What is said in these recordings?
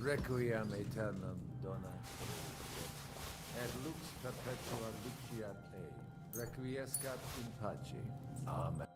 Requiem aeternam dona. Et lux perpetua luciat ei. Requiescat in pace. Amen.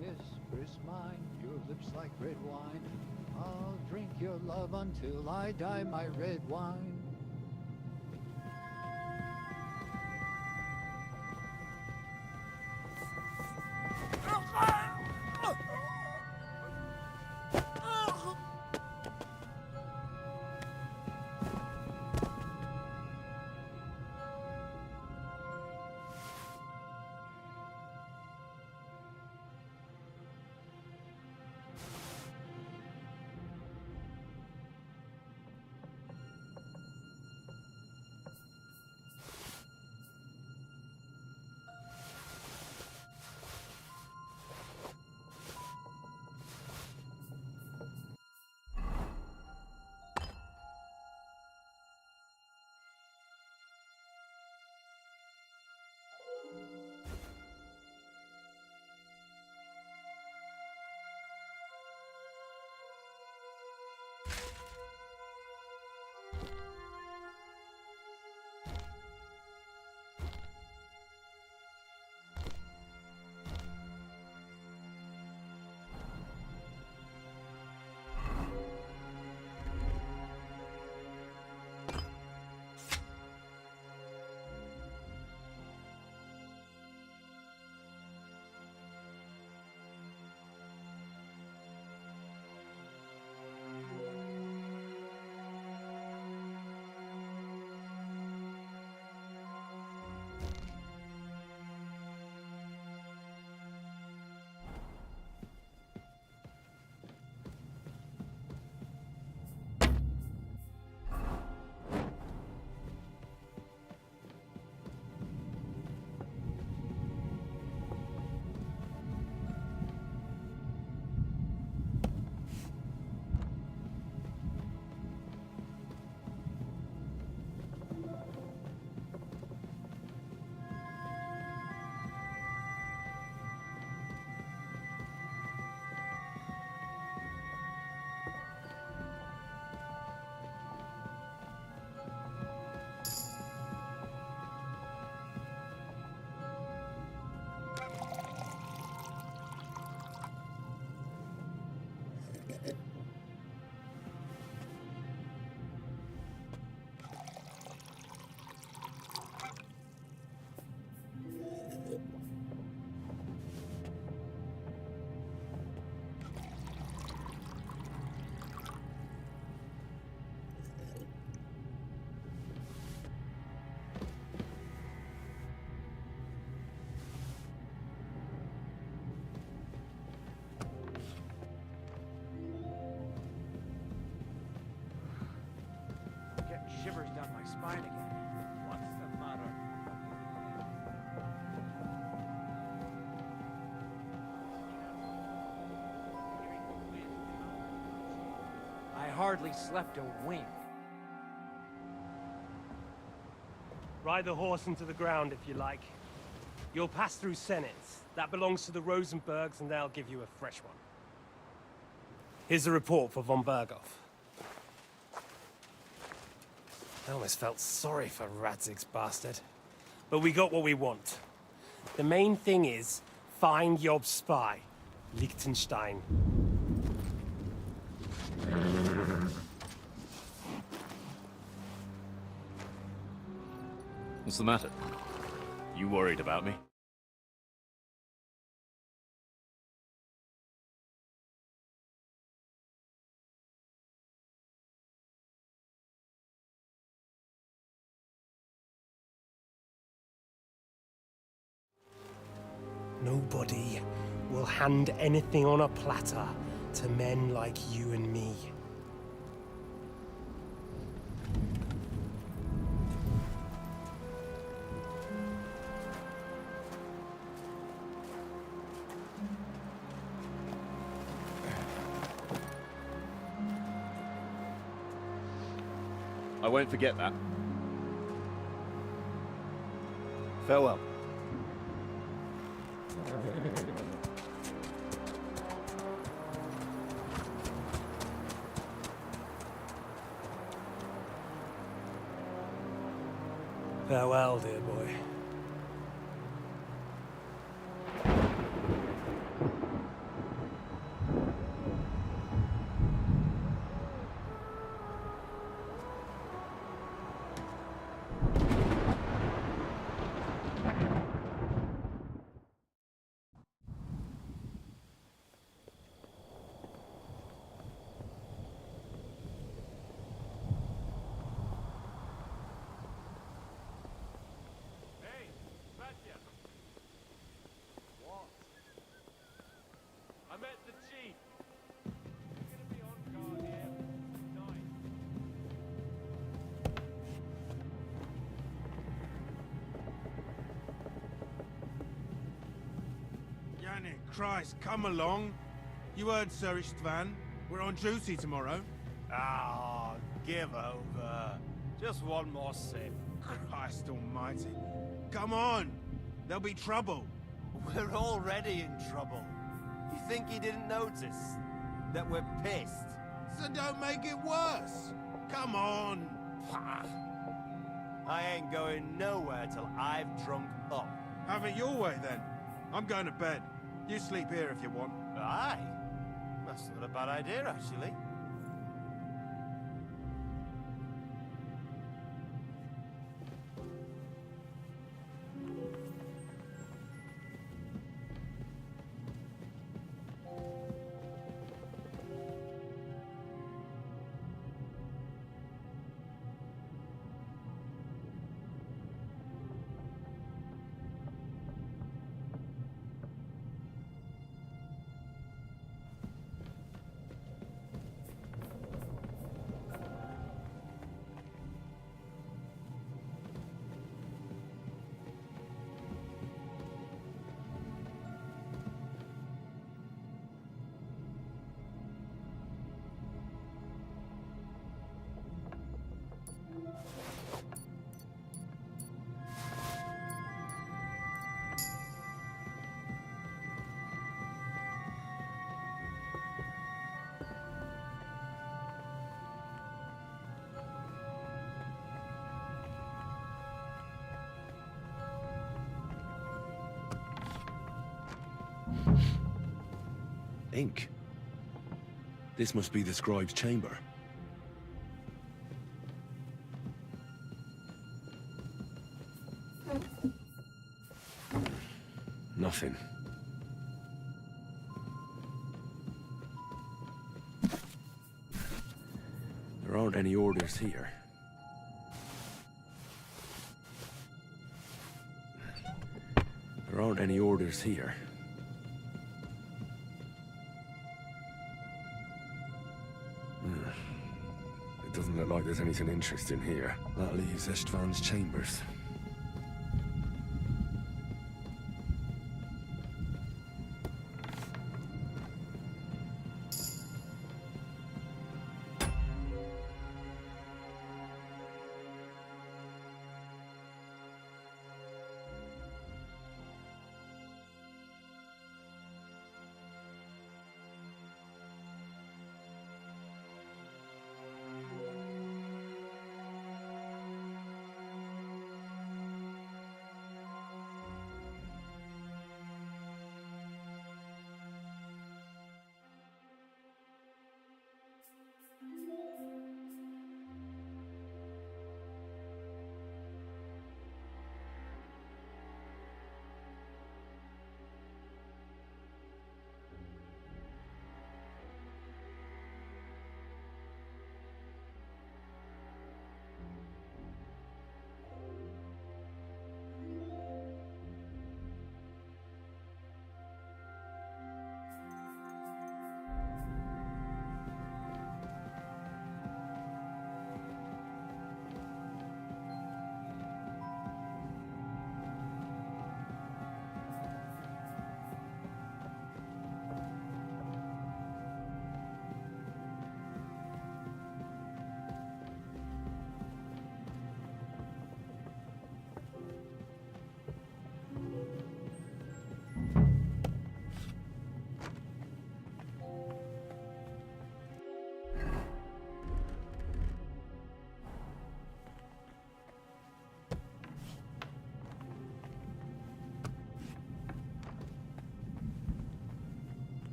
Whisper's mine, your lips like red wine. I'll drink your love until I die, my red wine. Shivers down my spine again. What's the matter? I hardly slept a wink. Ride the horse into the ground if you like. You'll pass through Senates. That belongs to the Rosenbergs, and they'll give you a fresh one. Here's a report for von Berghoff. I almost felt sorry for Radzig's bastard. But we got what we want. The main thing is, find Job's spy, Liechtenstein. What's the matter? You worried about me? Nobody will hand anything on a platter to men like you and me. I won't forget that. Farewell. Farewell, dear boy. I met the chief. He's gonna be on guard here tonight. Yannick, Christ, come along. You heard Sir Istvan. We're on duty tomorrow. Ah, give over. Just one more sip. Christ almighty. Come on. There'll be trouble. We're already in trouble. You think he didn't notice that we're pissed? So don't make it worse. Come on. I ain't going nowhere till I've drunk up. Have it your way then. I'm going to bed. You sleep here if you want. Aye. That's not a bad idea, actually. Ink. This must be the scribe's chamber. Nothing. There aren't any orders here. There aren't any orders here. It doesn't look like there's anything interesting here. That leaves Istvan's chambers.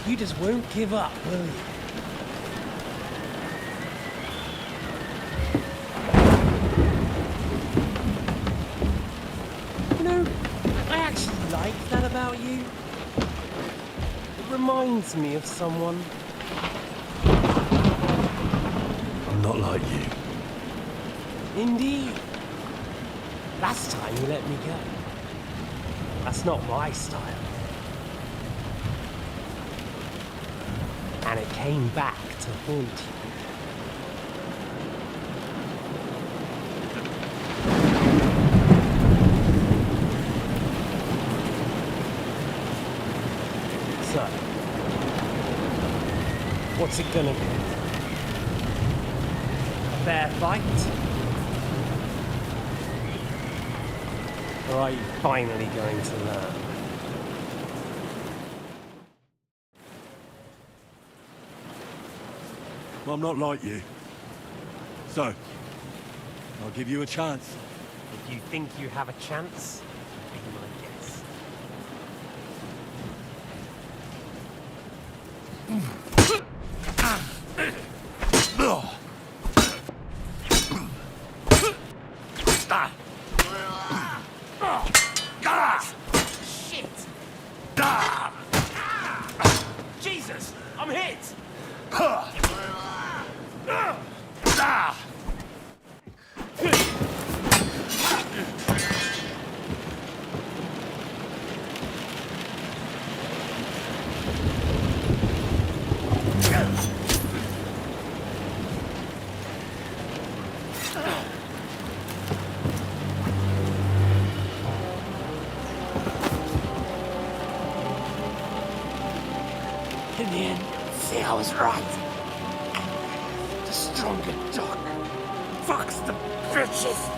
You just won't give up, will you? You know, I actually like that about you. It reminds me of someone. I'm not like you. Indeed. Last time you let me go. That's not my style. And it came back to haunt you. So, what's it gonna be? A fair fight? Or are you finally going to learn? Well, I'm not like you. So, I'll give you a chance. If you think you have a chance, be my guest. Shit! Jesus! I'm hit! In the end, see, I was right. The stronger dog fucks the bitches.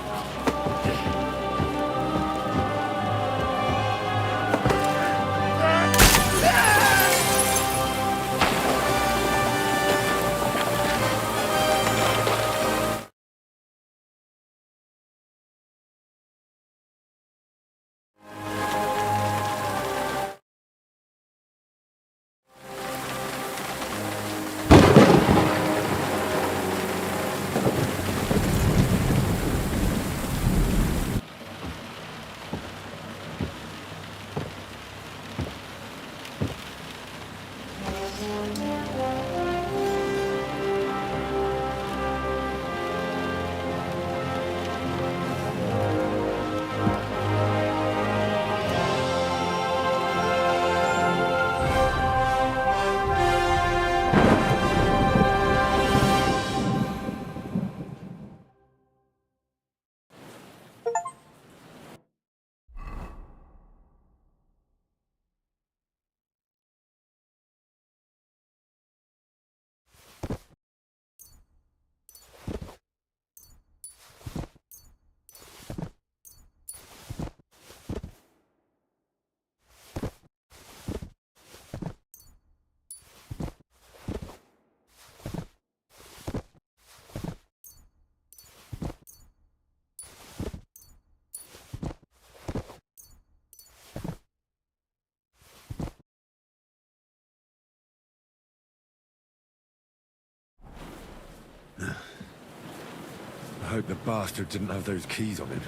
I hope the bastard didn't have those keys on him.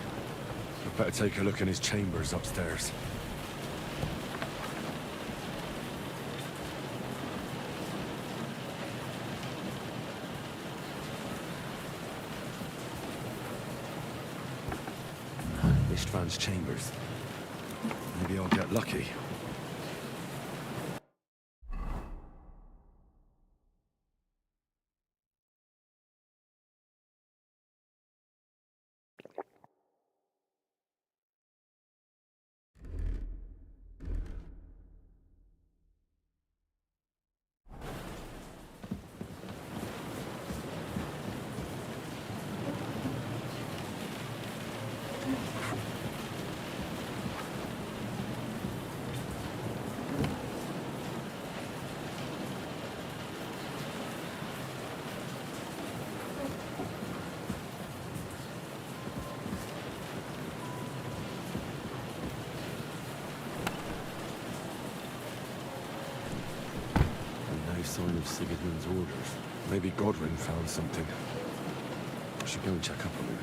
I'd better take a look in his chambers upstairs. Ishtvan's chambers. Maybe I'll get lucky. sign of Sigismund's orders. Maybe Godwin found something. I should go and check up on him.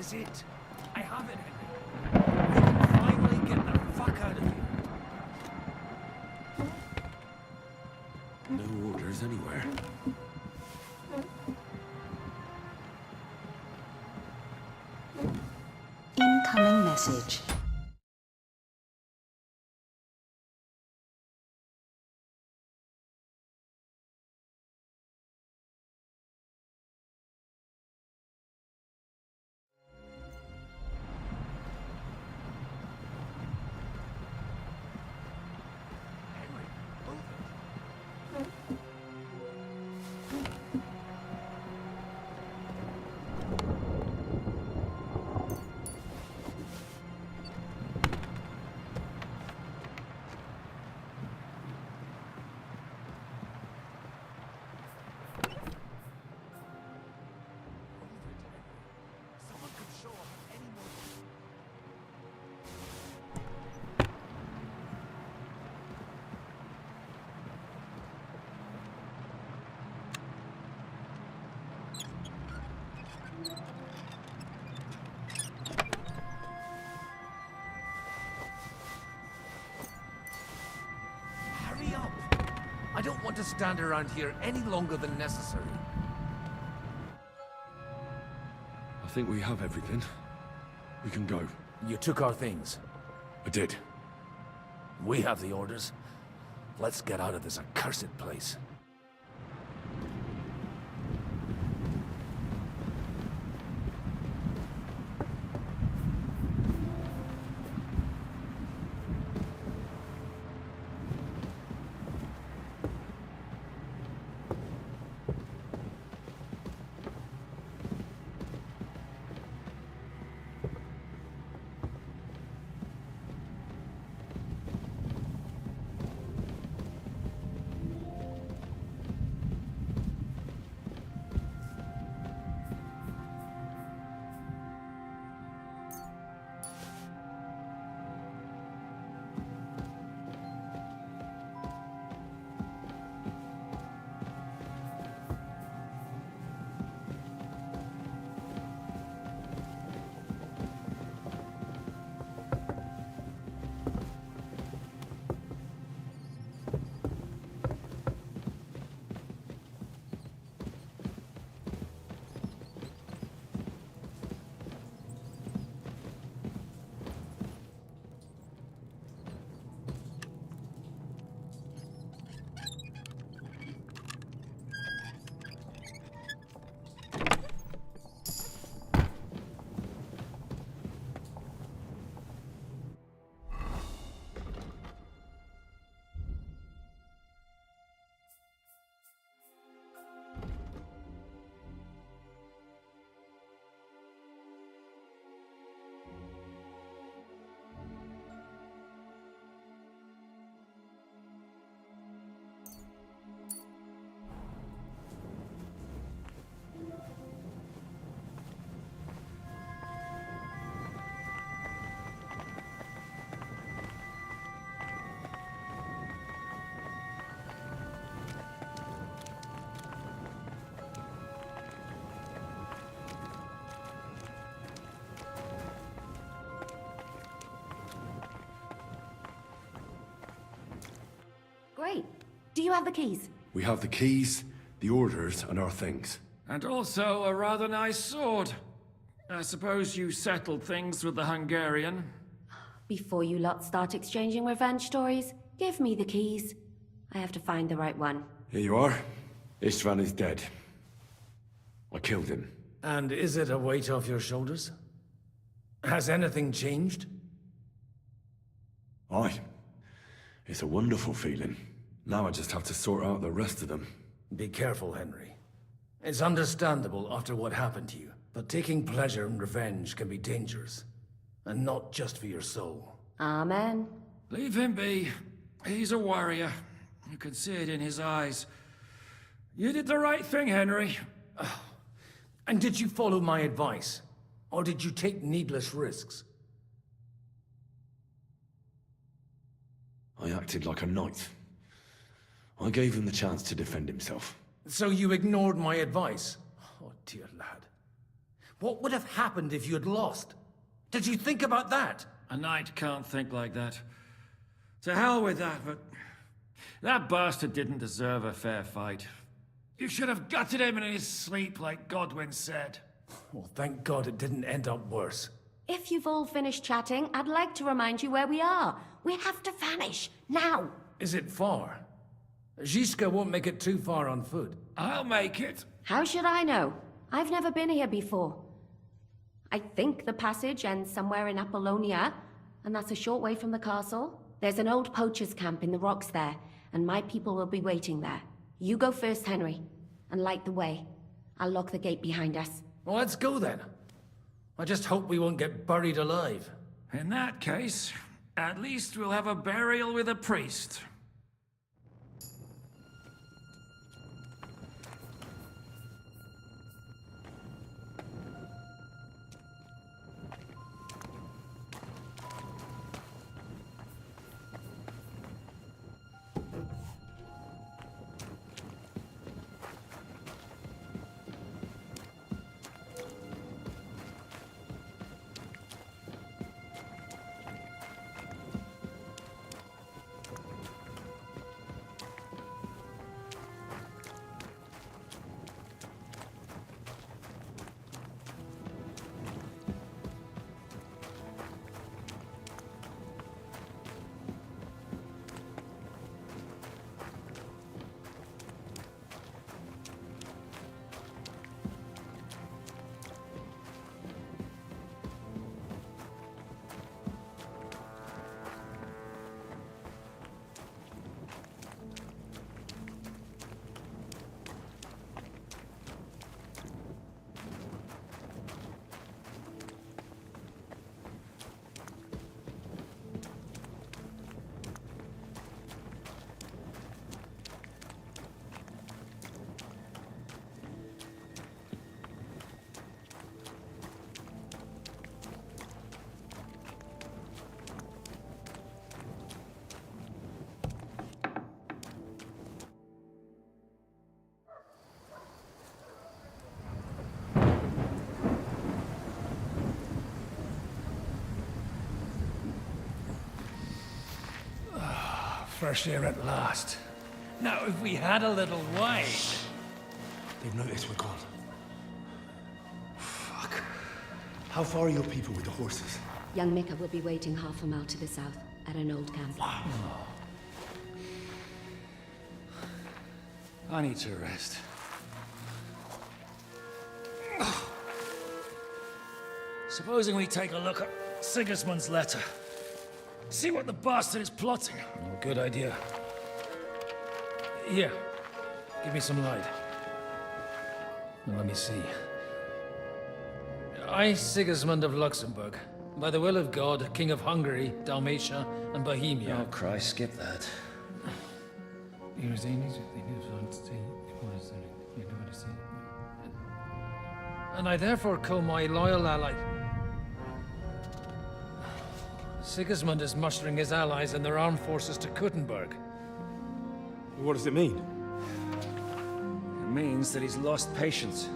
is it. I have it, Henry. We can finally get the fuck out of here. No orders anywhere. Incoming message. Hurry up! I don't want to stand around here any longer than necessary. I think we have everything. We can go. You took our things. I did. We have the orders. Let's get out of this accursed place. Great. Do you have the keys? We have the keys, the orders, and our things. And also a rather nice sword. I suppose you settled things with the Hungarian. Before you lot start exchanging revenge stories, give me the keys. I have to find the right one. Here you are. Istvan is dead. I killed him. And is it a weight off your shoulders? Has anything changed? Aye. It's a wonderful feeling. Now I just have to sort out the rest of them. Be careful, Henry. It's understandable after what happened to you, but taking pleasure in revenge can be dangerous. And not just for your soul. Amen. Leave him be. He's a warrior. You can see it in his eyes. You did the right thing, Henry. And did you follow my advice? Or did you take needless risks? I acted like a knight. I gave him the chance to defend himself. So you ignored my advice? Oh, dear lad. What would have happened if you had lost? Did you think about that? A knight can't think like that. To hell with that, but... that bastard didn't deserve a fair fight. You should have gutted him in his sleep, like Godwin said. Well, thank God it didn't end up worse. If you've all finished chatting, I'd like to remind you where we are. We have to vanish, now! Is it far? Zizka won't make it too far on foot. I'll make it. How should I know? I've never been here before. I think the passage ends somewhere in Apollonia, and that's a short way from the castle. There's an old poacher's camp in the rocks there, and my people will be waiting there. You go first, Henry, and light the way. I'll lock the gate behind us. Well, let's go then. I just hope we won't get buried alive. In that case, at least we'll have a burial with a priest. Fresh air at last. Now, if we had a little wine... They've noticed we're gone. Fuck. How far are your people with the horses? Young Mika will be waiting half a mile to the south, at an old camp. Wow. I need to rest. Supposing we take a look at Sigismund's letter. See what the bastard is plotting. Oh, good idea. Here, give me some light. Now, let me see. I, Sigismund of Luxembourg, by the will of God, King of Hungary, Dalmatia, and Bohemia. Oh, Christ, skip that. And I therefore call my loyal ally... Sigismund is mustering his allies and their armed forces to Kuttenberg. What does it mean? It means that he's lost patience.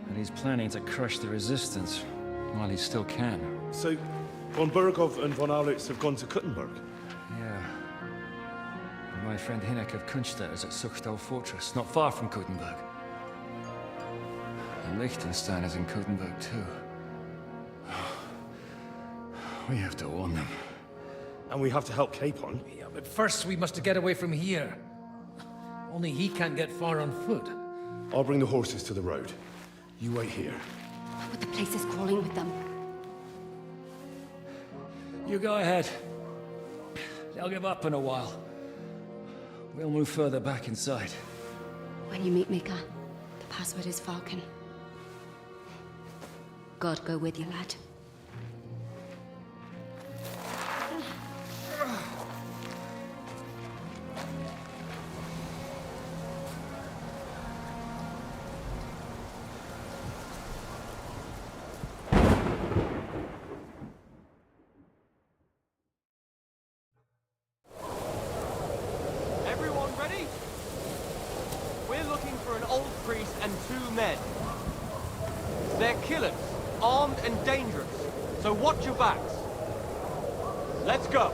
And he's planning to crush the resistance while he still can. So, von Burgov and von Aulitz have gone to Kuttenberg? Yeah. And my friend Hinnek of Kunstad is at Suchstal Fortress, not far from Kuttenberg. And Liechtenstein is in Kuttenberg too. We have to warn them. And we have to help Capon? Yeah, but first we must get away from here. Only he can't get far on foot. I'll bring the horses to the road. You wait here. But the place is crawling with them. You go ahead. They'll give up in a while. We'll move further back inside. When you meet Mika, the password is Falcon. God go with you, lad. We're looking for an old priest and 2 men. They're killers, armed and dangerous. So watch your backs. Let's go.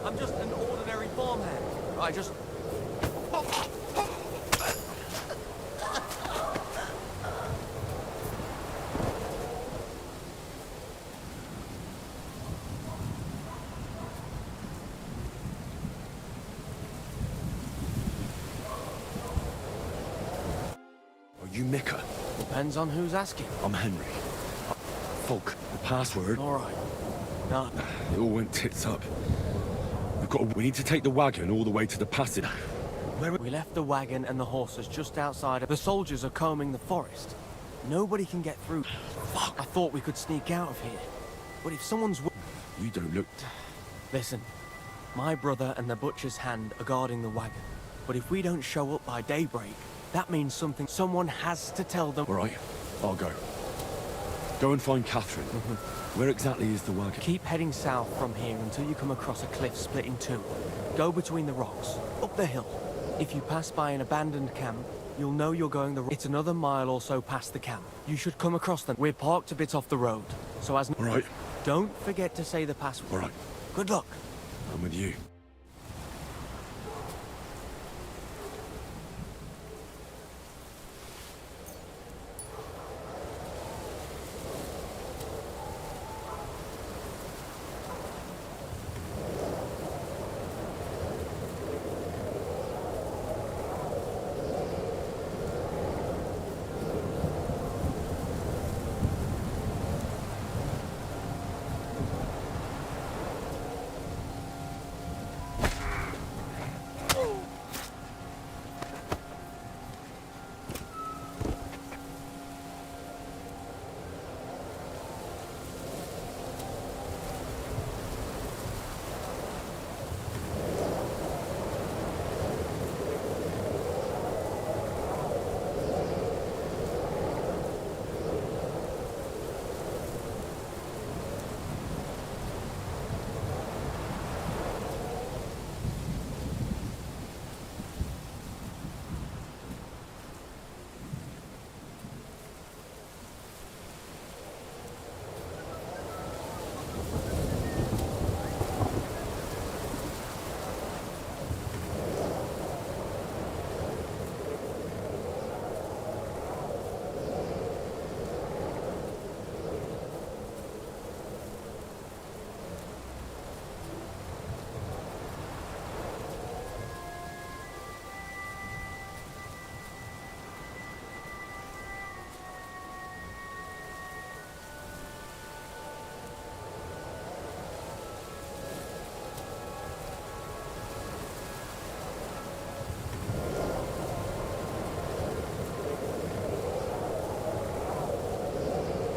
I'm just an ordinary farmhand. I just... Are you Mika? Depends on who's asking. I'm Henry. Folk, the password. All right. No. It all went tits up. We need to take the wagon all the way to the passage. We left the wagon and the horses just outside. The soldiers are combing the forest. Nobody can get through. Fuck. I thought we could sneak out of here. But if someone's... You don't look... Listen. My brother and the butcher's hand are guarding the wagon. But if we don't show up by daybreak, that means something. Someone has to tell them. All right, I'll go. Go and find Catherine. Where exactly is the wagon? Keep heading south from here until you come across a cliff split in two. Go between the rocks, up the hill. If you pass by an abandoned camp, you'll know you're going the... It's another mile or so past the camp. You should come across them. We're parked a bit off the road, so as... All right. Don't forget to say the password. All right. Good luck. I'm with you.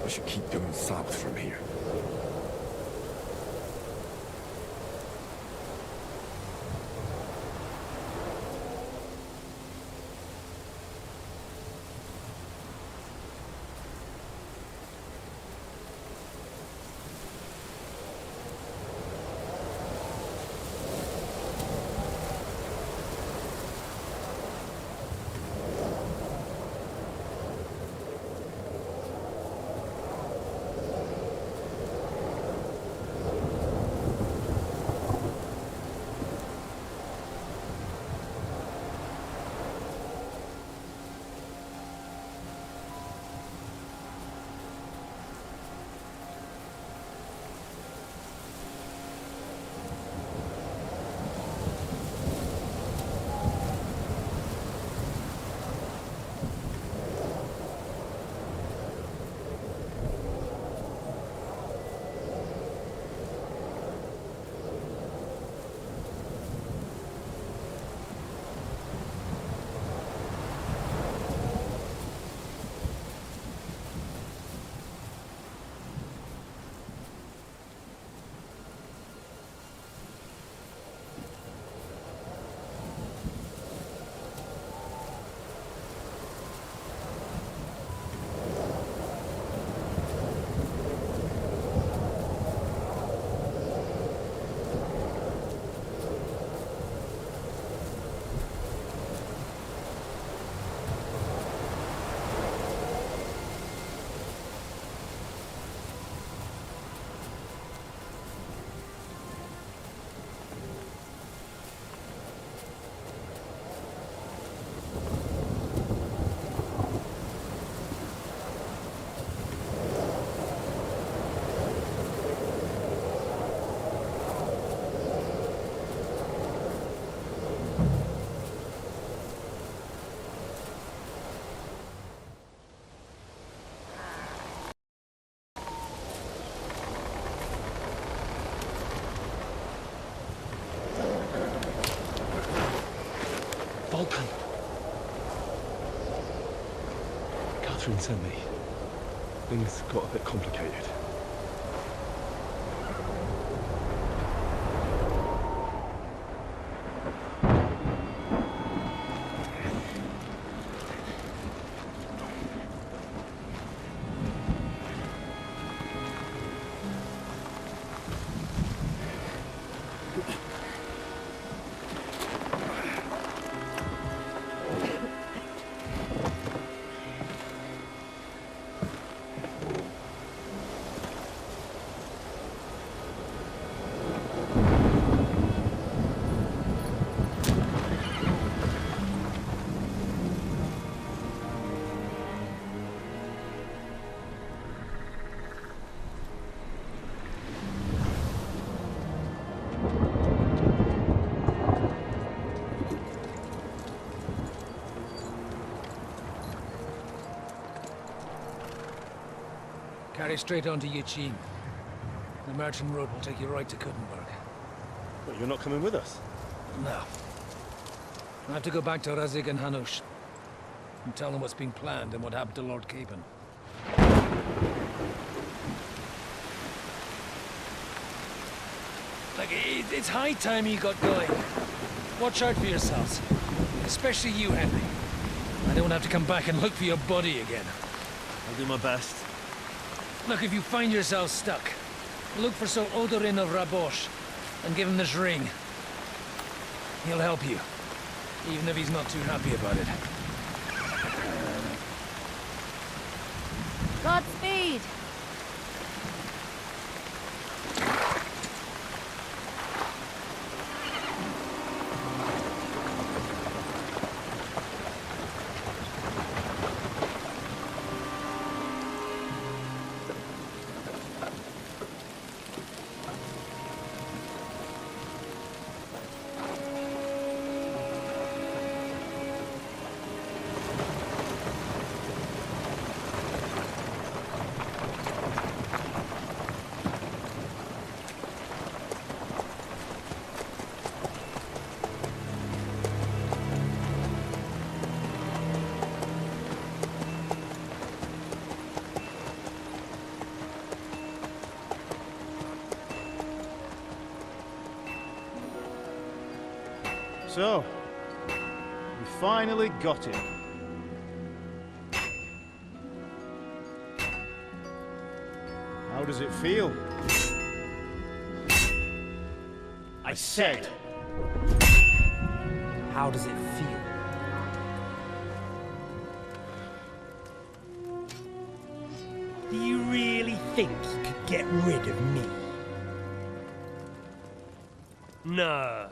I should keep going south from here. Vulcan. Catherine sent me. Things got a bit complicated. Carry straight on to Yichin. The merchant road will take you right to Kuttenberg. But you're not coming with us? No. I have to go back to Razik and Hanush and tell them what's been planned and what happened to Lord Capon. Like, it's high time you got going. Watch out for yourselves. Especially you, Henry. I don't have to come back and look for your body again. I'll do my best. Look, if you find yourself stuck, look for Sir Odorin of Rabosh and give him this ring. He'll help you, even if he's not too happy about it. Godspeed! So, we finally got him. How does it feel? I said, how does it feel? Do you really think you could get rid of me? No,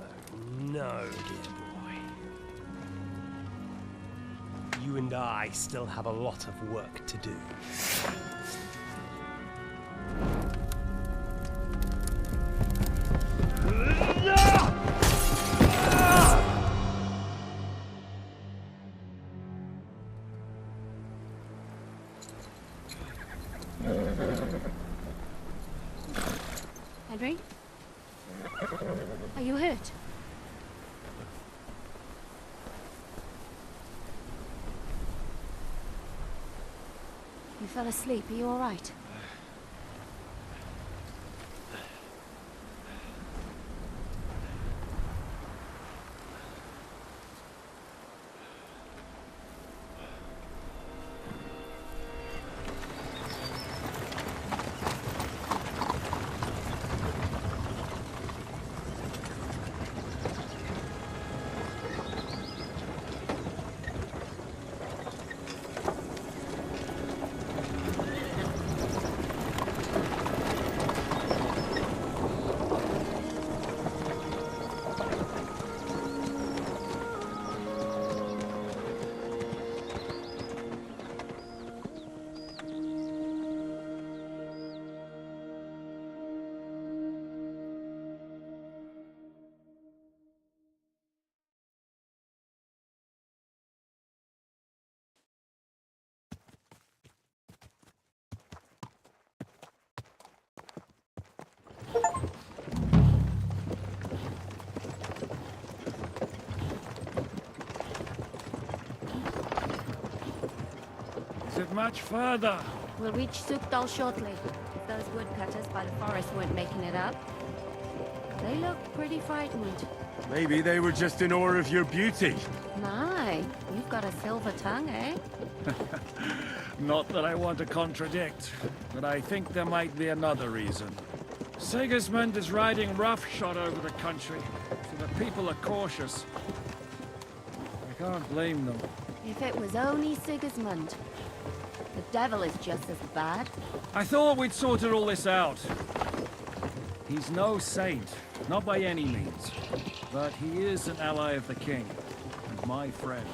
dear boy. You and I still have a lot of work to do. Henry? Are you hurt? You fell asleep. Are you all right? Is it much further? We'll reach Sukdal shortly, if those woodcutters by the forest weren't making it up. They look pretty frightened. Maybe they were just in awe of your beauty. My, you've got a silver tongue, eh? Not that I want to contradict, but I think there might be another reason. Sigismund is riding roughshod over the country, so the people are cautious. I can't blame them. If it was only Sigismund. The devil is just as bad. I thought we'd sorted all this out. He's no saint, not by any means. But he is an ally of the king, and my friend.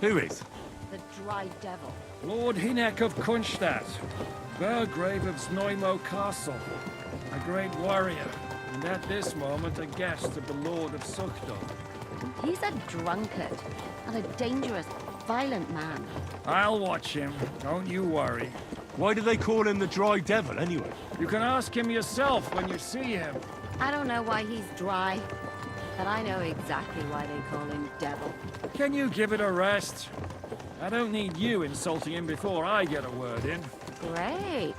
Who is? The dry devil. Lord Hynek of Kunstadt, Burgrave of Znojmo Castle, a great warrior, and at this moment a guest of the Lord of Sukdal. He's a drunkard, and a dangerous, violent man. I'll watch him, don't you worry. Why do they call him the Dry Devil, anyway? You can ask him yourself when you see him. I don't know why he's dry, but I know exactly why they call him Devil. Can you give it a rest? I don't need you insulting him before I get a word in. Great.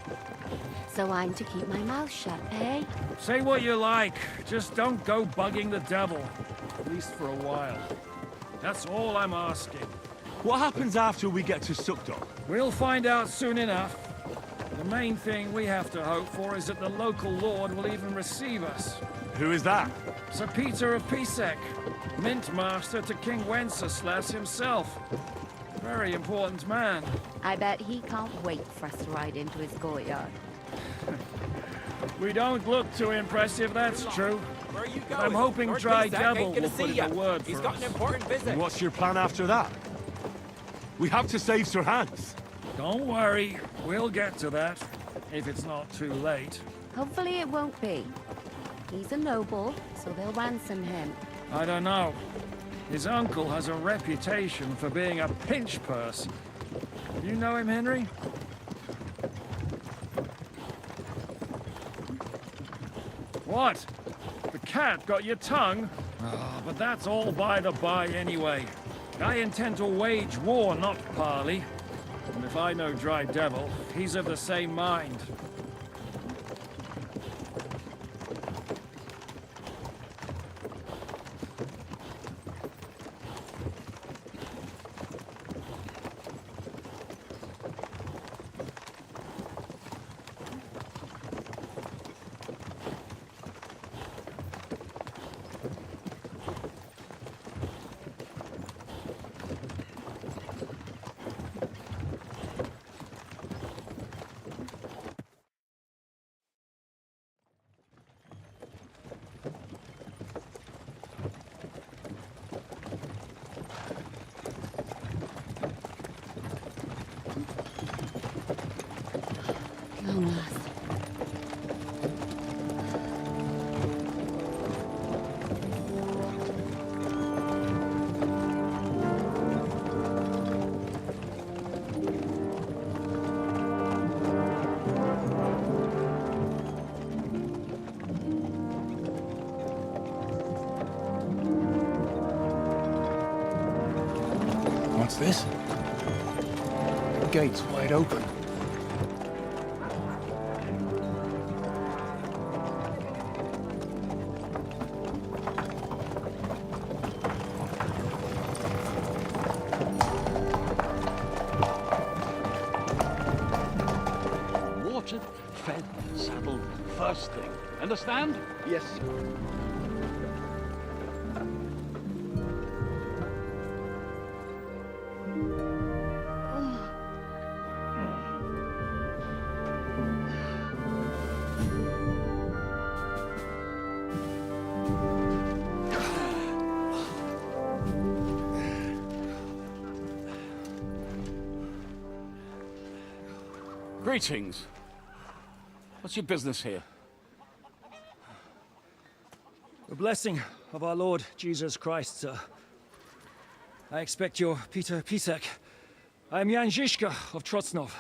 So I'm to keep my mouth shut, eh? Say what you like, just don't go bugging the devil. At least for a while. That's all I'm asking. What happens after we get to Sukdal? We'll find out soon enough. The main thing we have to hope for is that the local lord will even receive us. Who is that? Sir Peter of Pisek, Mint Master to King Wenceslas himself. Very important man. I bet he can't wait for us to ride into his courtyard. We don't look too impressive, that's true. Where are you going? I'm hoping Lord Dry Pisek Devil ain't gonna will put see in ya. a word He's for got us. an important visit. And what's your plan after that? We have to save Sir Hans. Don't worry, we'll get to that, if it's not too late. Hopefully it won't be. He's a noble, so they'll ransom him. I don't know. His uncle has a reputation for being a pinch purse. You know him, Henry? What? The cat got your tongue? Oh, but that's all by the by anyway. I intend to wage war, not parley. And if I know Dry Devil, he's of the same mind. Long last. What's this? The gate's wide open. Watered, fed, saddled, first thing. Understand? Yes, sir. Greetings. What's your business here? The blessing of our Lord Jesus Christ, sir. I expect you're Peter Pisek. I am Jan Žižka of Trocnov.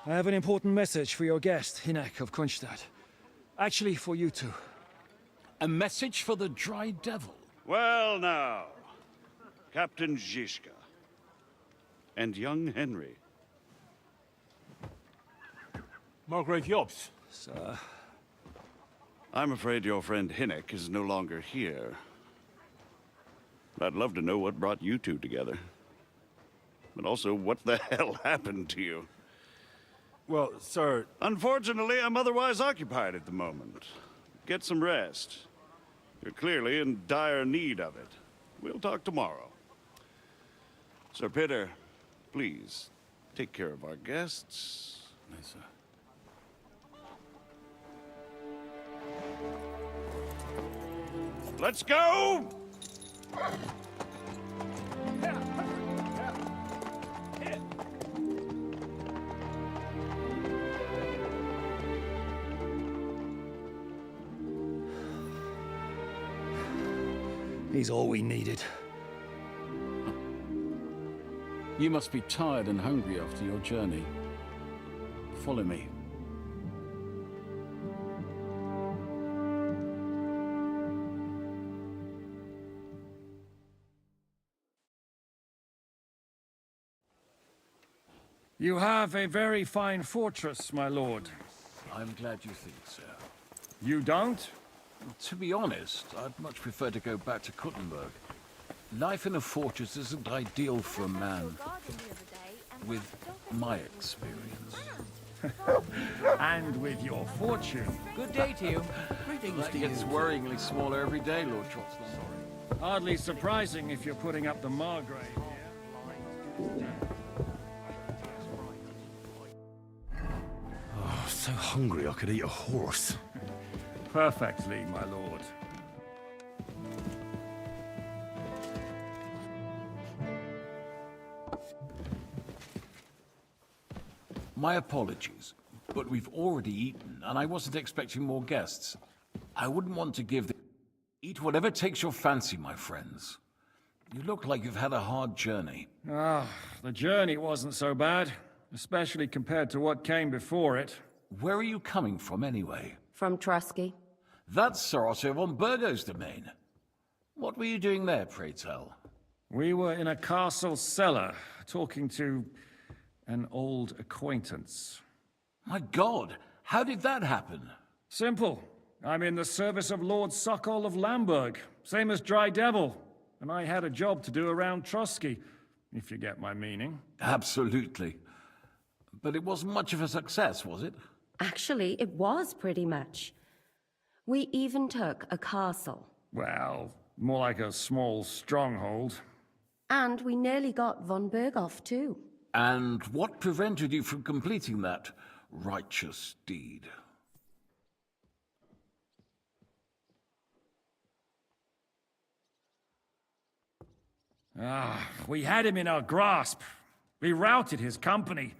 I have an important message for your guest, Hynek of Kunstadt. Actually, for you two. A message for the Dry Devil? Well now, Captain Žižka and young Henry. Margrave Jobs. Sir. I'm afraid your friend Hinnick is no longer here. I'd love to know what brought you two together. But also, what the hell happened to you? Well, sir... Unfortunately, I'm otherwise occupied at the moment. Get some rest. You're clearly in dire need of it. We'll talk tomorrow. Sir Peter, please, take care of our guests. Yes, sir. Let's go! He's all we needed. You must be tired and hungry after your journey. Follow me. You have a very fine fortress, my lord. I'm glad you think so. You don't? To be honest, I'd much prefer to go back to Kuttenberg. Life in a fortress isn't ideal for a man with my experience. And with your fortune. Good day to you. Greetings That to you. gets worryingly smaller every day, Lord Trotsnov. Hardly surprising if you're putting up the Margrave here. Oh, so hungry I could eat a horse. Perfectly, my lord. My apologies, but we've already eaten, and I wasn't expecting more guests. I wouldn't want to give the... Eat whatever takes your fancy, my friends. You look like you've had a hard journey. Ah, the journey wasn't so bad, especially compared to what came before it. Where are you coming from, anyway? From Trusky. That's Sir Otto von Burgo's domain. What were you doing there, pray tell? We were in a castle cellar, talking to an old acquaintance. My God, how did that happen? Simple. I'm in the service of Lord Sokol of Lamberg, same as Dry Devil, and I had a job to do around Trusky, if you get my meaning. Absolutely. But it wasn't much of a success, was it? Actually, it was pretty much. We even took a castle. Well, more like a small stronghold. And we nearly got von Berghoff, too. And what prevented you from completing that righteous deed? We had him in our grasp. We routed his company.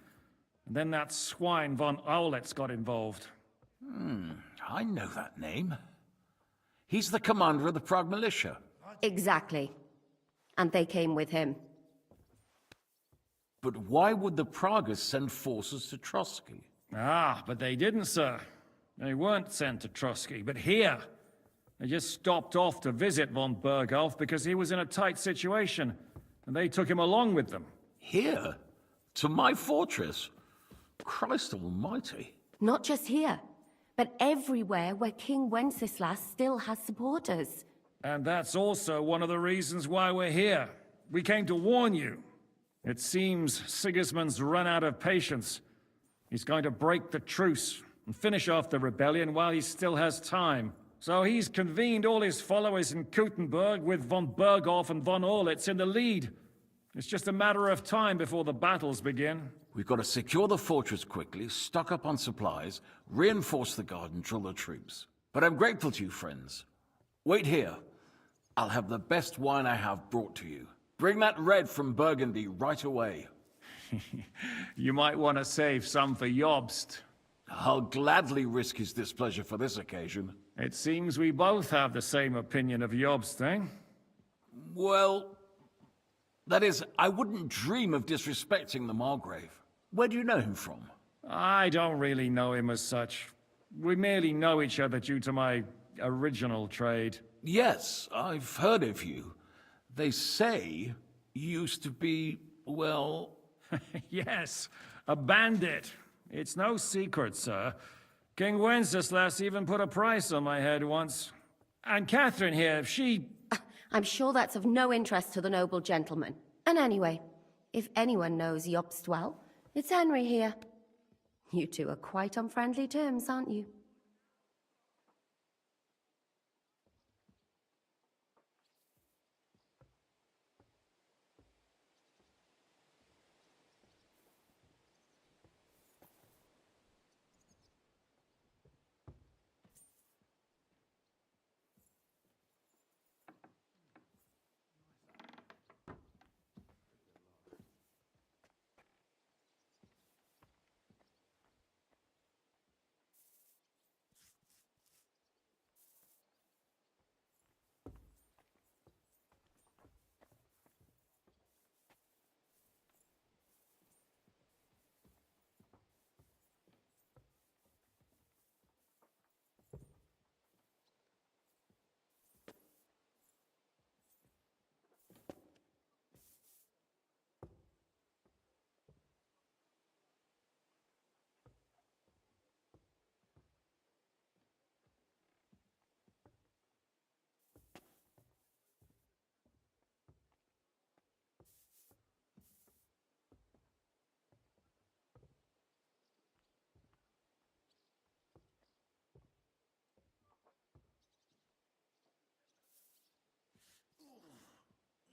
And then that swine von Aulitz got involved. I know that name. He's the commander of the Prague militia. Exactly. And they came with him. But why would the Praguers send forces to Trotsky? But they didn't, sir. They weren't sent to Trotsky, but here. They just stopped off to visit von Berghoff because he was in a tight situation, and they took him along with them. Here? To my fortress? Christ almighty. Not just here, but everywhere where King Wenceslas still has supporters. And that's also one of the reasons why we're here. We came to warn you. It seems Sigismund's run out of patience. He's going to break the truce and finish off the rebellion while he still has time. So he's convened all his followers in Kuttenberg with von Berghoff and von Aulitz in the lead. It's just a matter of time before the battles begin. We've got to secure the fortress quickly, stock up on supplies, reinforce the guard and drill the troops. But I'm grateful to you, friends. Wait here. I'll have the best wine I have brought to you. Bring that red from Burgundy right away. You might want to save some for Jobst. I'll gladly risk his displeasure for this occasion. It seems we both have the same opinion of Jobst, eh? Well, that is, I wouldn't dream of disrespecting the Margrave. Where do you know him from? I don't really know him as such. We merely know each other due to my original trade. Yes, I've heard of you. They say you used to be, well... Yes, a bandit. It's no secret, sir. King Wenceslas even put a price on my head once. And Catherine here, she... I'm sure that's of no interest to the noble gentleman. And anyway, if anyone knows Jobst well, it's Henry here. You two are quite on friendly terms, aren't you?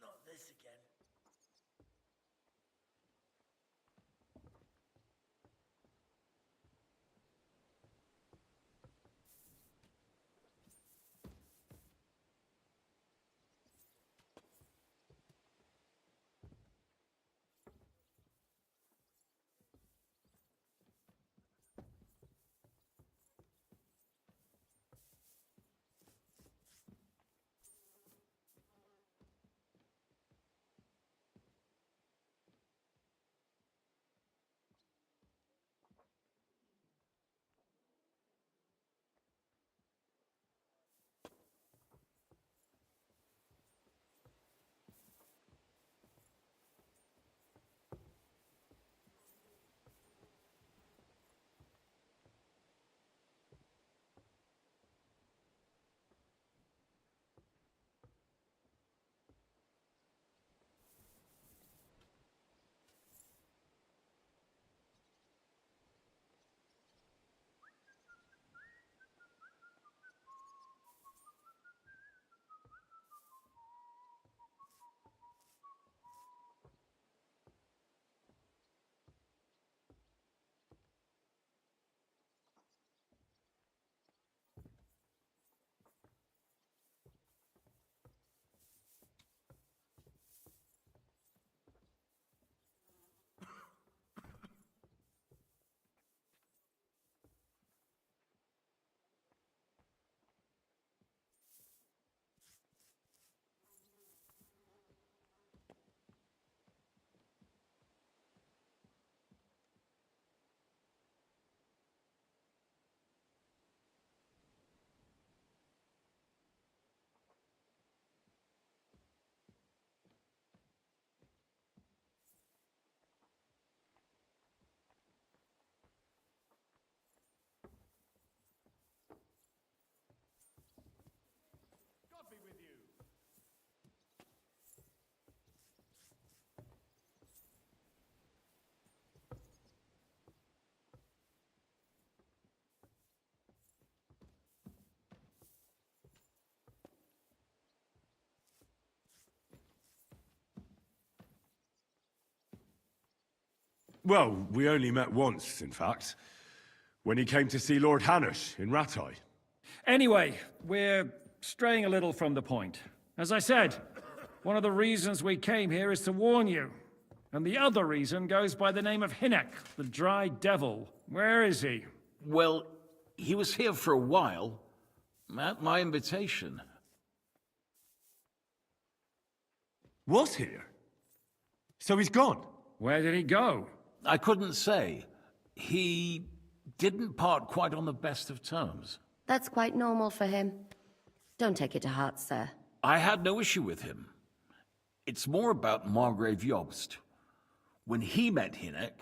Not this again. Well, we only met once, in fact. When he came to see Lord Hanush in Rattay. Anyway, we're straying a little from the point. As I said, one of the reasons we came here is to warn you. And the other reason goes by the name of Hinek, the Dry Devil. Where is he? Well, he was here for a while, at my invitation. Was here? So he's gone? Where did he go? I couldn't say. He didn't part quite on the best of terms. That's quite normal for him. Don't take it to heart, sir. I had no issue with him. It's more about Margrave Jobst. When he met Hinek,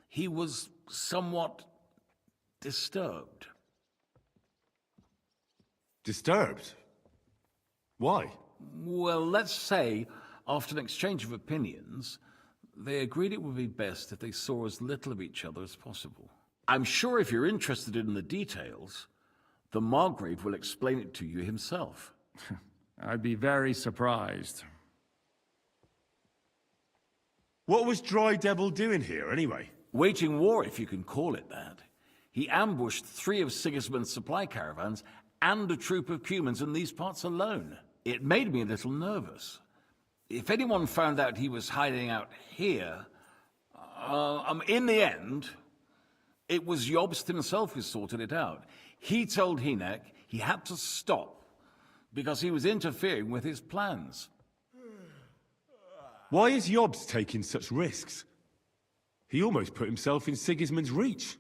he was somewhat disturbed. Disturbed? Why? Well, let's say, after an exchange of opinions, they agreed it would be best if they saw as little of each other as possible. I'm sure if you're interested in the details, the Margrave will explain it to you himself. I'd be very surprised. What was Dry Devil doing here, anyway? Waging war, if you can call it that. He ambushed 3 of Sigismund's supply caravans and a troop of Cumans in these parts alone. It made me a little nervous. If anyone found out he was hiding out here, in the end, it was Jobst himself who sorted it out. He told Hynek he had to stop because he was interfering with his plans. Why is Jobst taking such risks? He almost put himself in Sigismund's reach.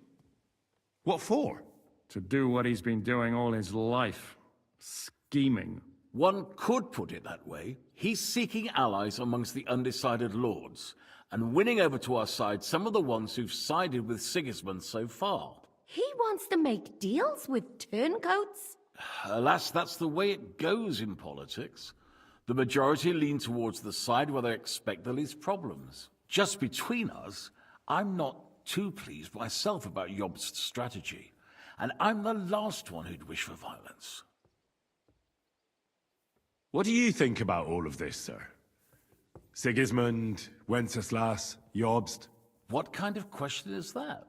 What for? To do what he's been doing all his life. Scheming. One could put it that way. He's seeking allies amongst the undecided lords, and winning over to our side some of the ones who've sided with Sigismund so far. He wants to make deals with turncoats? Alas, that's the way it goes in politics. The majority lean towards the side where they expect the least problems. Just between us, I'm not too pleased myself about Jobst's strategy, and I'm the last one who'd wish for violence. What do you think about all of this, sir? Sigismund, Wenceslas, Jobst? What kind of question is that?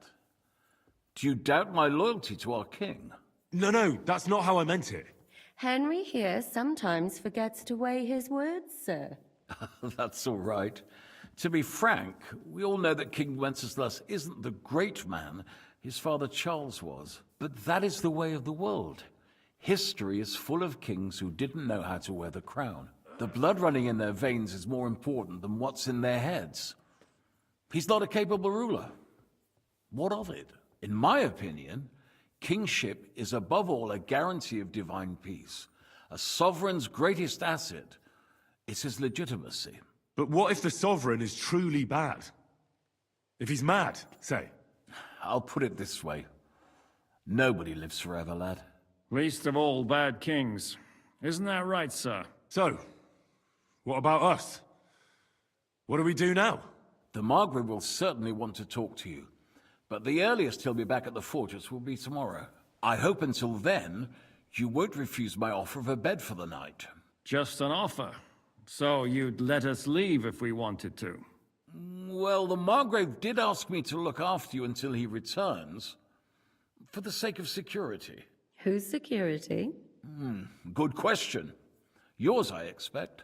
Do you doubt my loyalty to our king? No, that's not how I meant it. Henry here sometimes forgets to weigh his words, sir. That's all right. To be frank, we all know that King Wenceslas isn't the great man his father Charles was. But that is the way of the world. History is full of kings who didn't know how to wear the crown. The blood running in their veins is more important than what's in their heads. He's not a capable ruler. What of it? In my opinion, kingship is above all a guarantee of divine peace. A sovereign's greatest asset is his legitimacy. But what if the sovereign is truly bad? If he's mad, say? I'll put it this way. Nobody lives forever, lad. Least of all bad kings. Isn't that right, sir? So, what about us? What do we do now? The Margrave will certainly want to talk to you, but the earliest he'll be back at the fortress will be tomorrow. I hope until then, you won't refuse my offer of a bed for the night. Just an offer? So you'd let us leave if we wanted to? Well, the Margrave did ask me to look after you until he returns, for the sake of security. Whose security? Good question. Yours, I expect.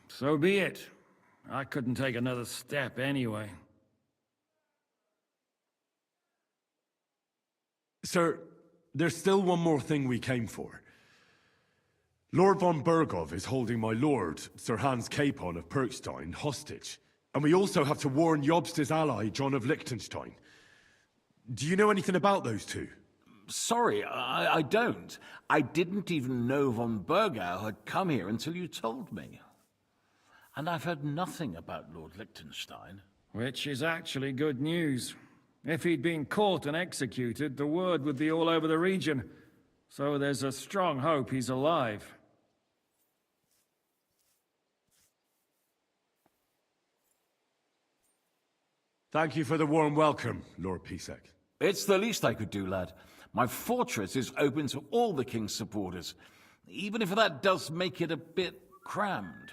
So be it. I couldn't take another step anyway. Sir, there's still one more thing we came for. Lord von Bergov is holding my lord, Sir Hans Capon of Perkstein, hostage. And we also have to warn Jobst's ally, John of Liechtenstein. Do you know anything about those two? Sorry, I don't. I didn't even know von Bergau had come here until you told me. And I've heard nothing about Lord Liechtenstein. Which is actually good news. If he'd been caught and executed, the word would be all over the region. So there's a strong hope he's alive. Thank you for the warm welcome, Lord Pisek. It's the least I could do, lad. My fortress is open to all the king's supporters, even if that does make it a bit crammed.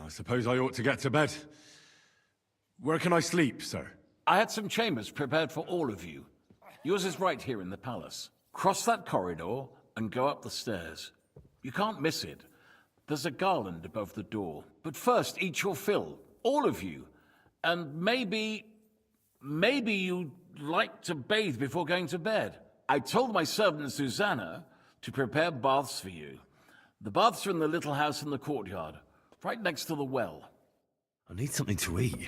I suppose I ought to get to bed. Where can I sleep, sir? I had some chambers prepared for all of you. Yours is right here in the palace. Cross that corridor and go up the stairs. You can't miss it. There's a garland above the door. But first, eat your fill. All of you. And maybe you'd like to bathe before going to bed. I told my servant Susanna to prepare baths for you. The baths are in the little house in the courtyard, right next to the well. I need something to eat.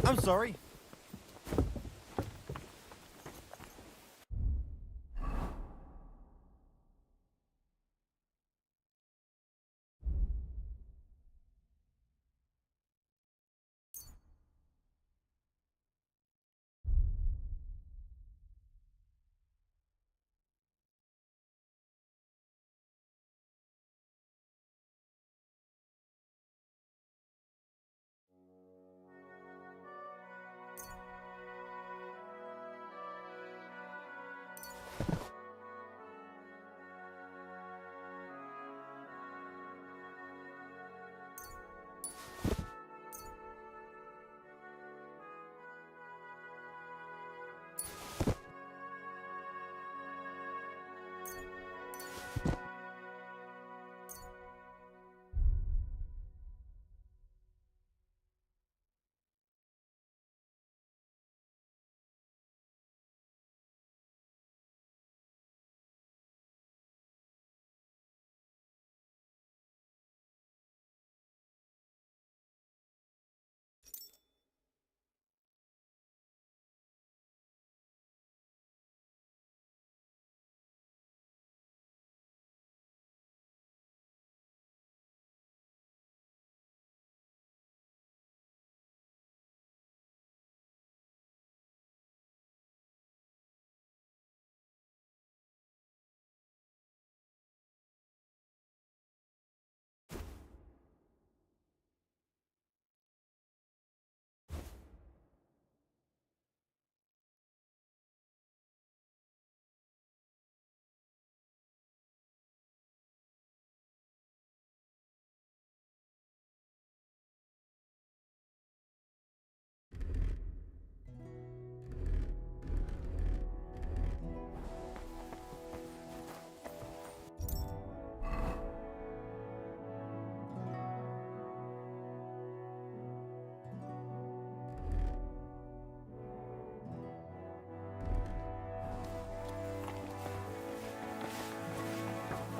I'm sorry.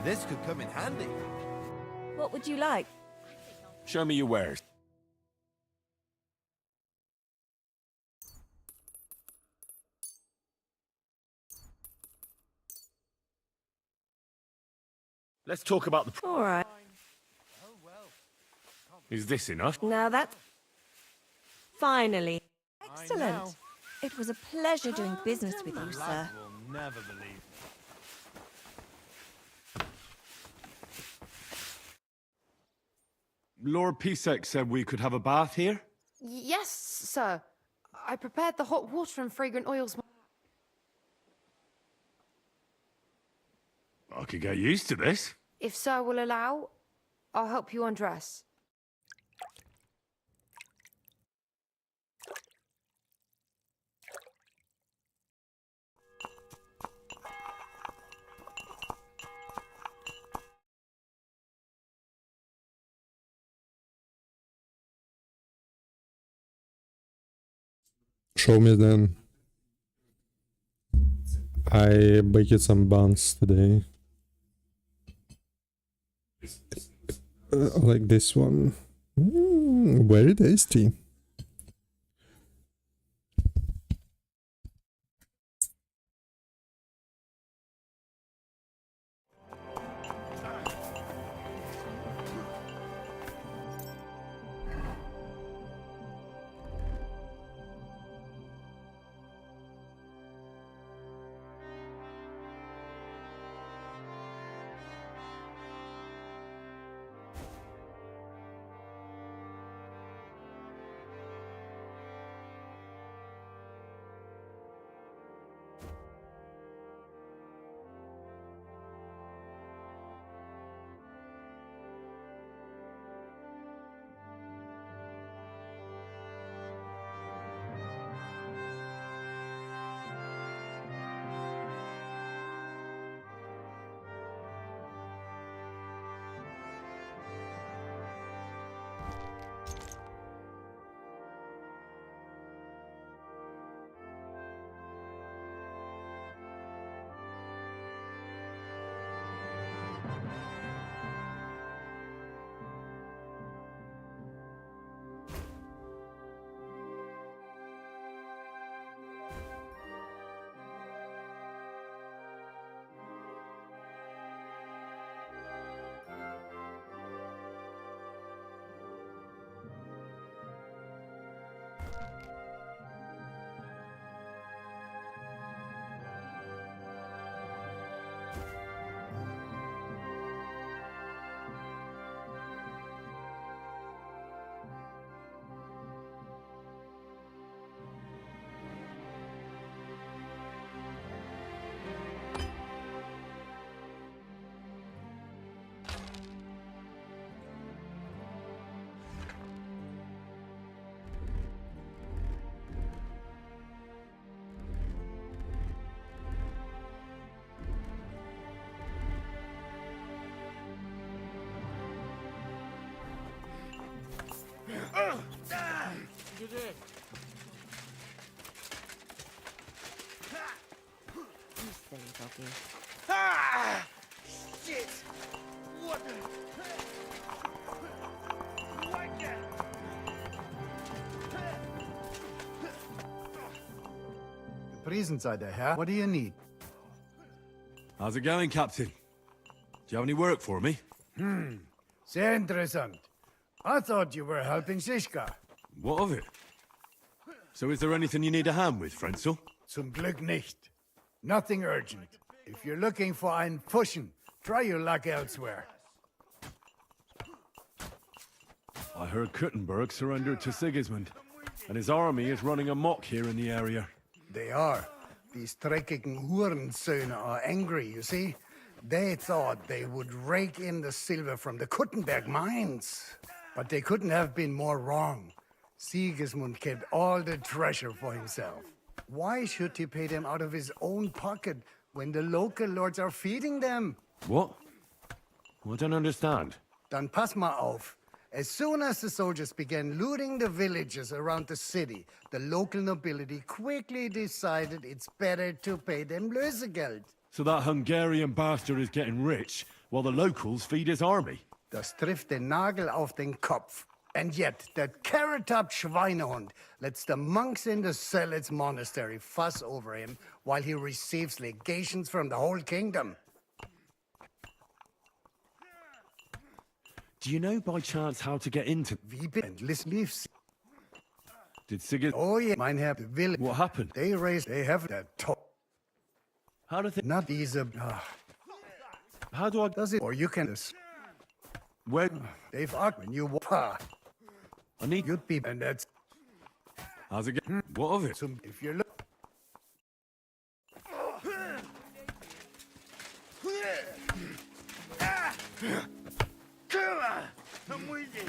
This could come in handy. What would you like? Show me your wares. Let's talk about the... All right. Is this enough? Now that's... Finally. Excellent. It was a pleasure doing business with you, sir. Will never believe Lord Pisek said we could have a bath here? Yes, sir. I prepared the hot water and fragrant oils. I could get used to this. If sir will allow, I'll help you undress. Show me then. I baked some buns today. Like this one. Very tasty. Ah! Shit! What the... Present side there, Herr. What do you need? How's it going, Captain? Do you have any work for me? Sehr interessant. I thought you were helping Shishka. What of it? So is there anything you need a hand with, Frenzel? Zum Glück nicht. Nothing urgent. If you're looking for einen Pfuschen, try your luck elsewhere. I heard Kuttenberg surrendered to Sigismund, and his army is running amok here in the area. They are. These dreckigen Hurensöhne are angry, you see? They thought they would rake in the silver from the Kuttenberg mines. But they couldn't have been more wrong. Sigismund kept all the treasure for himself. Why should he pay them out of his own pocket when the local lords are feeding them? What? I don't understand. Dann pass mal auf. As soon as the soldiers began looting the villages around the city, the local nobility quickly decided it's better to pay them Lösegeld. So that Hungarian bastard is getting rich while the locals feed his army. Das trifft den Nagel auf den Kopf. And yet, that carrot-top Schweinehund lets the monks in the Zealots monastery fuss over him while he receives legations from the whole kingdom. Do you know by chance how to get into... Wie endless leaves. Did Sigurd... Oh yeah, mein Herr, will... What happened? They have that top. How do they... Not easy. How do I... Does it? Or you can... Where... They've argued when you walk. I need... You'd be... And that's... How's it get... What of it? If you look... Come on! I'm with you!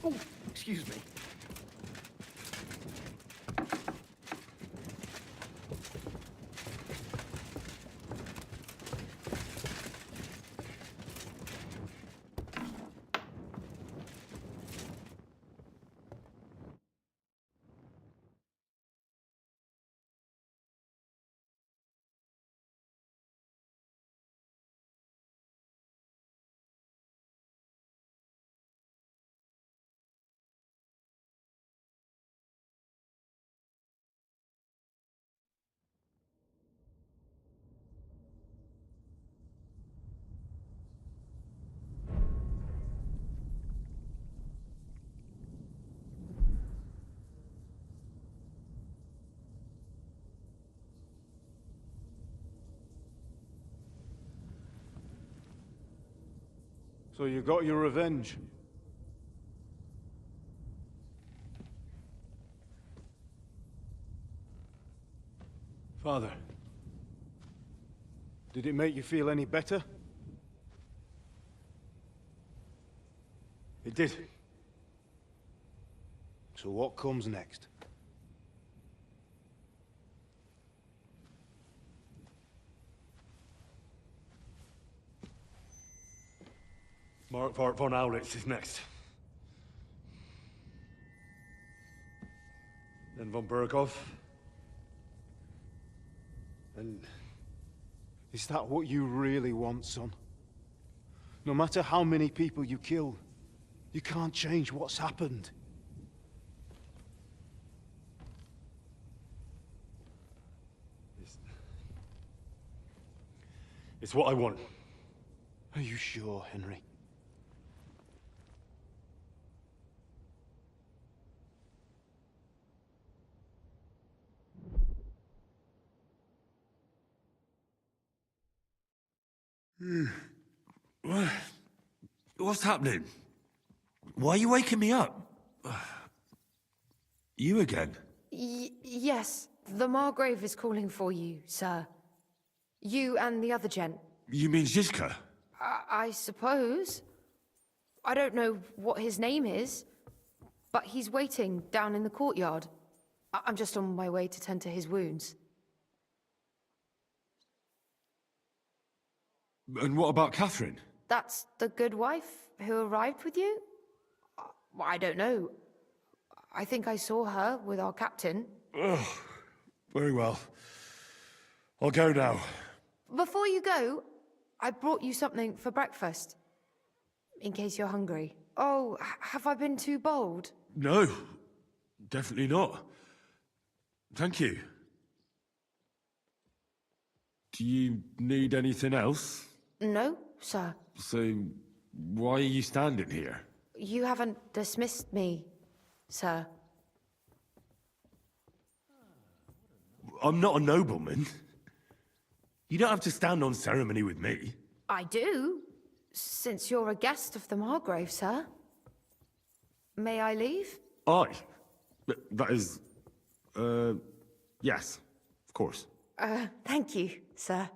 Oh, excuse me. So you got your revenge? Father, did it make you feel any better? It did. So what comes next? Mark von Aulitz is next. Then von Burgov. And is that what you really want, son? No matter how many people you kill, you can't change what's happened. It's what I want. Are you sure, Henry? What's happening? Why are you waking me up? You again? Yes, the Margrave is calling for you, sir. You and the other gent. You mean Zizka? I suppose. I don't know what his name is, but he's waiting down in the courtyard. I'm just on my way to tend to his wounds. And what about Catherine? That's the good wife who arrived with you? I don't know. I think I saw her with our captain. Oh, very well. I'll go now. Before you go, I brought you something for breakfast. In case you're hungry. Oh, have I been too bold? No, definitely not. Thank you. Do you need anything else? No, sir. So, why are you standing here? You haven't dismissed me, sir. I'm not a nobleman. You don't have to stand on ceremony with me. I do, since you're a guest of the Margrave, sir. May I leave? Aye. That is... yes, of course. Thank you, sir.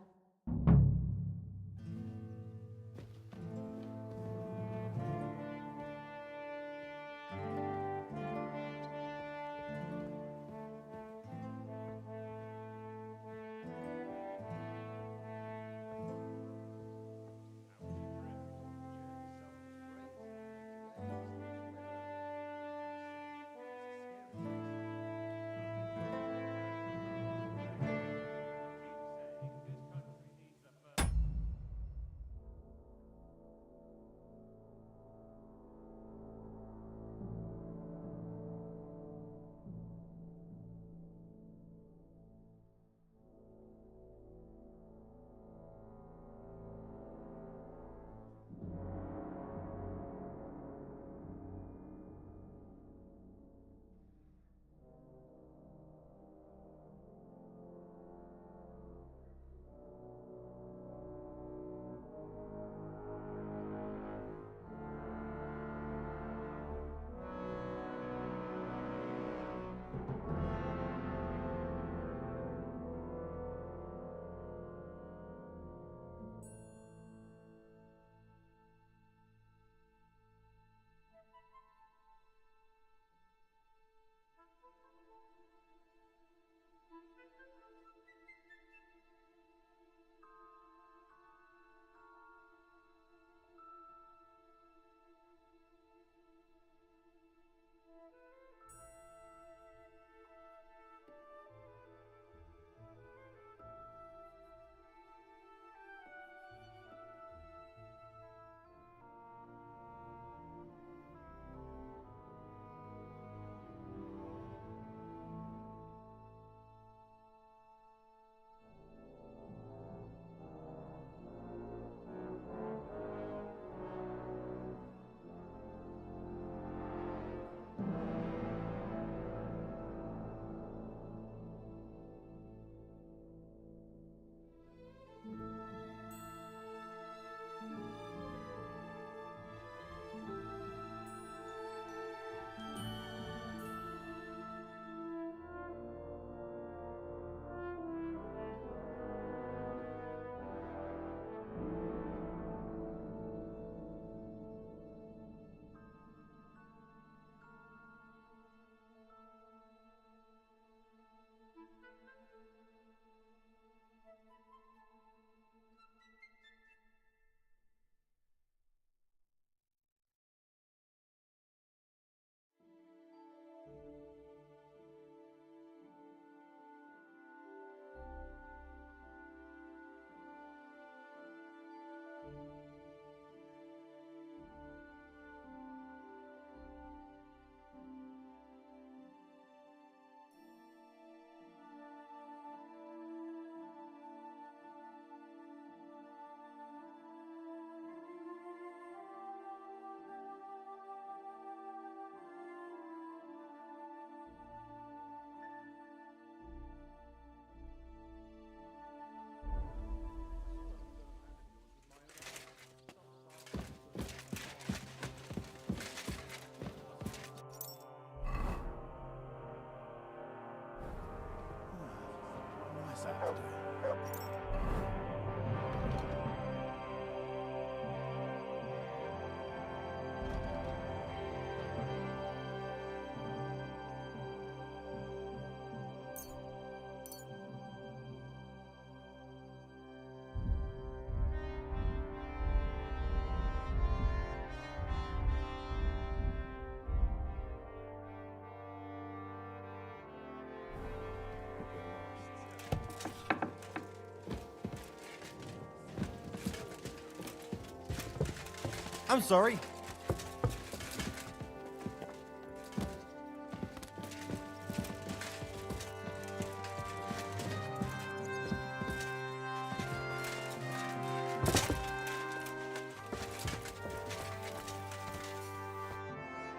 I'm sorry.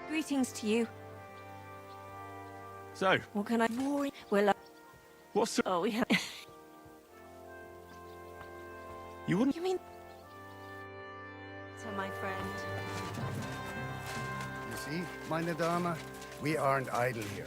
Greetings to you. So, What can I... Well, What's the... Oh, yeah. You wouldn't... You mean... To my friend. You see, meine Dame, we aren't idle here.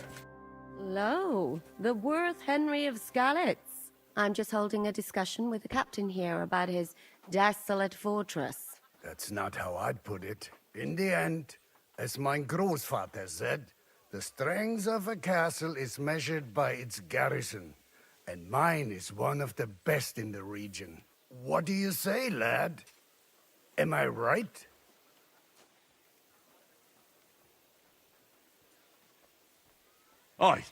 Lo, the worth Henry of Skalitz. I'm just holding a discussion with the captain here about his desolate fortress. That's not how I'd put it. In the end, as mein Großvater said, the strength of a castle is measured by its garrison, and mine is one of the best in the region. What do you say, lad? Am I right? Aye.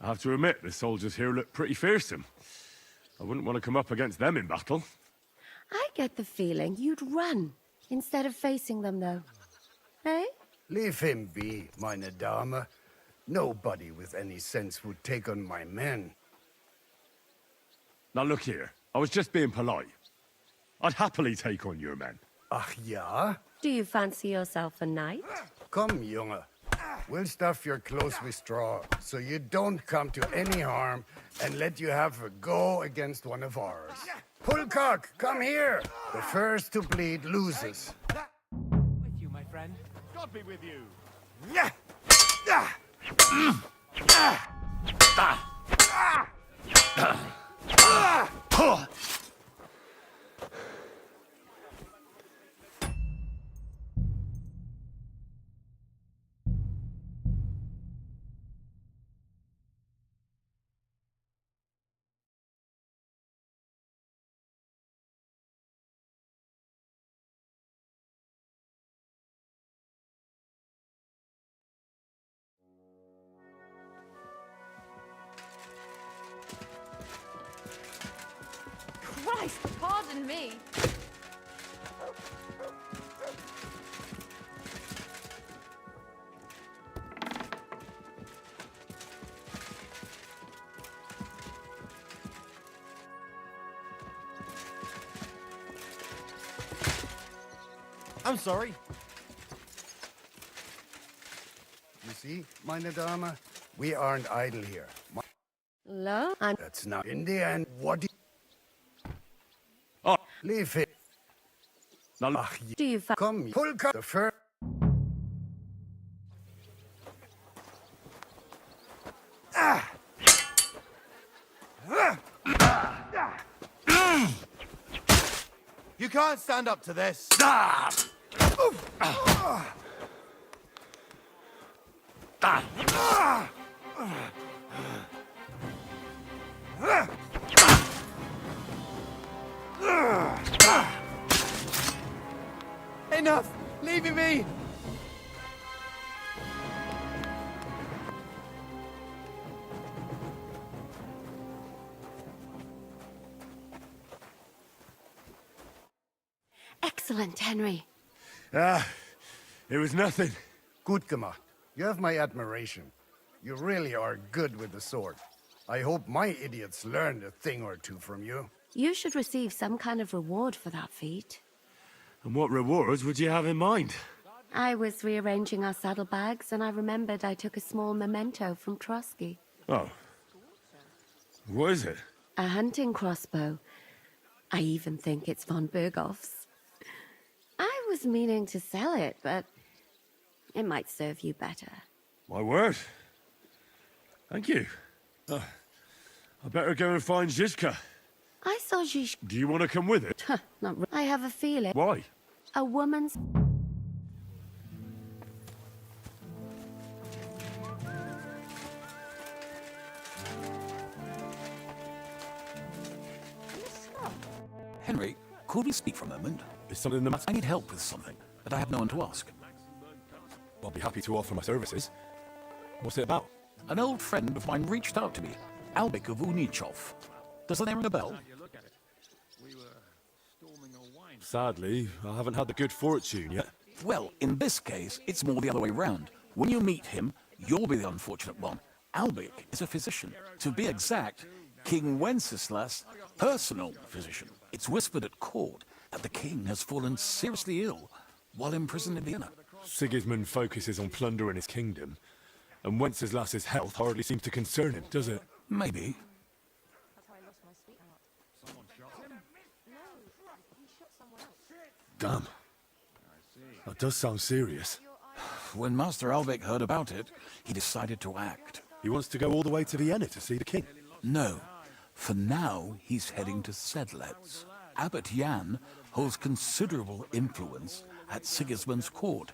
I have to admit, the soldiers here look pretty fearsome. I wouldn't want to come up against them in battle. I get the feeling you'd run instead of facing them, though. Eh? Leave him be, meine Dame. Nobody with any sense would take on my men. Now look here, I was just being polite. I'd happily take on your men. Ach ja? Do you fancy yourself a knight? Come, Junge. We'll stuff your clothes with straw, so you don't come to any harm, and let you have a go against one of ours. Pulcock, come here! The first to bleed loses. With you, my friend. God be with you. Christ, pardon me. I'm sorry. You see, meine Dame, we aren't idle here. Lo? That's not in the end. What do you... Oh. Leave it. Now, Ach, Do you come, Pulcock, the first... You can't stand up to this. Enough! Leave me be! Excellent, Henry. It was nothing. Gut gemacht. You have my admiration. You really are good with the sword. I hope my idiots learned a thing or two from you. You should receive some kind of reward for that feat. And what rewards would you have in mind? I was rearranging our saddlebags, and I remembered I took a small memento from Trotsky. Oh. What is it? A hunting crossbow. I even think it's von Berghoff's. I was meaning to sell it, but it might serve you better. My word. Thank you. I better go and find Zizka. I saw Zizka. Do you want to come with it? Not I have a feeling. Why? A woman's... Henry, could we speak for a moment? Is something the matter? I need help with something, but I have no one to ask. I'll be happy to offer my services. What's it about? An old friend of mine reached out to me, Albik of Unichov. Does the name ring a bell? Sadly, I haven't had the good fortune yet. Well, in this case, it's more the other way round. When you meet him, you'll be the unfortunate one. Albik is a physician. To be exact, King Wenceslas' personal physician. It's whispered at court that the king has fallen seriously ill while imprisoned in Vienna. Sigismund focuses on plundering his kingdom, and Wenceslas's health hardly seems to concern him, does it? Maybe, Damn. That does sound serious. When Master Albec heard about it, he decided to act. He wants to go all the way to Vienna to see the king? No. For now, he's heading to Sedlec. Abbot Jan holds considerable influence at Sigismund's court.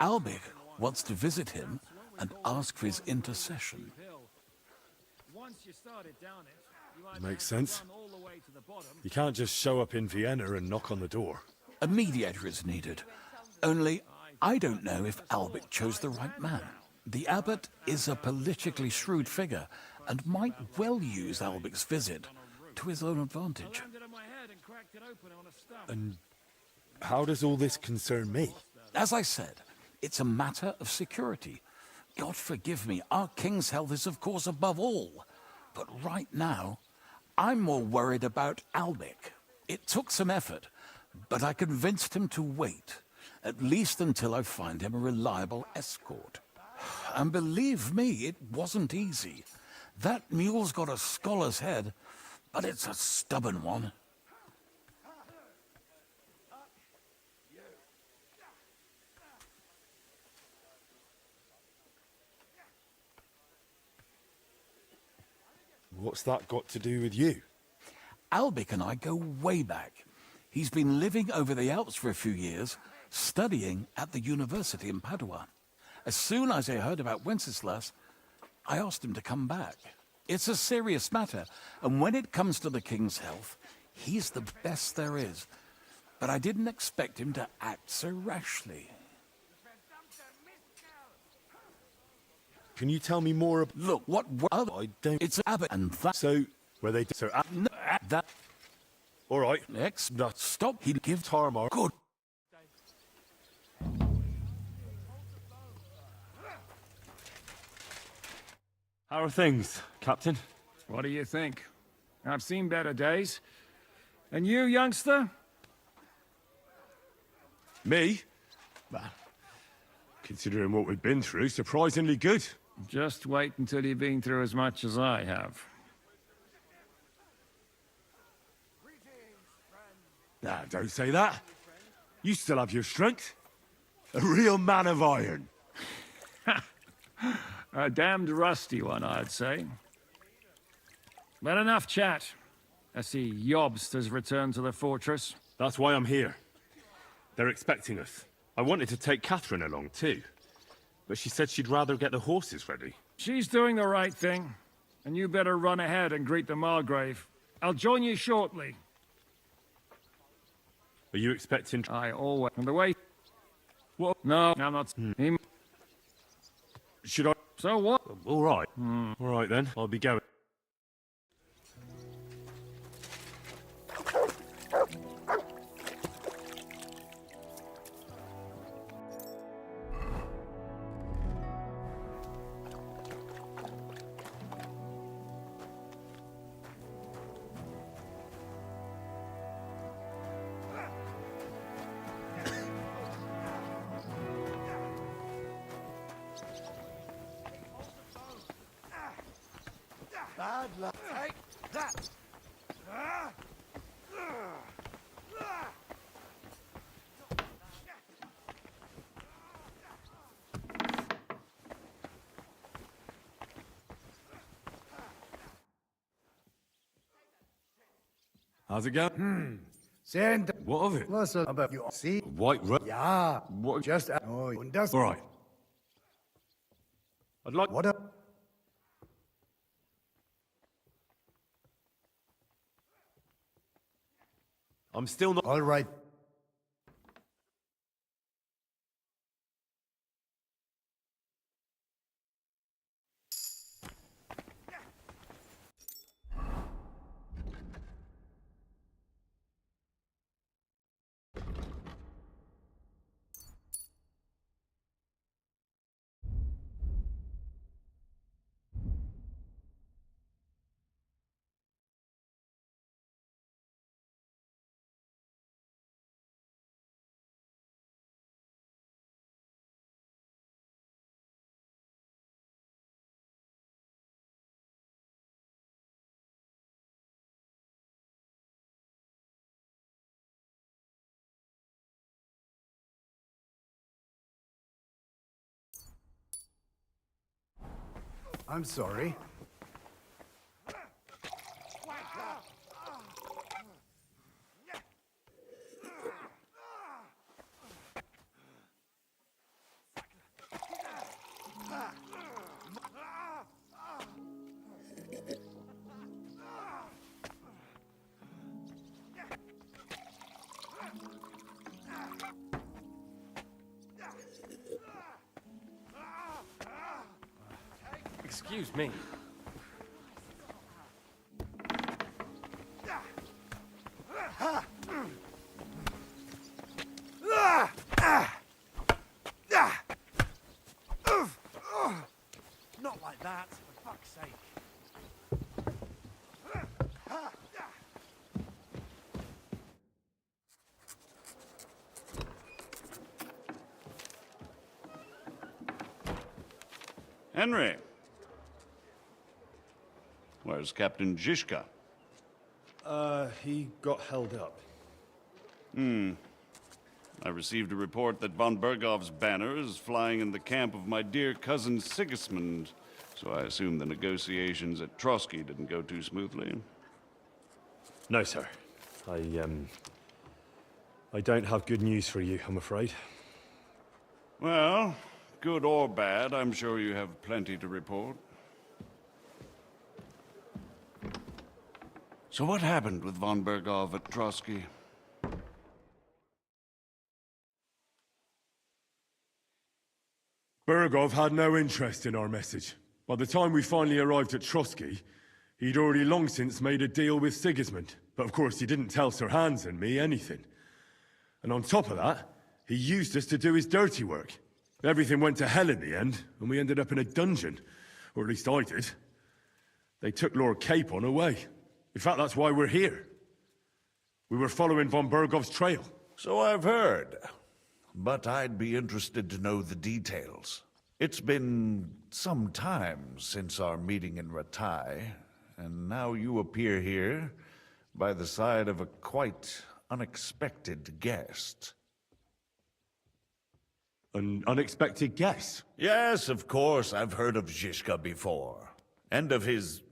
Albec wants to visit him and ask for his intercession. Makes sense. You can't just show up in Vienna and knock on the door. A mediator is needed. Only, I don't know if Albec chose the right man. The abbot is a politically shrewd figure and might well use Albec's visit to his own advantage. And how does all this concern me? As I said, it's a matter of security. God forgive me, our king's health is of course above all. But right now, I'm more worried about Albec. It took some effort, but I convinced him to wait, at least until I find him a reliable escort. And believe me, it wasn't easy. That mule's got a scholar's head, but it's a stubborn one. What's that got to do with you? Albec and I go way back. He's been living over the Alps for a few years, studying at the university in Padua. As soon as I heard about Wenceslas, I asked him to come back. It's a serious matter, and when it comes to the king's health, he's the best there is. But I didn't expect him to act so rashly. Can you tell me more about... Look, what other... I don't... It's Abbot and that... So, were they... So, no, that... All right. Next, stop. He'd give Tarmar... Good. How are things, Captain? What do you think? I've seen better days. And you, youngster? Me? Well, considering what we've been through, surprisingly good. Just wait until you've been through as much as I have. Nah, don't say that. You still have your strength. A real man of iron. A damned rusty one, I'd say. But enough chat. I see Jobst has returned to the fortress. That's why I'm here. They're expecting us. I wanted to take Catherine along too, but she said she'd rather get the horses ready. She's doing the right thing, and you better run ahead and greet the Margrave. I'll join you shortly. Are you expecting... I always... On the way... What? No, I'm not... Should I... So what? All right. All right then, I'll be going. Bad luck. Take that! How's it going? Send. What of it? Was about you see? White road. Ja. What? Just oh, und das. All right. I'd like... What up? I'm still not... All right. I'm sorry. Excuse me. Not like that, for fuck's sake. Henry. Where's Captain Zizka? He got held up. I received a report that von Bergov's banner is flying in the camp of my dear cousin Sigismund, so I assume the negotiations at Trotsky didn't go too smoothly. No, sir. I don't have good news for you, I'm afraid. Well, good or bad, I'm sure you have plenty to report. So what happened with von Bergov at Trotsky? Bergov had no interest in our message. By the time we finally arrived at Trotsky, he'd already long since made a deal with Sigismund. But of course, he didn't tell Sir Hans and me anything. And on top of that, he used us to do his dirty work. Everything went to hell in the end, and we ended up in a dungeon. Or at least I did. They took Lord Capon away. In fact, that's why we're here. We were following von Bergov's trail. So I've heard. But I'd be interested to know the details. It's been some time since our meeting in Ratai, and now you appear here by the side of a quite unexpected guest. An unexpected guest? Yes, of course, I've heard of Zizka before, and of his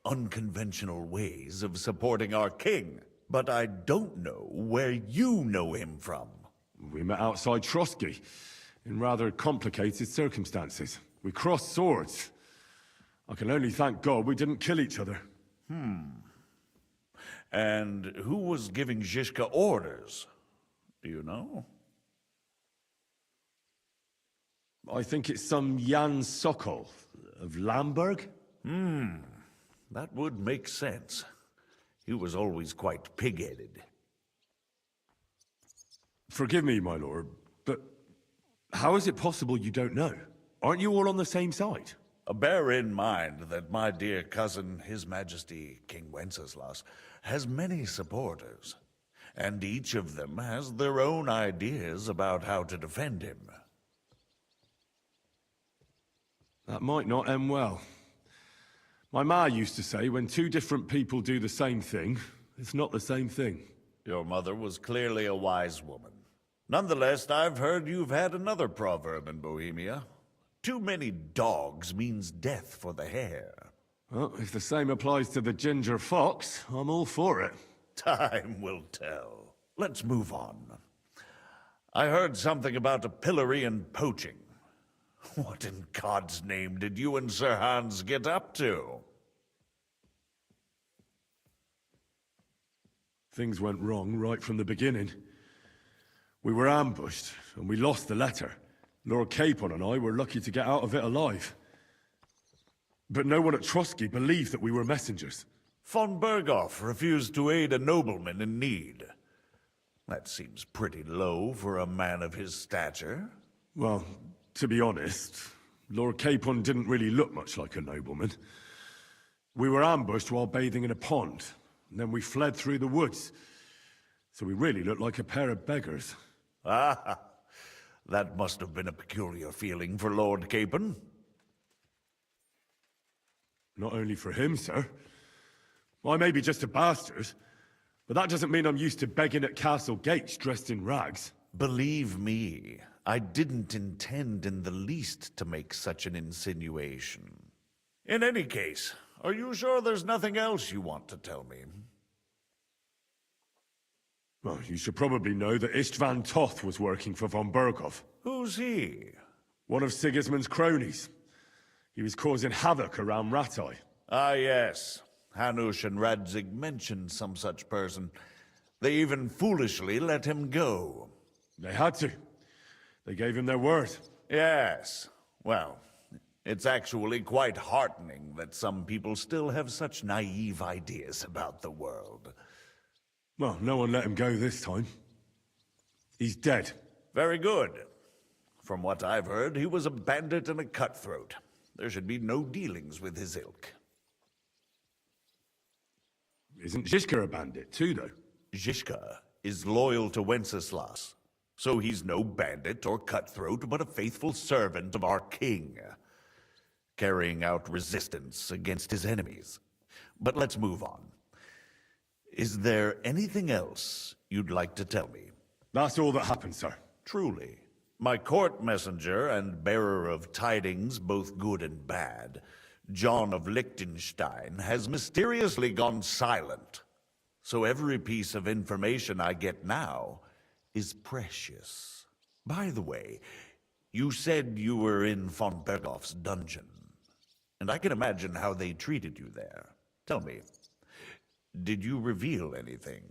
unconventional ways of supporting our king. But I don't know where you know him from. We met outside Trotsky, in rather complicated circumstances. We crossed swords. I can only thank God we didn't kill each other. And who was giving Zizka orders? Do you know? I think it's some Jan Sokol of Lamberg. That would make sense. He was always quite pig-headed. Forgive me, my lord, but how is it possible you don't know? Aren't you all on the same side? Bear in mind that my dear cousin, His Majesty King Wenceslas, has many supporters, and each of them has their own ideas about how to defend him. That might not end well. My ma used to say, when two different people do the same thing, it's not the same thing. Your mother was clearly a wise woman. Nonetheless, I've heard you've had another proverb in Bohemia. Too many dogs means death for the hare. Well, if the same applies to the ginger fox, I'm all for it. Time will tell. Let's move on. I heard something about a pillory and poaching. What in God's name did you and Sir Hans get up to? Things went wrong right from the beginning. We were ambushed, and we lost the letter. Lord Capon and I were lucky to get out of it alive. But no one at Trotsky believed that we were messengers. Von Bergov refused to aid a nobleman in need. That seems pretty low for a man of his stature. Well, to be honest, Lord Capon didn't really look much like a nobleman. We were ambushed while bathing in a pond, and then we fled through the woods. So we really looked like a pair of beggars. Ah, that must have been a peculiar feeling for Lord Capon. Not only for him, sir. I may be just a bastard, but that doesn't mean I'm used to begging at castle gates dressed in rags. Believe me, I didn't intend in the least to make such an insinuation. In any case, are you sure there's nothing else you want to tell me? Well, you should probably know that Istvan Toth was working for von Berghoff. Who's he? One of Sigismund's cronies. He was causing havoc around Ratai. Ah, yes. Hanush and Radzig mentioned some such person. They even foolishly let him go. They had to. They gave him their word. Yes. Well, it's actually quite heartening that some people still have such naive ideas about the world. Well, no one let him go this time. He's dead. Very good. From what I've heard, he was a bandit and a cutthroat. There should be no dealings with his ilk. Isn't Zhishka a bandit too, though? Zhishka is loyal to Wenceslas, so he's no bandit or cutthroat, but a faithful servant of our king, carrying out resistance against his enemies. But let's move on. Is there anything else you'd like to tell me? That's all that happened, sir. Truly. My court messenger and bearer of tidings, both good and bad, John of Liechtenstein, has mysteriously gone silent. So every piece of information I get now is precious. By the way, you said you were in von Berghoff's dungeon, and I can imagine how they treated you there. Tell me, did you reveal anything?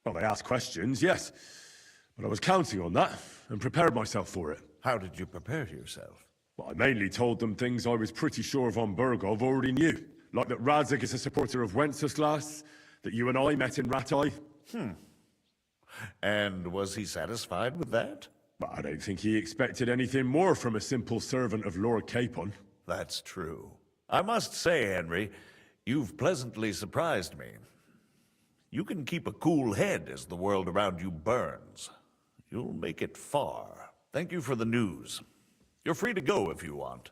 Well, they asked questions, yes. But I was counting on that, and prepared myself for it. How did you prepare yourself? Well, I mainly told them things I was pretty sure von Berghoff already knew. Like that Radzig is a supporter of Wenceslas, that you and I met in Ratai. And was he satisfied with that? But I don't think he expected anything more from a simple servant of Lord Capon. That's true. I must say, Henry, you've pleasantly surprised me. You can keep a cool head as the world around you burns. You'll make it far. Thank you for the news. You're free to go if you want.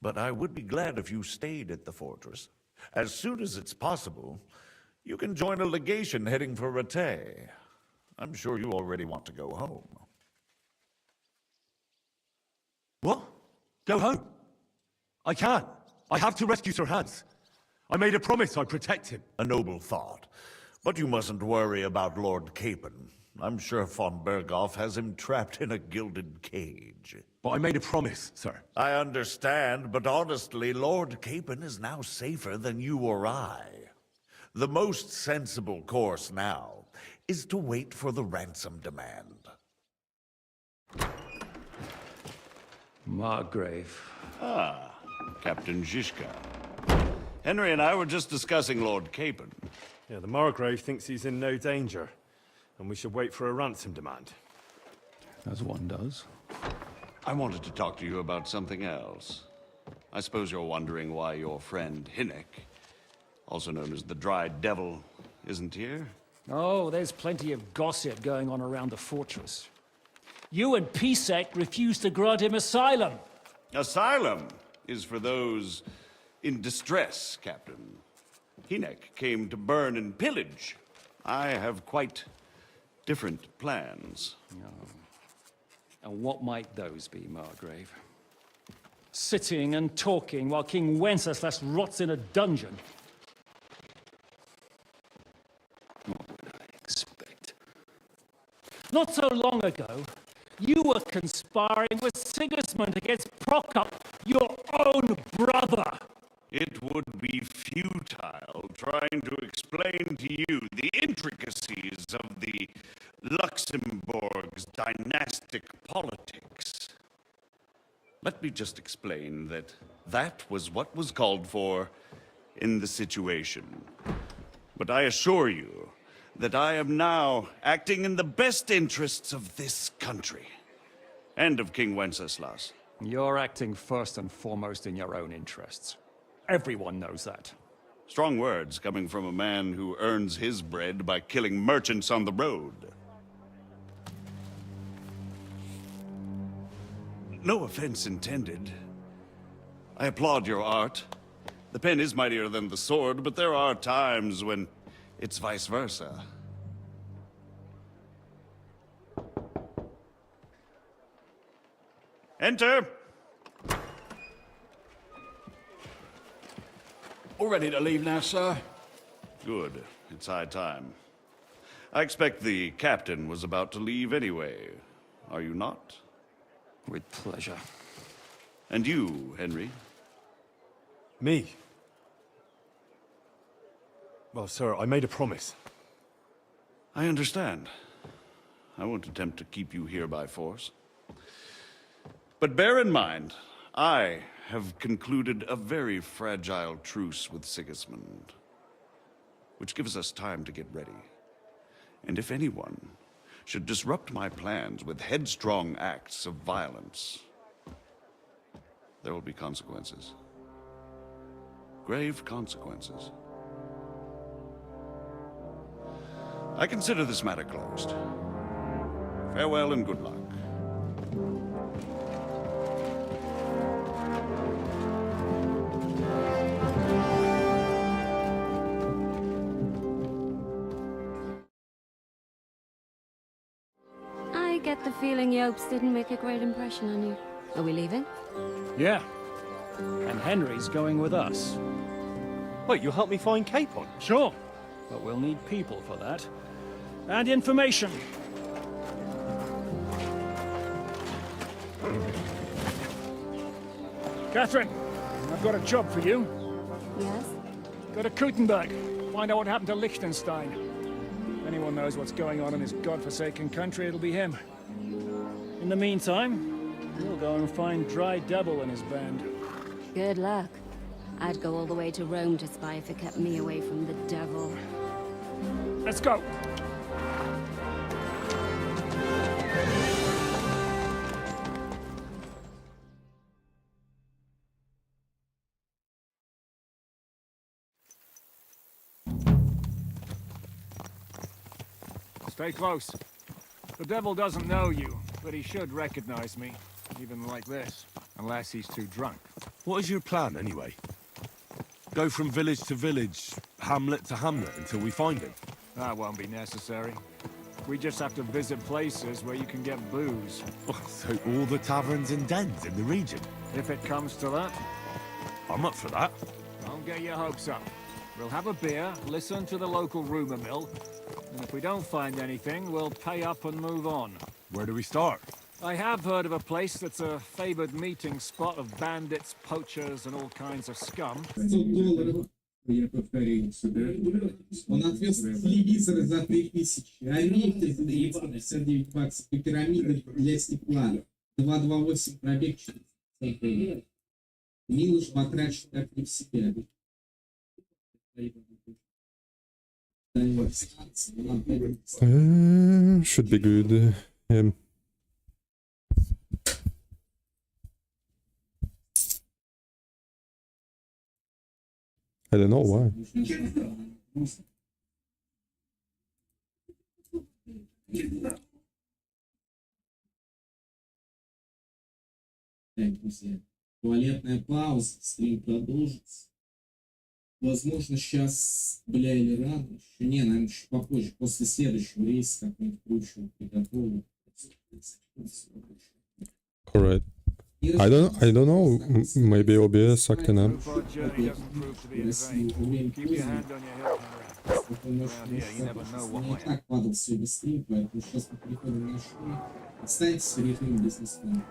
But I would be glad if you stayed at the fortress. As soon as it's possible, you can join a legation heading for Rattay. I'm sure you already want to go home. What? Go home? I can't. I have to rescue Sir Hans. I made a promise I'd protect him. A noble thought. But you mustn't worry about Lord Capon. I'm sure von Berghoff has him trapped in a gilded cage. But I made a promise, sir. I understand, but honestly, Lord Capon is now safer than you or I. The most sensible course now is to wait for the ransom demand. Margrave. Ah, Captain Zhishka. Henry and I were just discussing Lord Capon. Yeah, the Margrave thinks he's in no danger, and we should wait for a ransom demand. As one does. I wanted to talk to you about something else. I suppose you're wondering why your friend Hinnek, also known as the Dried Devil, isn't here? Oh, there's plenty of gossip going on around the fortress. You and Pisek refused to grant him asylum. Asylum is for those in distress, Captain. Hinnek came to burn and pillage. I have quite different plans. Oh. And what might those be, Margrave? Sitting and talking while King Wenceslas rots in a dungeon. What would I expect? Not so long ago, you were conspiring with Sigismund against Prokop, your own brother. It would be futile trying to explain to you the intricacies of the Luxembourg's dynastic politics. Let me just explain that that was what was called for in the situation. But I assure you that I am now acting in the best interests of this country and of King Wenceslas. You're acting first and foremost in your own interests. Everyone knows that. Strong words coming from a man who earns his bread by killing merchants on the road. No offense intended. I applaud your art. The pen is mightier than the sword, but there are times when it's vice versa. Enter! All ready to leave now, sir? Good. It's high time. I expect the captain was about to leave anyway. Are you not? With pleasure. And you, Henry? Me? Well, sir, I made a promise. I understand. I won't attempt to keep you here by force. But bear in mind, I have concluded a very fragile truce with Sigismund, which gives us time to get ready. And if anyone should disrupt my plans with headstrong acts of violence, there will be consequences. Grave consequences. I consider this matter closed. Farewell and good luck. I get the feeling Yopes didn't make a great impression on you. Are we leaving? Yeah. And Henry's going with us. Wait, you'll help me find Capon? Sure. But we'll need people for that. And information. Catherine, I've got a job for you. Yes? Go to Kuttenberg. Find out what happened to Liechtenstein. If anyone knows what's going on in his godforsaken country, it'll be him. In the meantime, we'll go and find Dry Devil and his band. Good luck. I'd go all the way to Rome to spy if it kept me away from the devil. Let's go! Stay close. The devil doesn't know you, but he should recognize me, even like this, unless he's too drunk. What is your plan, anyway? Go from village to village, hamlet to hamlet, until we find him? That won't be necessary. We just have to visit places where you can get booze. Oh, so all the taverns and dens in the region? If it comes to that. I'm up for that. Don't get your hopes up. We'll have a beer, listen to the local rumor mill, and if we don't find anything, we'll pay up and move on. Where do we start? I have heard of a place that's a favored meeting spot of bandits, poachers, and all kinds of scum. Я повторил сюда. Он отвез телевизоры за 3000, орехи за 959 баксов и пирамиды для стекла. 228 пробег 400. Милуш потрачен как не в себя. Should be good. I don't know why. Туалетная пауза, стрим продолжится. Возможно, сейчас, или рано. Еще не, наверное, чуть попозже, после следующего рейса какой-нибудь кручу приготовлю. Correct. I don't know. Maybe OBS acting up. Так падал сегодня стрим, поэтому сейчас мы переходим на шоу. Останьтесь с ритмом бизнесменом.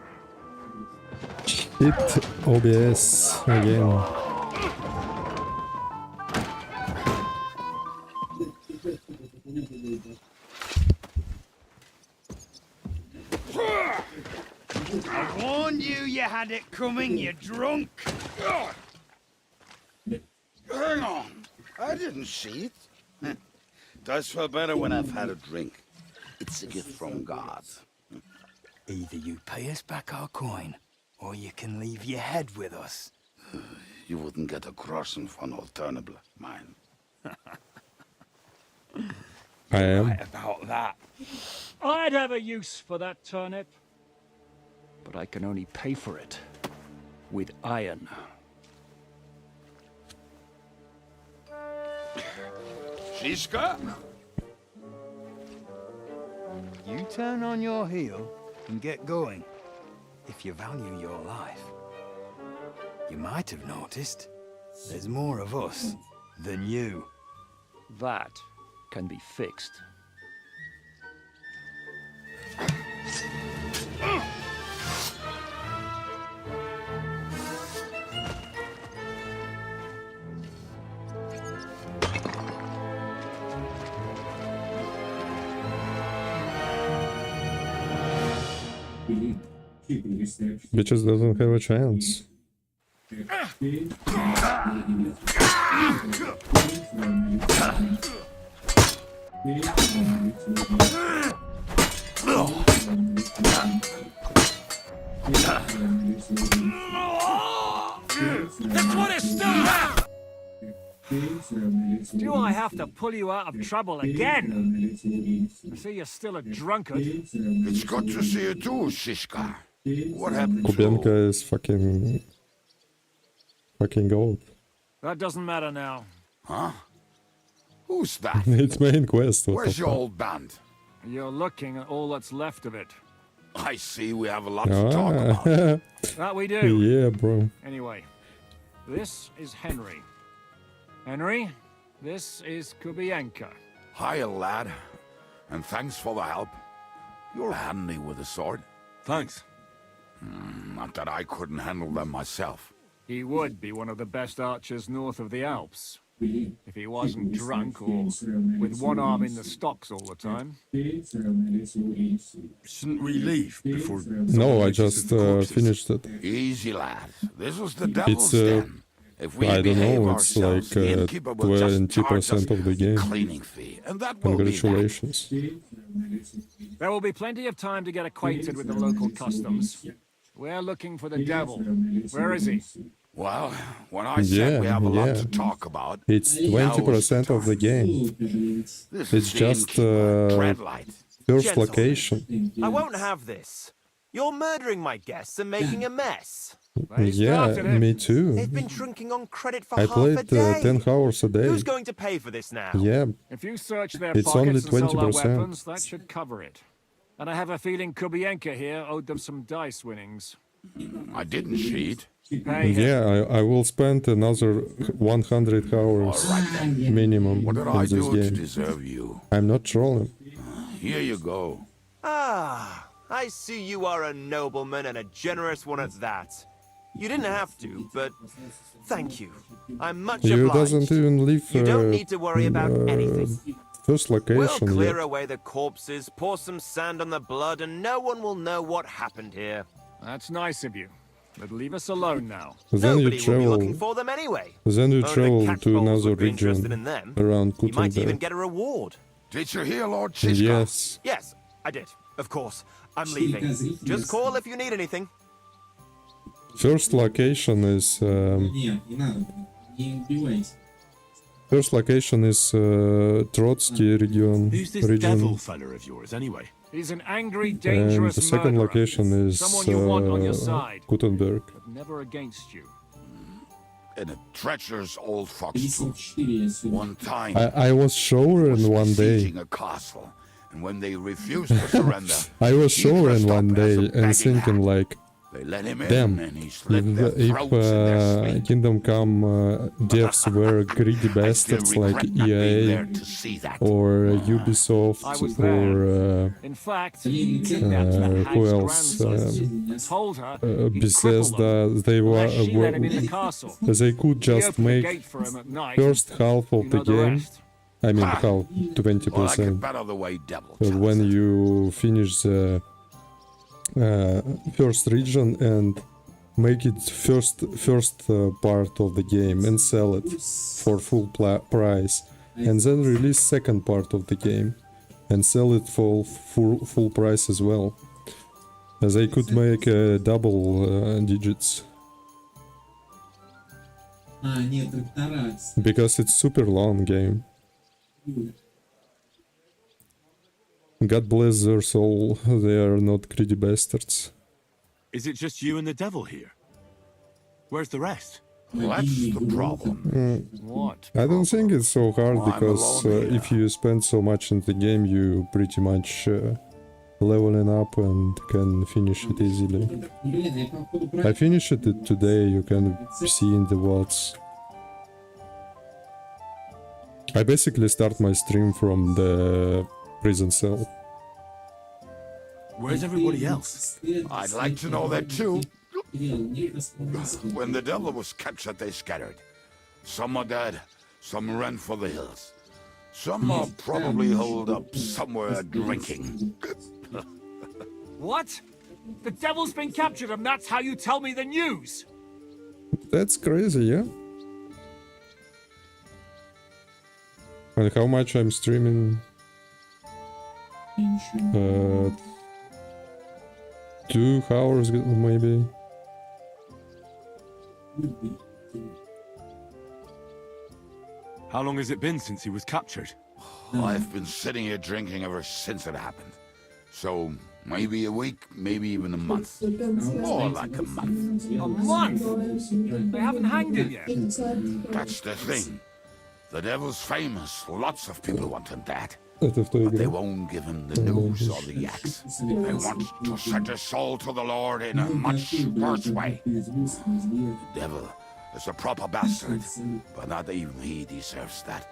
Shit, OBS again. I warned you, you had it coming, you drunk. Hang on, I didn't see it. Does feel better when I've had a drink. It's a gift from God. Either you pay us back our coin, or you can leave your head with us. You wouldn't get a crossing for an alternative, mine. I am. Right about that. I'd have a use for that turnip. But I can only pay for it with iron. Shiska? You turn on your heel and get going. If you value your life. You might have noticed, There's more of us than you. That can be fixed. Bitches doesn't have a chance. That's what it's done! Do I have to pull you out of trouble again? I see you're still a drunkard. It's good to see you too, Shishka. What happened to... Kubenka is fucking gold. That doesn't matter now. Huh? Who's that? It's main quest. What Where's the your fuck? old band? You're looking at all that's left of it. I see we have a lot to talk about. That we do. Yeah, bro. Anyway, this is Henry. Henry, this is Kubienka. Hiya, lad. And thanks for the help. You're handy with a sword. Thanks. Not that I couldn't handle them myself. He would be one of the best archers north of the Alps. If he wasn't drunk or with one arm in the stocks all the time. Shouldn't we leave before... No, I just finished it. Easy, lad. This was the devil's It's den. If we I don't behave know, it's ourselves, like the innkeeper will just charge us 20% of the game. cleaning fee, and that will be that. Congratulations. There will be plenty of time to get acquainted with the local customs. We're looking for the devil. Where is he? Well, when I said we have a lot to talk about, It's 20% of the game. this It's is the just innkeeper, Dreadlight. first Gentlemen, location. I won't have this. You're murdering my guests and making a mess. Yeah, me too. They've been drinking on credit for I half a played day. 10 hours a day. Who's going to pay for this now? Yeah. If you search their It's only pockets and sell their 20%. weapons, that should cover it. And I have a feeling Kubienka here owed them some dice winnings. I didn't cheat. Pay him. Yeah, I will spend another 100 hours minimum What did in I this do to game. deserve you? I'm not trolling. Here you go. Ah, I see you are a nobleman and a generous one at that. You didn't have to, but thank you. I'm much You obliged. doesn't even leave You don't need to worry about anything. first We'll location clear yet. away the corpses, pour some sand on the blood, and no one will know what happened here. That's nice of you. But leave us alone now. Then you Nobody will be looking travel. for them anyway. Then you Only travel cat to trolls another would be interested region in them. around You might even Gutenberg. get a reward. Did you hear, Lord Shishka? Yes. Yes, I did. Of course. I'm leaving. Just call if you need anything. First location is first location is Trotsky region. Who's this devil fella of yours, anyway? He's an angry, And dangerous the second murderer. location is Someone you want on your side, Gutenberg. but never against you. And a treacherous old fox too. One time, I was showing one day. besieging a castle, and when they refused to surrender, I was he showing dressed one up as day a and begging thinking hand. like, They let him in, damn, and he slit their if throats in their sleep. Kingdom Come devs were greedy bastards like regret not being there EA to see that. or Ubisoft I was or In fact, he kidnapped the who hag's else? grandson, told her he'd cripple him Bethesda, they unless she let him in the castle. they could He just opened the make gate for him at night. first half of You the know the game. rest. I mean, half, Well, I get 20%. better the way devil But tells when it. you finish the first region and make it first part of the game and sell it for full price, and then release second part of the game and sell it for full price as well, as they could make double digits. Because it's super long game. God bless their soul, they are not greedy bastards. Is it just you and the devil here? Where's the rest? That's the problem. What? I don't think it's so hard Well, I'm because alone here. if you spend so much in the game, you pretty much leveling up and can finish it easily. I finished it today, you can see in the watts. I basically start my stream from the prison cell. Where's everybody else? I'd like to know that too. When the devil was captured, they scattered. Some are dead, some ran for the hills. Some are probably holed up somewhere drinking. What? The devil's been captured and that's how you tell me the news? That's crazy, yeah? And how much I'm streaming? 2 hours maybe. How long has it been since he was captured? I've been sitting here drinking ever since it happened. So, maybe a week, maybe even a month. More like a month. A month? They haven't hanged him yet. That's the thing. The devil's famous. Lots of people want him dead. Это в той But they игре. won't give him the news or the axe. They want to send his soul to the Lord in a much worse way. The devil is a proper bastard, but not even he deserves that.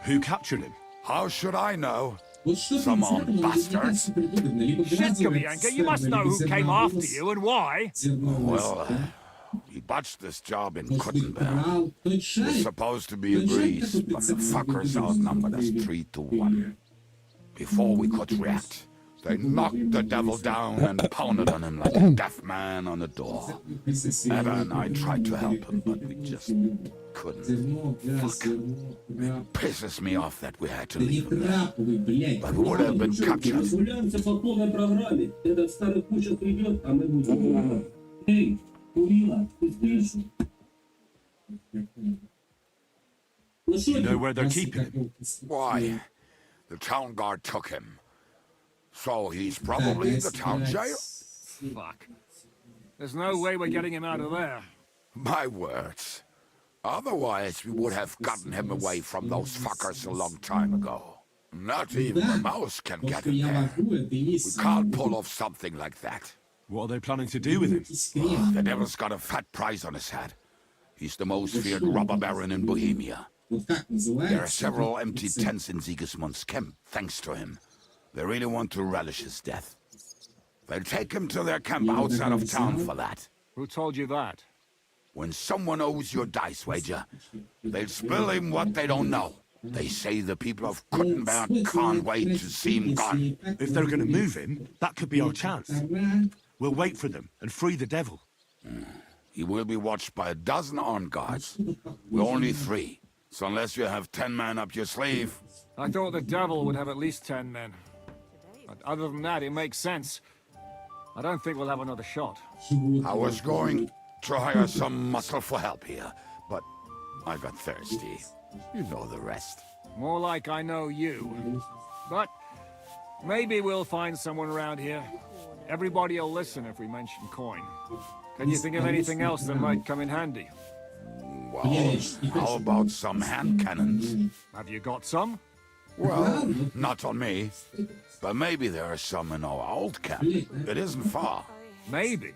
Who captured him? How should I know? Some armed bastards. Shit, Kobianka, you must know who came after you and why. Well, he botched this job in Kuttenberg. It's supposed to be a breeze, but the fuckers outnumbered us 3-1. Before we could react, they knocked the devil down and pounded on him like a deaf man on a door. Eva and I tried to help him, but we just couldn't. Fuck. It pisses me off that we had to leave him there. But we would have been captured. You know where they're keeping him? Why? The town guard took him. So he's probably in the town jail? Fuck. There's no way we're getting him out of there. My words. Otherwise, we would have gotten him away from those fuckers a long time ago. Not even a mouse can get him there. We can't pull off something like that. What are they planning to do with him? The devil's got a fat prize on his head. He's the most feared robber baron in Bohemia. There are several empty tents in Sigismund's camp, thanks to him. They really want to relish his death. They'll take him to their camp outside of town for that. Who told you that? When someone owes you a dice wager, they'll spill him what they don't know. They say the people of Kuttenberg can't wait to see him gone. If they're going to move him, that could be our chance. We'll wait for them and free the devil. He will be watched by a dozen armed guards. We're only 3. So unless you have 10 men up your sleeve... I thought the devil would have at least 10 men. But other than that, it makes sense. I don't think we'll have another shot. I was going to hire some muscle for help here, but I got thirsty. You know the rest. More like I know you. But maybe we'll find someone around here. Everybody will listen if we mention coin. Can you think of anything else that might come in handy? Well, how about some hand cannons? Have you got some? Well, not on me. But maybe there are some in our old camp. It isn't far. Maybe.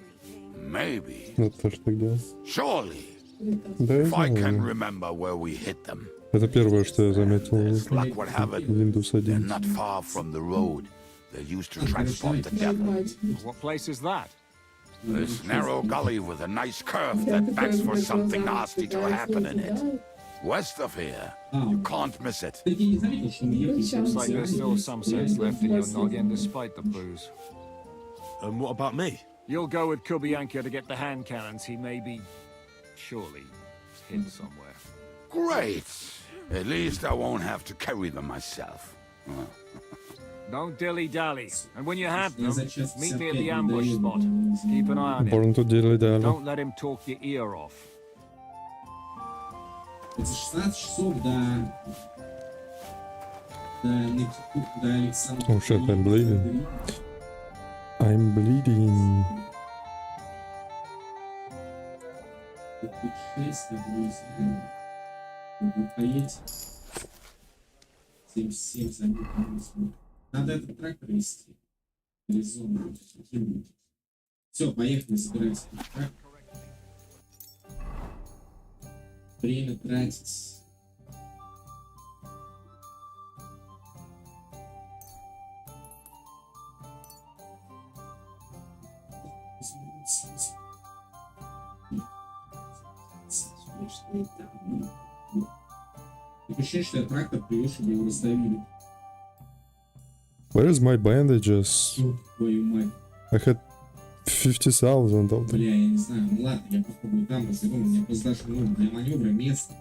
Maybe. Вот то, что делал. Surely. Да, я If I can знаю. remember where we hit them. Это первое, что я заметил As luck would have в it, Windows they're 11. not far from the road they used to transport the devil. What place is that? This narrow gully with a nice curve that begs for something nasty to happen in it. West of here, you can't miss it. Looks like there's still some sense left in your noggin despite the booze. And what about me? You'll go with Kubianka to get the hand cannons. He may be, surely, hid somewhere. Great! At least I won't have to carry them myself. Don't dilly-dally. And when you have them, meet me at the ambush spot. Keep an eye on Born him. to dilly-dally. Don't let him talk your ear off. Это 16 часов до Александра. Oh shit, I'm bleeding. I'm bleeding. 6, так 8. Вы поедете. 77 забит. Надо этот трактор везти. Резонно. Все, поехали, собирайте этот трактор. Время тратить. Ощущение, что я трактор привез, чтобы его раздавили. Where is my bandages? Твою мать. I had 50,000 of them. Бля, я не знаю. Ну ладно, я попробую там разверну. Мне просто даже для маневра места.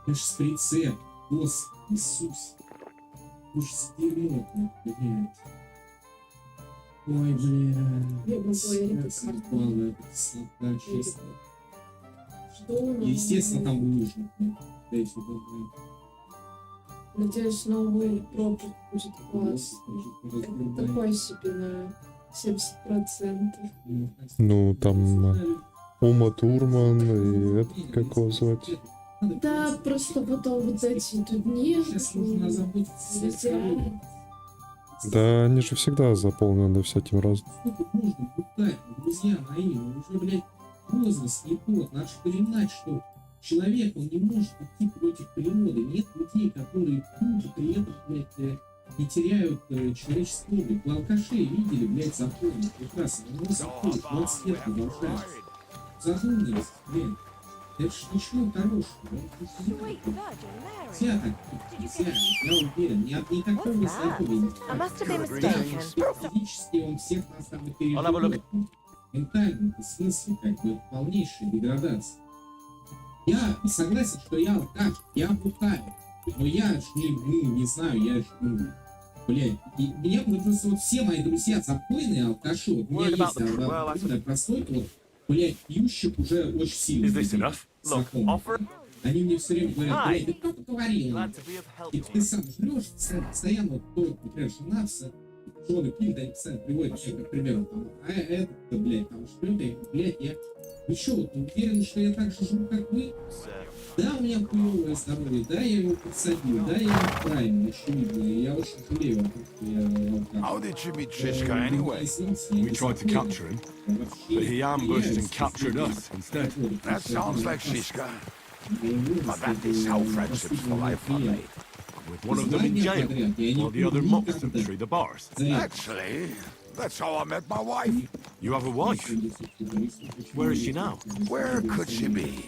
Это ж прицеп. Господи, Иисус. Уж дерьмо, блядь. Ой, бля. Слепала, кислота, честно. Естественно, там выжил. Надеюсь, новый пропуск будет класс. Это такой себе на 70%. Ну, там Ума Турман и этот, как его звать? Да, просто потом вот эти дни. Да, они же всегда заполнены всяким разным. Друзья мои, уже, блядь, возраст не тот. Надо понимать, что человек, он не может идти против природы. Нет людей, которые идут и при этом, блядь, не теряют человеческий облик. Вы алкашей видели, блядь, запомнить прекрасно. Он 20 лет продолжается. Задумались, блядь. Это ж ничего хорошего. Вся так, вся, я уверен, никакого здоровья. Физически он всех нас там переживет. Ментально, в смысле, как бы, полнейшая деградация. Я согласен, что я алкаш, я бухаю. Но я ж не знаю, я ж, блядь, меня просто вот все мои друзья запойные алкаши. Вот у меня есть одна прослойка, вот, блядь, пьющих уже очень сильно. Они мне все время говорят, блядь, ты кто-то говорил. И ты сам жрешь, постоянно, вот, кто, например, женатся, жены пьют, они постоянно приводят мне, как пример, там, а этот-то, блядь, там, жрет, я говорю, блядь, я... Вы что, уверены, что я так же живу, как вы? Да, у меня хуевое здоровье, да, я его подсадил, да, я его правильно, очевидно, и я очень жалею о том, что я алкаш. How did you meet Shishka anyway? We tried to capture him, but he ambushed and captured us instead. That sounds like Shishka. But that is how friendships for life are made. With one of them in jail, while the other mocks them through the bars. Actually, that's how I met my wife. You have a wife? Where is she now? Where could she be?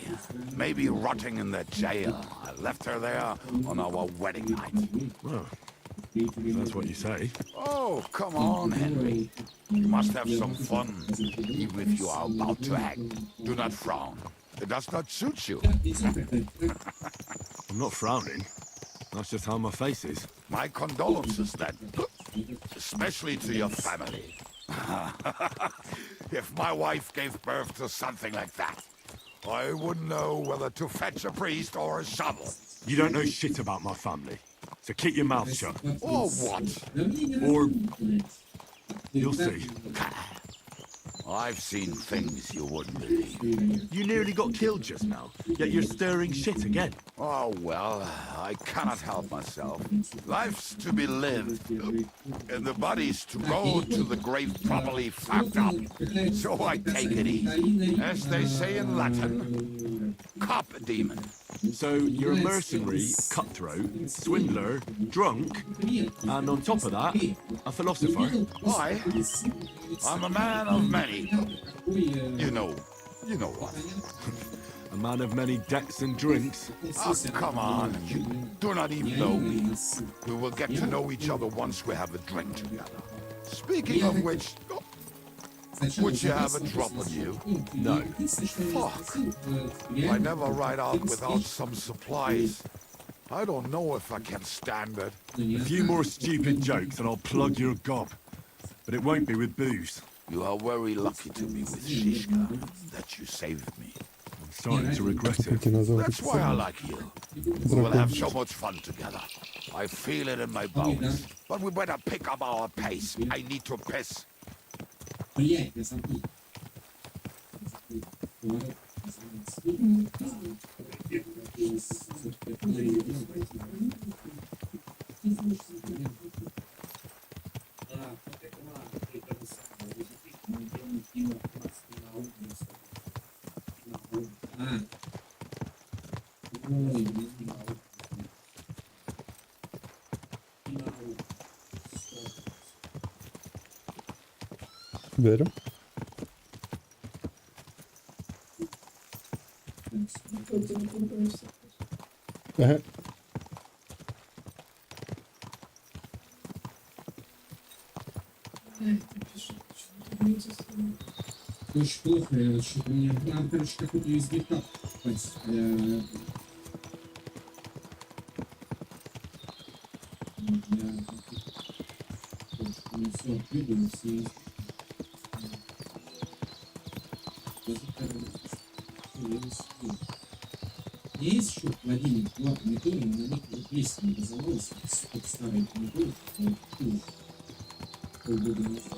Maybe rotting in the jail. I left her there on our wedding night. Well, that's what you say. Oh, come on, Henry. You must have some fun, even if you are about to act. Do not frown. It does not suit you. I'm not frowning. That's just how my face is. My condolences, then. Especially to your family. If my wife gave birth to something like that, I wouldn't know whether to fetch a priest or a shovel. You don't know shit about my family, so keep your mouth shut. Or what? Or... you'll see. I've seen things you wouldn't believe. You nearly got killed just now, yet you're stirring shit again. Oh, well, I cannot help myself. Life's to be lived, and the body's to go to the grave properly fucked up. So I take it easy. As they say in Latin, cop a demon. So you're a mercenary, cutthroat, swindler, drunk, and on top of that, a philosopher. Why? I'm a man of many. You know what? A man of many decks and drinks. Oh, come on. You do not even know me. We will get to know each other once we have a drink together. Speaking of which, would you have a drop on you? No. Fuck. I never ride out without some supplies. I don't know if I can stand it. A few more stupid jokes and I'll plug your gob. But it won't be with booze. You are very lucky to me with Shishka, that you saved me. I'm starting to regret it. That's why I like you. We will have so much fun together. I feel it in my bones. But we better pick up our pace. I need to piss. Блять, я забыл. Верю. Ага. Очень плохо, я что-то мне надо, короче, какой-то USB кап покупать для все открыто, все есть еще холодильник, два помидора, но на них вот плесень образовалась, вот старые помидоры, полгода назад.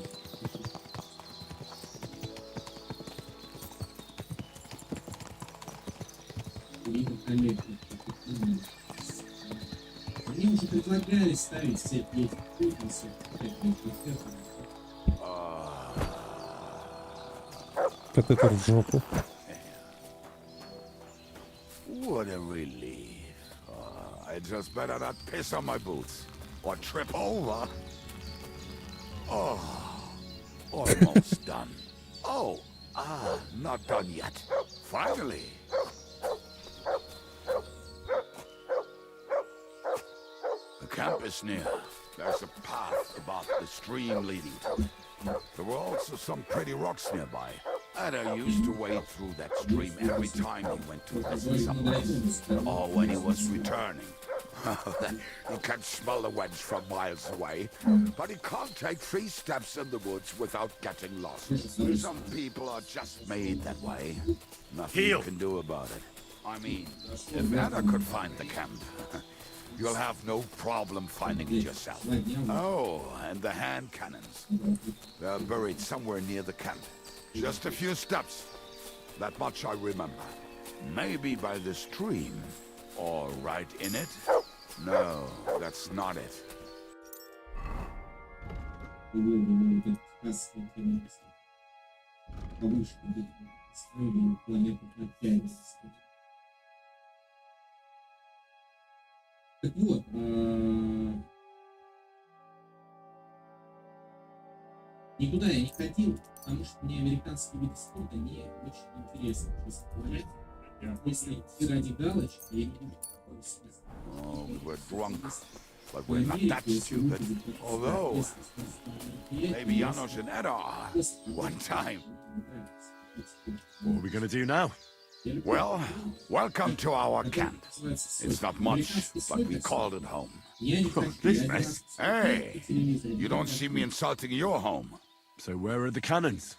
Мне уже предлагали ставить все плети, Катетер в жопу. What a relief. I just better not piss on my boots or trip over. Oh, almost done. Oh, not done yet. Finally. The camp is near. There's a path above the stream leading to it. There were also some pretty rocks nearby. And I used to wade through that stream every time he went to visit someone else, or when he was returning. He can smell the wench from miles away, but he can't take 3 steps in the woods without getting lost. Some people are just made that way. Nothing you can do about it. I mean, if Anna could find the camp, you'll have no problem finding it yourself. Oh, and the hand cannons. They're buried somewhere near the camp. Just a few steps. That much I remember. Maybe by the stream. Or right in it? No, that's not it. Так вот, никуда я не ходил, потому что мне американские виды спорта не очень интересны, честно говоря. Если идти ради галочки, я не буду такого смысла. Oh, we were drunk, but we're not that stupid. Although, maybe Janos and Edda are. One time. What are we going to do now? Well, welcome to our camp. It's not much, but we called it home. This mess. Hey, you don't see me insulting your home. So where are the cannons?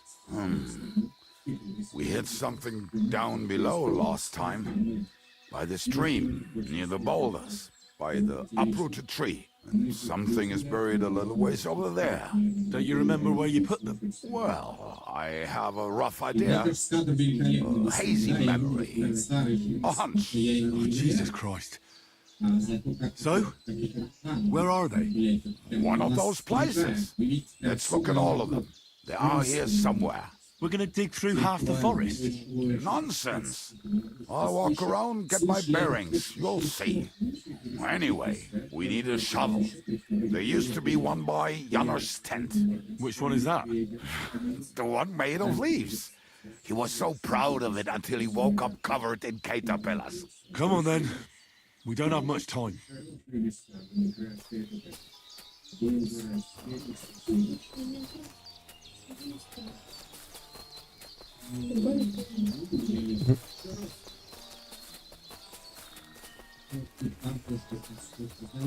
We hit something down below last time. By the stream, near the boulders, by the uprooted tree. And something is buried a little ways over there. Don't you remember where you put them? Well, I have a rough idea. A hazy memory. A hunch. Oh, Jesus Christ. So, where are they? One of those places. Let's look at all of them. They are here somewhere. We're gonna dig through half the forest. Nonsense. I'll walk around, get my bearings. You'll see. Anyway, we need a shovel. There used to be one by Janos' tent. Which one is that? The one made of leaves. He was so proud of it until he woke up covered in caterpillars. Come on then. We don't have much time.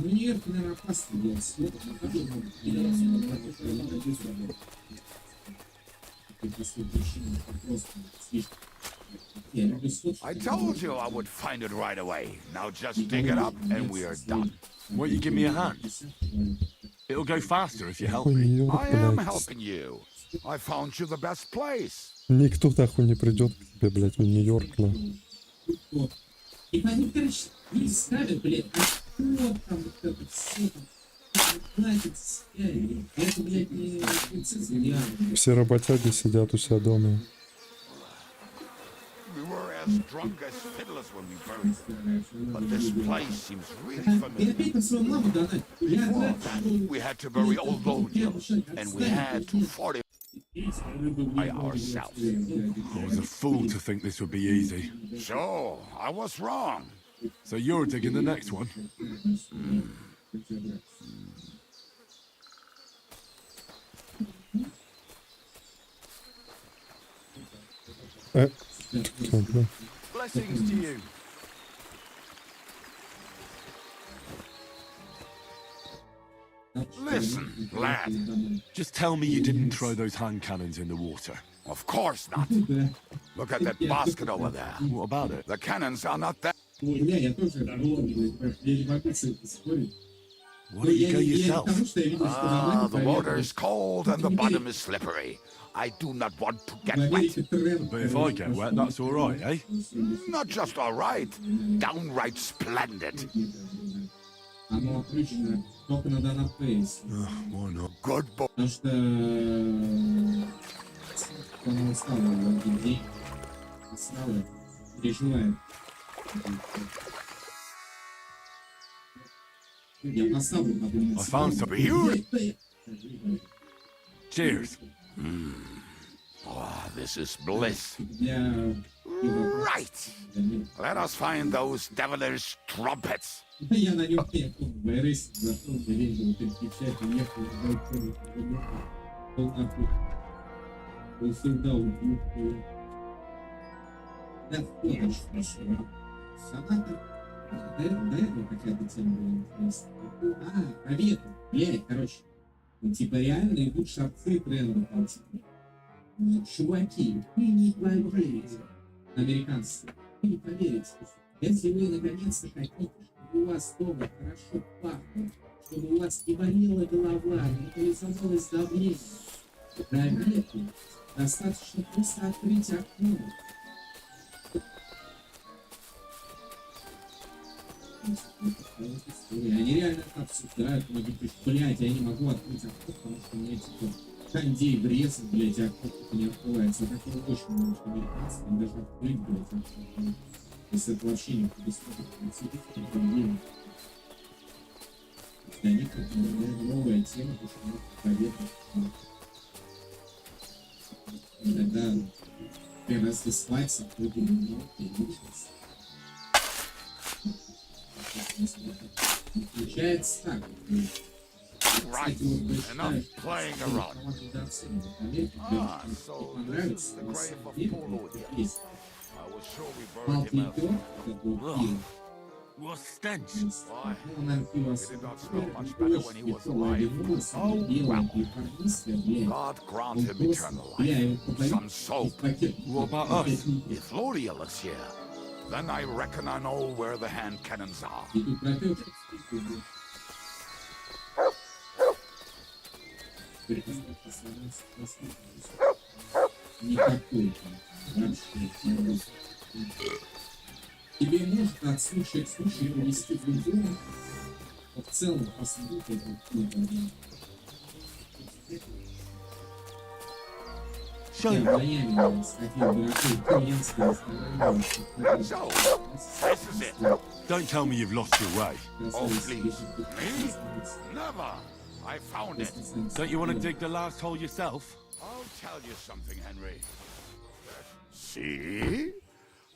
Нью-Йорк, наверное, опасно для слета. I told you I would find it right away. Now just dig it up and we are done. Won't you give me a hand? It'll go faster if you help me. I am helping you. I found you the best place. Никто нахуй не придет к тебе, блядь, в Нью-Йорк, нахуй. И они, короче, люди ставят, блядь, вот там вот это все там, платится, это, блядь, не принцесса, не Все работяги сидят у себя дома. We were as drunk as fiddlers when we buried them. But this place seems really familiar. Before that, we had to bury old Lodiel, and we had to fortify ourselves. I was a fool to think this would be easy. So, I was wrong. So you're digging the next one? Blessings to you. Listen, lad. Just tell me you didn't throw those hand cannons in the water. Of course not. Look at that basket over there. What about it? The cannons are not there. Why don't you go yourself? Ah, the water is cold and the bottom is slippery. I do not want to get wet. But if I get wet, that's all right, eh? Not just all right, downright splendid. Why not? Good boy. I found some beautiful. Cheers. Oh, this is bliss. Right. Let us find those devilish trumpets. Типа реально идут шарцы тренда там, типа. Чуваки, вы не поверите, американцы, вы не поверите. Если вы наконец-то хотите, чтобы у вас дома хорошо пахло, чтобы у вас не болела голова, не повысилось давление, проверьте, достаточно просто открыть окно. Они реально обсуждают, многие говорят, блядь, я не могу открыть окно, потому что у меня типа кондей врезан, блядь, а окно не открывается. А такое очень много американцев, они даже открыть, блядь, окно. Если это вообще не происходит, это проблема. Для них это новая тема, потому что много проверок. Иногда первый раз слайдс открыли много и лучше. Получается так. Right, enough playing around. Ah, so this is the grave of Polodia. I was sure we buried him elsewhere. What stench? Why? He did not smell much better when he was alive. Oh, well. God grant him eternal life. Some soap. What about us? If Lodiel is here, then I reckon I know where the hand cannons are. Тебе может от случая к случаю повести в любом, в целом посмотреть So, this is it. Don't tell me you've lost your way. Oh, please. Me? Never. I found it. Don't you want to dig the last hole yourself? I'll tell you something, Henry. See?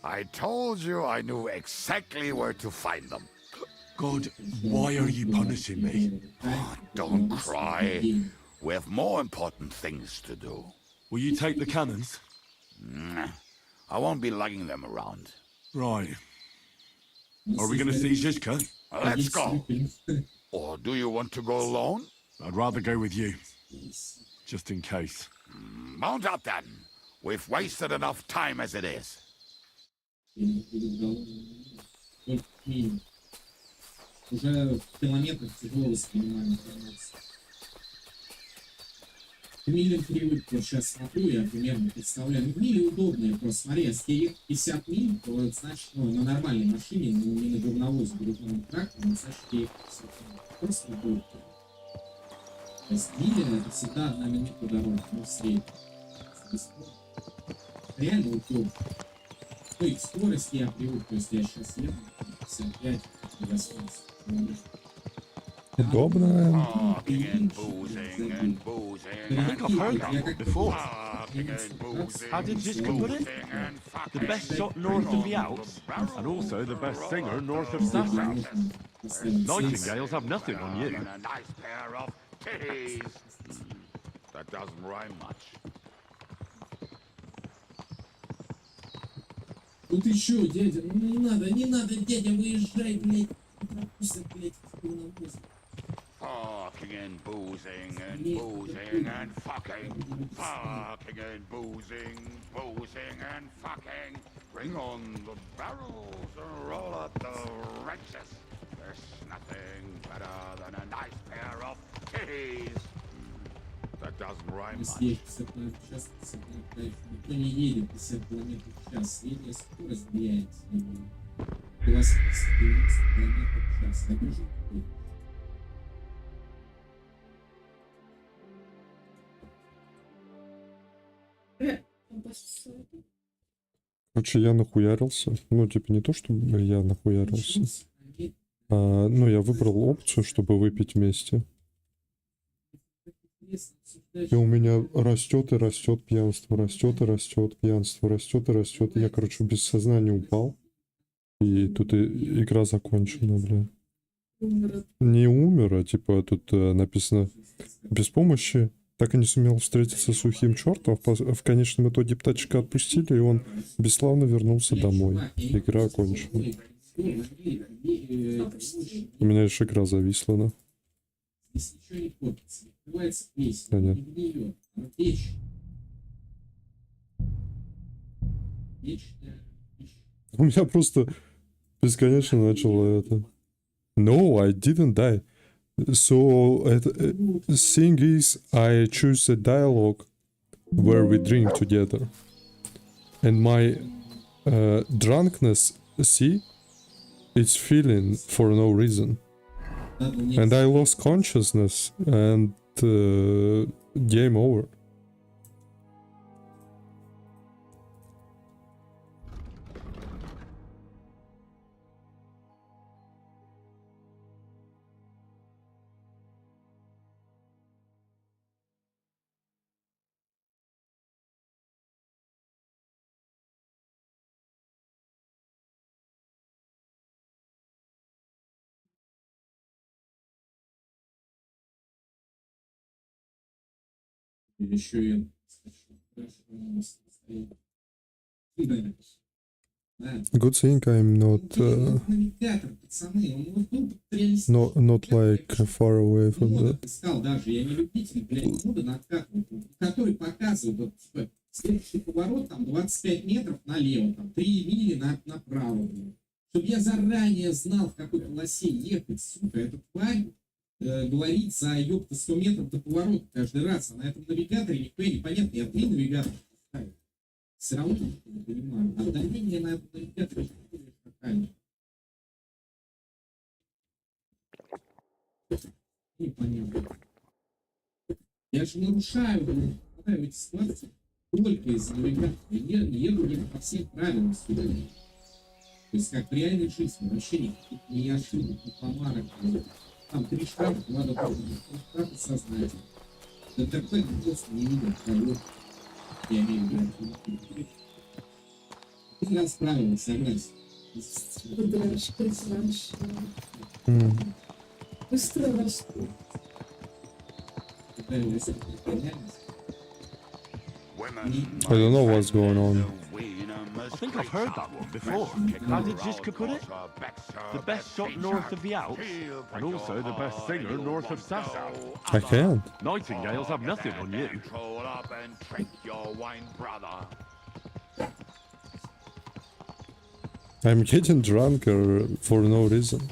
I told you I knew exactly where to find them. God, why are you punishing me? Oh, don't cry. We have more important things to do. Will you take the cannons? I won't be lugging them around. Right. Are we going to see Zizka? Let's go. Or do you want to go alone? I'd rather go with you. Just in case. Mount up then. We've wasted enough time as it is. Уже в километрах тяжело воспринимаю информацию. В миле привык, вот сейчас смотрю, я примерно представляю. Ну, в миле удобно, просто смотри, если я ехать 50 миль, то это значит, ну, на нормальной машине, ну, не на говновозе, грудном тракторе, значит, я ехать 50 миль. Просто удобно. То есть миля это всегда одна минута дорога, ну, в среднем. Реально удобно. Ой, к скорости я привык, то есть я сейчас еду 55, 80. Удобно. Parking and boozing and boozing. I think I've heard that one before. Parking and boozing. How did Ziska put it? The best shot north of the Alps. And also the best singer north of Sassow. Nightingales have nothing on you. And a nice pair of titties. That doesn't rhyme much. Тут еще, дядя, ну не надо, дядя, выезжай, блядь. Пропустят, блядь, Parking and boozing and boozing and fucking. Parking and boozing, boozing and fucking. Bring on the barrels and roll out the wrenches. There's nothing better than a nice pair of titties. That doesn't rhyme much. Никто не едет 50 км в час. Средняя скорость, блядь, 20 км в час. Это же Короче, я нахуярился. Ну, типа, не то, чтобы я нахуярился. Ну, я выбрал опцию, чтобы выпить вместе. И у меня растет и растет пьянство, растет и растет пьянство, растет и растет. Я, короче, без сознания упал. И тут игра закончена, бля. Не умер, а типа тут написано без помощи. Так и не сумел встретиться с сухим чертом. В конечном итоге птачка отпустили, и он бесславно вернулся домой. Игра окончена. У меня лишь игра зависла, да. здесь ничего не копится. Открывается песня, Да нет. не гниет. Она вечная. Вечная. У меня просто бесконечно начало это. No, I didn't die. So, thing is, I choose a dialogue where we drink together. And my drunkenness, see, it's feeling for no reason. And I lost consciousness and game over. Еще и Good thing I'm not not like far away from that. Искал даже, я не любитель, блядь, мода накатывать, который показывает, вот, типа, следующий поворот, там, 25 метров налево, там, 3 мили направо, блядь. Чтобы я заранее знал, в какой полосе ехать, сука, эта тварь говорит за, ёпта, 100 метров до поворота каждый раз, а на этом навигаторе нихуя непонятно, я 3 навигатора ставлю. Все равно не понимаю, а давление на этом навигаторе какая-то. Непонятно. Я же нарушаю, блин, попадаю в эти ситуации только из-за навигатора. Я еду не по всем правилам сюда. То есть как в реальной жизни, вообще никаких ни ошибок, ни помарок. Там 3 штрафа, 2 дополнительных штрафа сознательно. ДТП просто не видят того. Я имею в виду. Ты расправилась, согласен. Быстро растут. I don't know what's going on. I think I've heard that one before. How did Ziska put it? The best shot north of the Alps, And also the best singer north of Sassow. I can't. Nightingales have nothing on you. Control up and trick your wine brother. I'm getting drunker for no reason.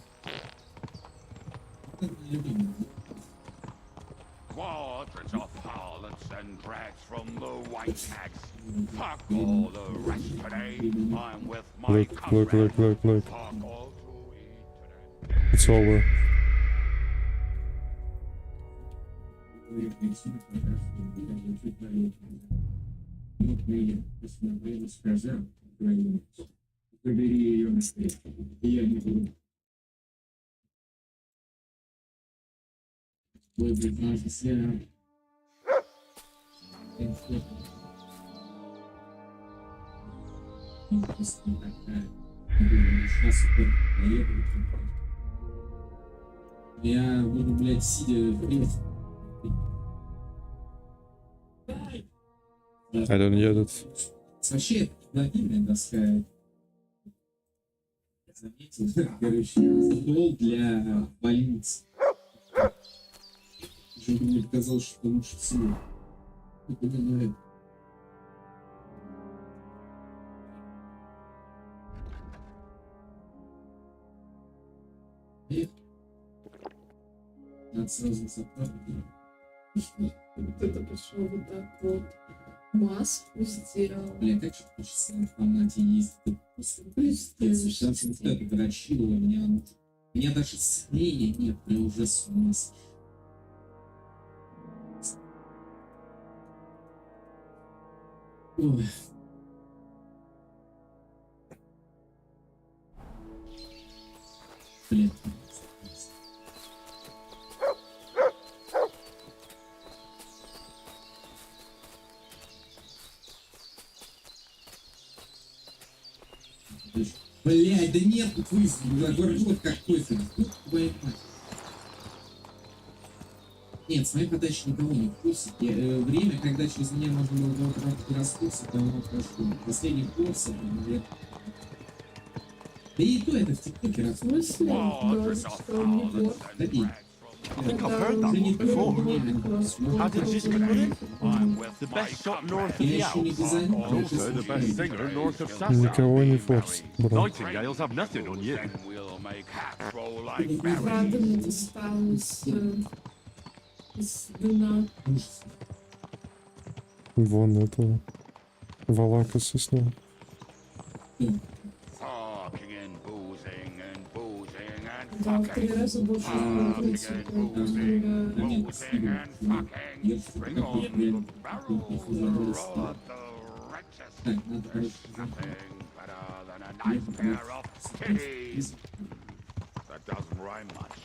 Quadrants of harlots and drags from the white tags. Fuck all the rest today. I'm with my Look. It's over. Забери ее на свет. Я не буду. Ой, блин, если... Просто не такая. Сейчас супер поеду. Я буду, блядь, сидя в принципе. I don't get it. Вообще, мобильная доска. Заметил, короче, стол для больниц. Уже мне показалось, что лучше всего. Надо сразу заправить. Вот это пошел вот так вот. Маску сделал. Бля, как же хочется на формате ездить. Сейчас вот это дрочило у меня. У меня даже сомнения нет, я уже с ума сошел. Ой. Блин. Блядь, да нет, тут город какой-то. Твою мать. Нет, с моей подачи никого не вкусит. Время, когда через меня можно было раскусить, давно прошло. Последний курс, это... Да и то это в ТикТоке раскусить. В смысле? Да, что он не бот? Да нет. I think I've heard that one before. How did Jessica put it? The best shot north of the Alps. Also the best singer north of Sasса. Никого не форс, бро. Nightingales have nothing on you. Правда, мне досталось из дна. Вон этого. Валака сосна. Да, в 3 раза больше смотрится. That doesn't rhyme much.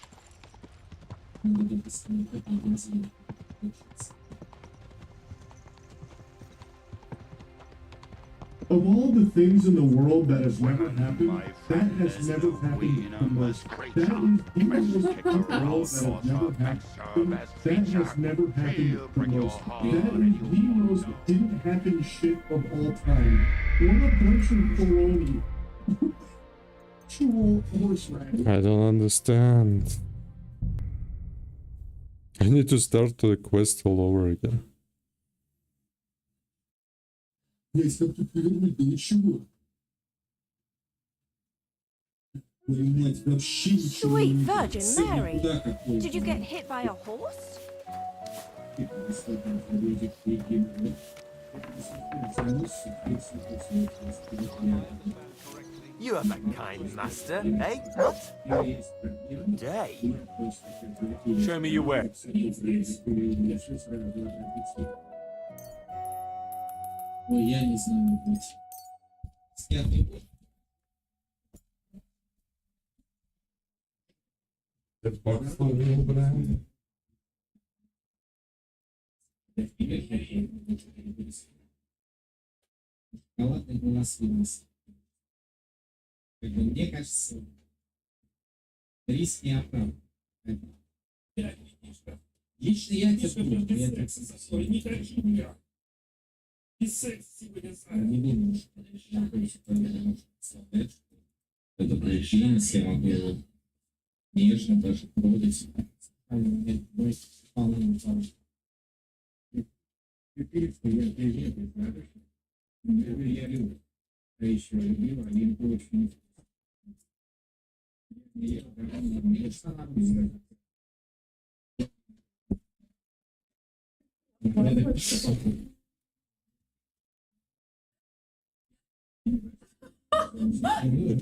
Of all the things in the world that have never happened, that has never happened the most. That is the most in the world that have never happened. That has never happened the most. That is the most didn't happen shit of all time. What a bunch of baloney. I don't understand. I need to start the quest all over again. Блять, как тут повернуть, да ничего. Твою мать, вообще ничего. Sweet Virgin Mary! Did you get hit by a horse? You have a kind master, eh, what? Day? Show me your way. Ой, я не знаю, блядь. Снятый год. Шоколадный глаз вынес. Мне кажется, риск не оправдан. Лично я терплю, я так сказал. Не хочу меня. Не думаю, что это причинность, я могу нежно даже трогать. Теперь я приветствую, знаешь, я люблю. А еще любила, они очень... Это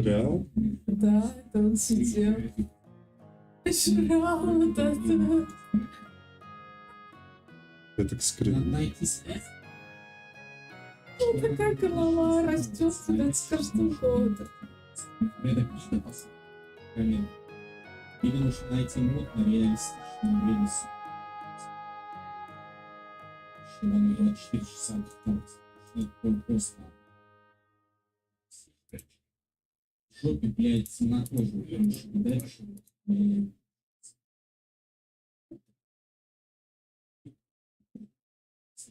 реал? Да, это он сидел. Жрал вот это. Это скрин. что такая голова растет, блядь, с каждым годом. Или нужно найти мод на реалистичное время суток. Чтобы оно 24 часа осталось. Это просто... В жопе, блядь, темнокожую женщину, да, чтобы...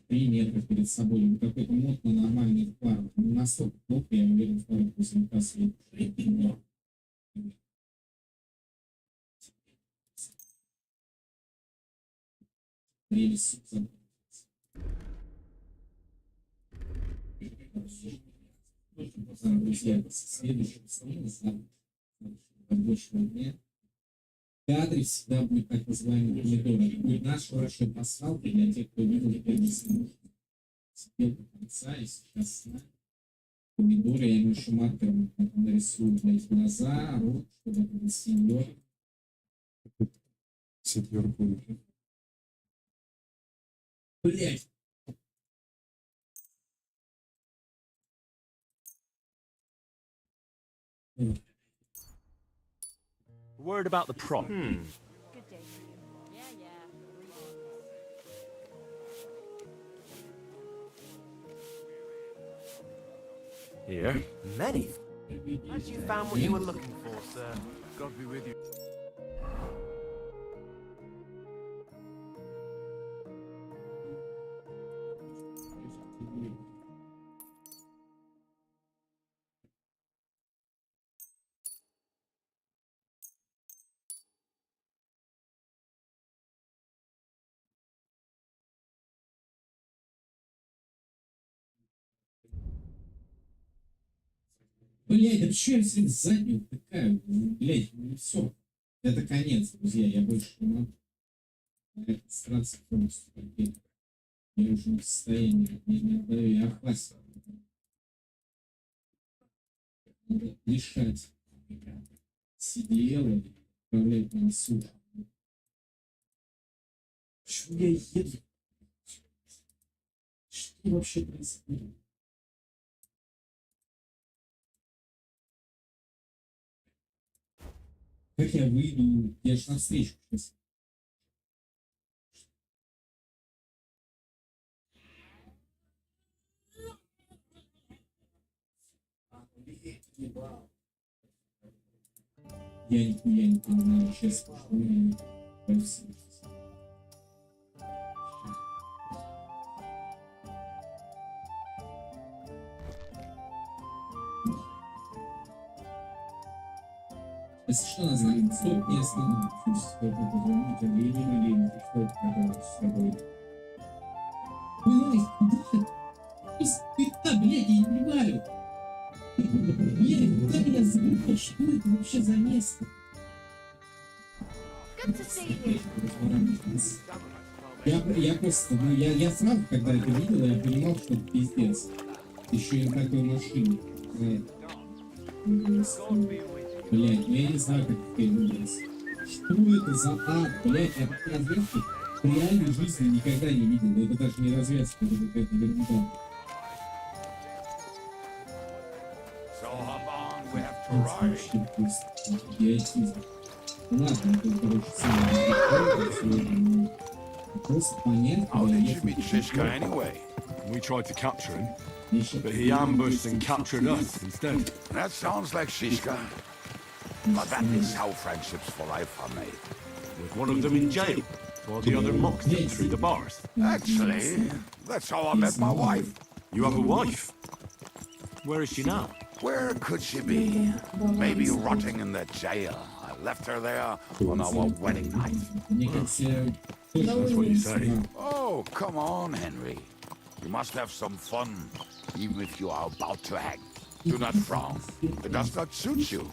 3 метра перед собой, или какой-то мод на нормальный фар. Не настолько плохо, я уверен, фар после кассы. Прелесть. Друзья, следующего стрима, рабочего дня, в кадре всегда будет так называемый помидор. Это будет наш хороший пасхалка для тех, кто видел первый стрим. Сидел до конца и сейчас знает. Помидоры я ему еще маркером нарисую, блядь, глаза, рот, чтобы это был сеньор. Сеньор будет. Блядь! Word about the prop. Here? Many. Have you found what you were looking for, sir? God be with you. Блядь, да почему я все заднюю втыкаю? Блядь, ну все. Это конец, друзья, я больше не могу. Это страшно полностью. Я уже не в состоянии, я хватит. Надо лишать сидела и отправлять на сушу. Почему я еду? Что вообще происходит? Как я выйду? Я же навстречу сейчас. Я нихуя не понимаю, честно, что мне происходит. Если что, нас знает, стоит не остановиться, стоит позвонить, а я не маленький, что это такое с собой. Блядь, куда? Из-за, блядь, я не понимаю. Блядь, куда меня забыл? Что это вообще за место? Я просто, ну, я сразу, когда это видел, я понимал, что это пиздец. Еще и на такой машине. Блять, я не знаю, как это есть. Что это за ад? Блять, я такой разведки в реальной жизни никогда не видел. Но это даже не разведка, это какая-то ерунда. Ладно, это, короче, самое просто понятно. How did you meet Shishka anyway? We tried to capture him, but he ambushed and captured us instead. That sounds like Shishka. But that is how friendships for life are made. With one of them in jail, while the other mocked him through the bars. Actually, that's how I met my wife. You have a wife? Where is she now? Where could she be? Maybe rotting in the jail. I left her there on our wedding night. That's what you say. Oh, come on, Henry. You must have some fun, even if you are about to hang. Do not frown. It does not suit you.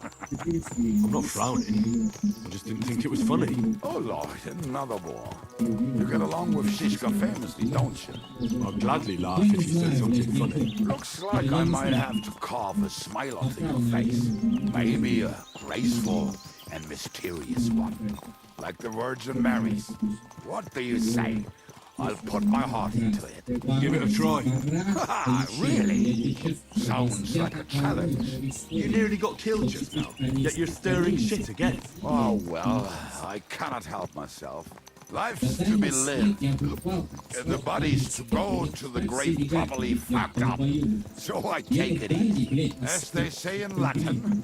I'm not frowning. I just didn't think it was funny. Oh, Lord, another war. You get along with Shishka famously, don't you? I'd gladly laugh if you said something funny. Looks like I might have to carve a smile onto your face. Maybe a graceful and mysterious one. Like the Virgin Mary's. What do you say? I'll put my heart into it. Give it a try. Really? Sounds like a challenge. You nearly got killed just now, yet you're stirring shit again. Oh, well, I cannot help myself. Life's to be lived, and the body's to go to the grave properly fucked up. So I take it easy. As they say in Latin,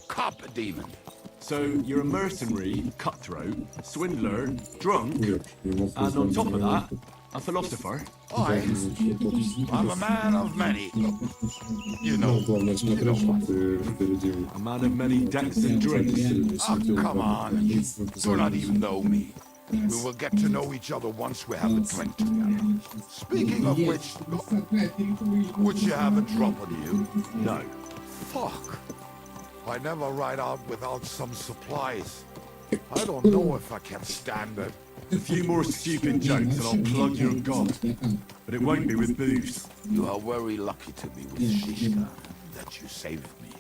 cop a demon. So you're a mercenary, cutthroat, swindler, drunk, and on top of that, a philosopher. I'm a man of many. You know. A man of many decks and drinks. Oh, come on. You do not even know me. We will get to know each other once we have a drink together. Speaking of which, would you have a drop on you? No. Fuck. I never ride out without some supplies. I don't know if I can stand it. A few more stupid jokes and I'll plug your god. But it won't be with booze. You are very lucky to be with Shishka, that you saved me.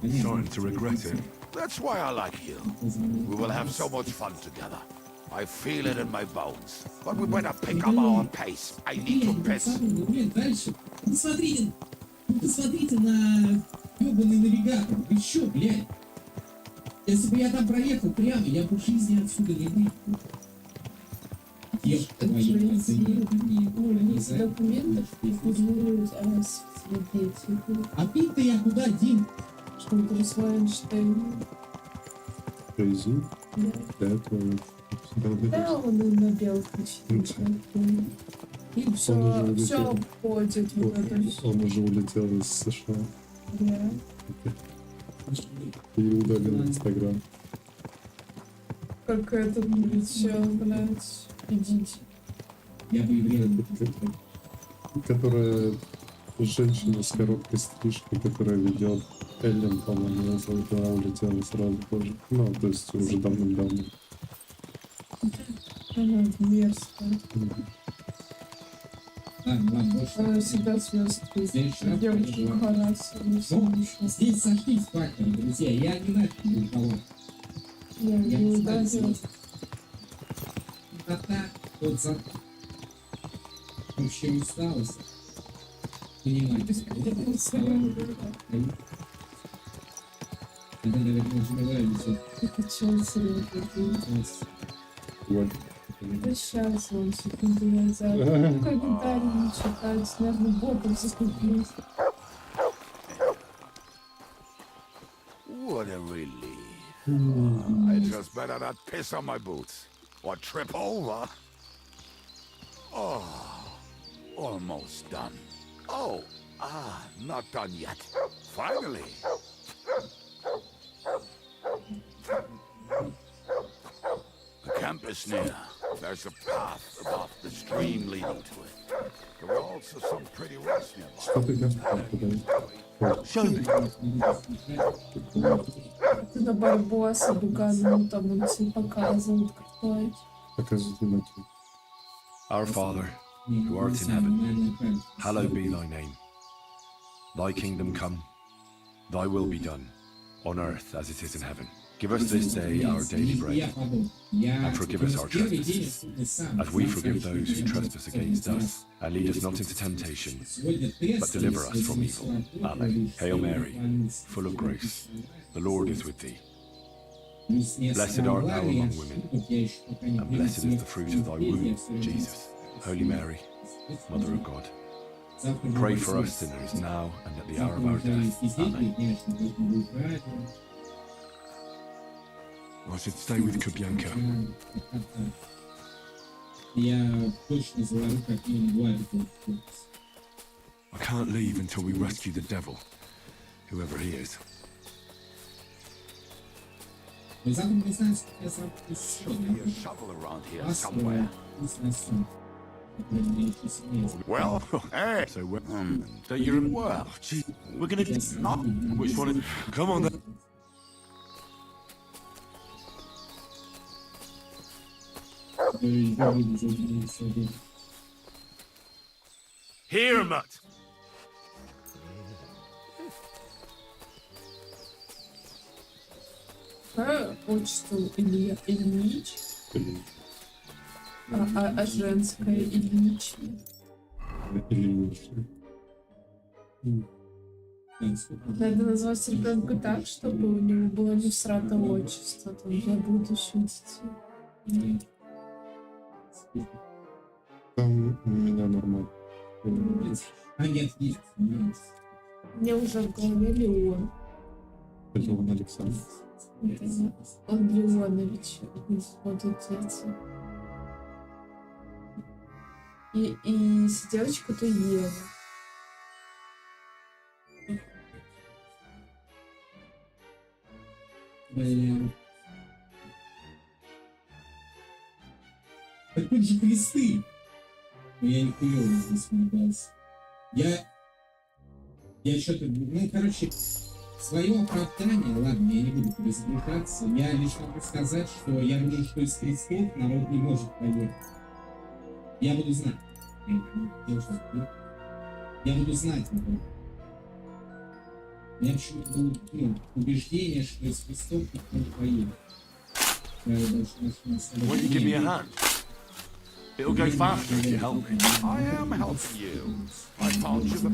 I'm starting to regret it. That's why I like you. We will have so much fun together. I feel it in my bones. But we better pick up our pace. I need to piss. Посмотрите на ёбаный навигатор. Вы чё, блядь? Если бы я там проехал прямо, я бы в жизни отсюда не выехал. Ешь твои документов фигурируют свидетели. А ты-то я куда, Дим? Что мы присваиваем Штейну? Crazy? Да. Да, он и на белых ночниках. И все обходит вот это все. Он уже улетел из США. Да. И удалил Инстаграм. Как это будет все, блядь, идите. Я бы Которая женщина с короткой стрижкой, которая ведет Эллен, по-моему, ее зовут, она улетела сразу тоже. Ну, то есть уже давным-давно. Она мерзкая. Она всегда звездка. Девочки харасили. Здесь сошлись факторы, друзья. Я не нафиг никого. Я не удавил. Вот за... Вообще усталость. Понимаете? Это, наверное, уже нравится. Это чё, серьезно? Вот. Да сейчас он секунду назад. Комментарии читать, наверное, ботом заскупились. What a relief. I just better not piss on my boots. Or trip over. Oh, almost done. Oh, not done yet. Finally. The camp is near. There's a path above the stream leading to it. There were also some pretty rocks nearby. Show me. Ты на барбоса показывал, там он все показывает, какой. Показывает внимательно. Our Father, who art in heaven, hallowed be thy name. Thy kingdom come, thy will be done, on earth as it is in heaven. Give us this day our daily bread, and forgive us our trespasses, as we forgive those who trespass against us. And lead us not into temptation, but deliver us from evil. Amen. Hail Mary, full of grace, the Lord is with thee. Blessed art thou among women, and blessed is the fruit of thy womb, Jesus. Holy Mary, Mother of God, pray for us sinners now and at the hour of our death. Amen. I should stay with Kubyanka. I can't leave until we rescue the devil, whoever he is. Should be a shovel around here somewhere. Well, hey. So, don't you remember? Well, gee, we're gonna not. Which one is? Come on then. Here, Mutt. Отчество Ильич. А женское или личное? Надо назвать ребенка так, чтобы у него было не всрато отчество там, для будущих детей. Там у меня нормально. А нет, есть. Мне уже в голове Леон. Леон Александр. Он Леонович. Вот отец. И девочка-то Ева. Блин. Так тут же кресты. Но я не хуёво здесь улыбался. Я что-то, ну, короче, свое оправдание, ладно, я не буду перезагружаться. Я лишь могу сказать, что я думаю, что из крестов народ не может поверить. Я буду знать. Я буду знать, например. У меня почему-то было убеждение, что из крестов никто не поедет. Will you give me a hand? It'll go faster if you help me. I am helping you. I found you the...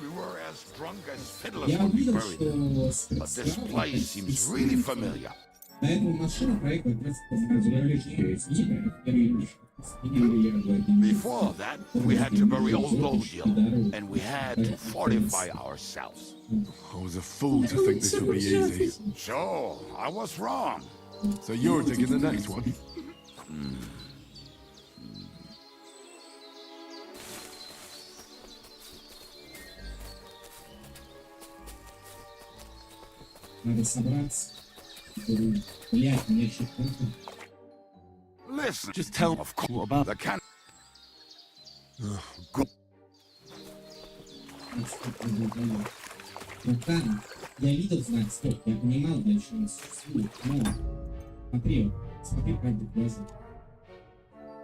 We were as drunk as fiddlers when we buried them. But this place seems really familiar. Before that, we had to bury old Lodiel, and we had to fortify ourselves. I was a fool to think this would be easy. So, I was wrong. So you're digging the next one? Надо собраться. Блять, мне что-то... Listen, just tell of course about the can. Go. Ну там, я видел знак стоп, я понимал, для чего он существует, но... Смотри правда в глаза.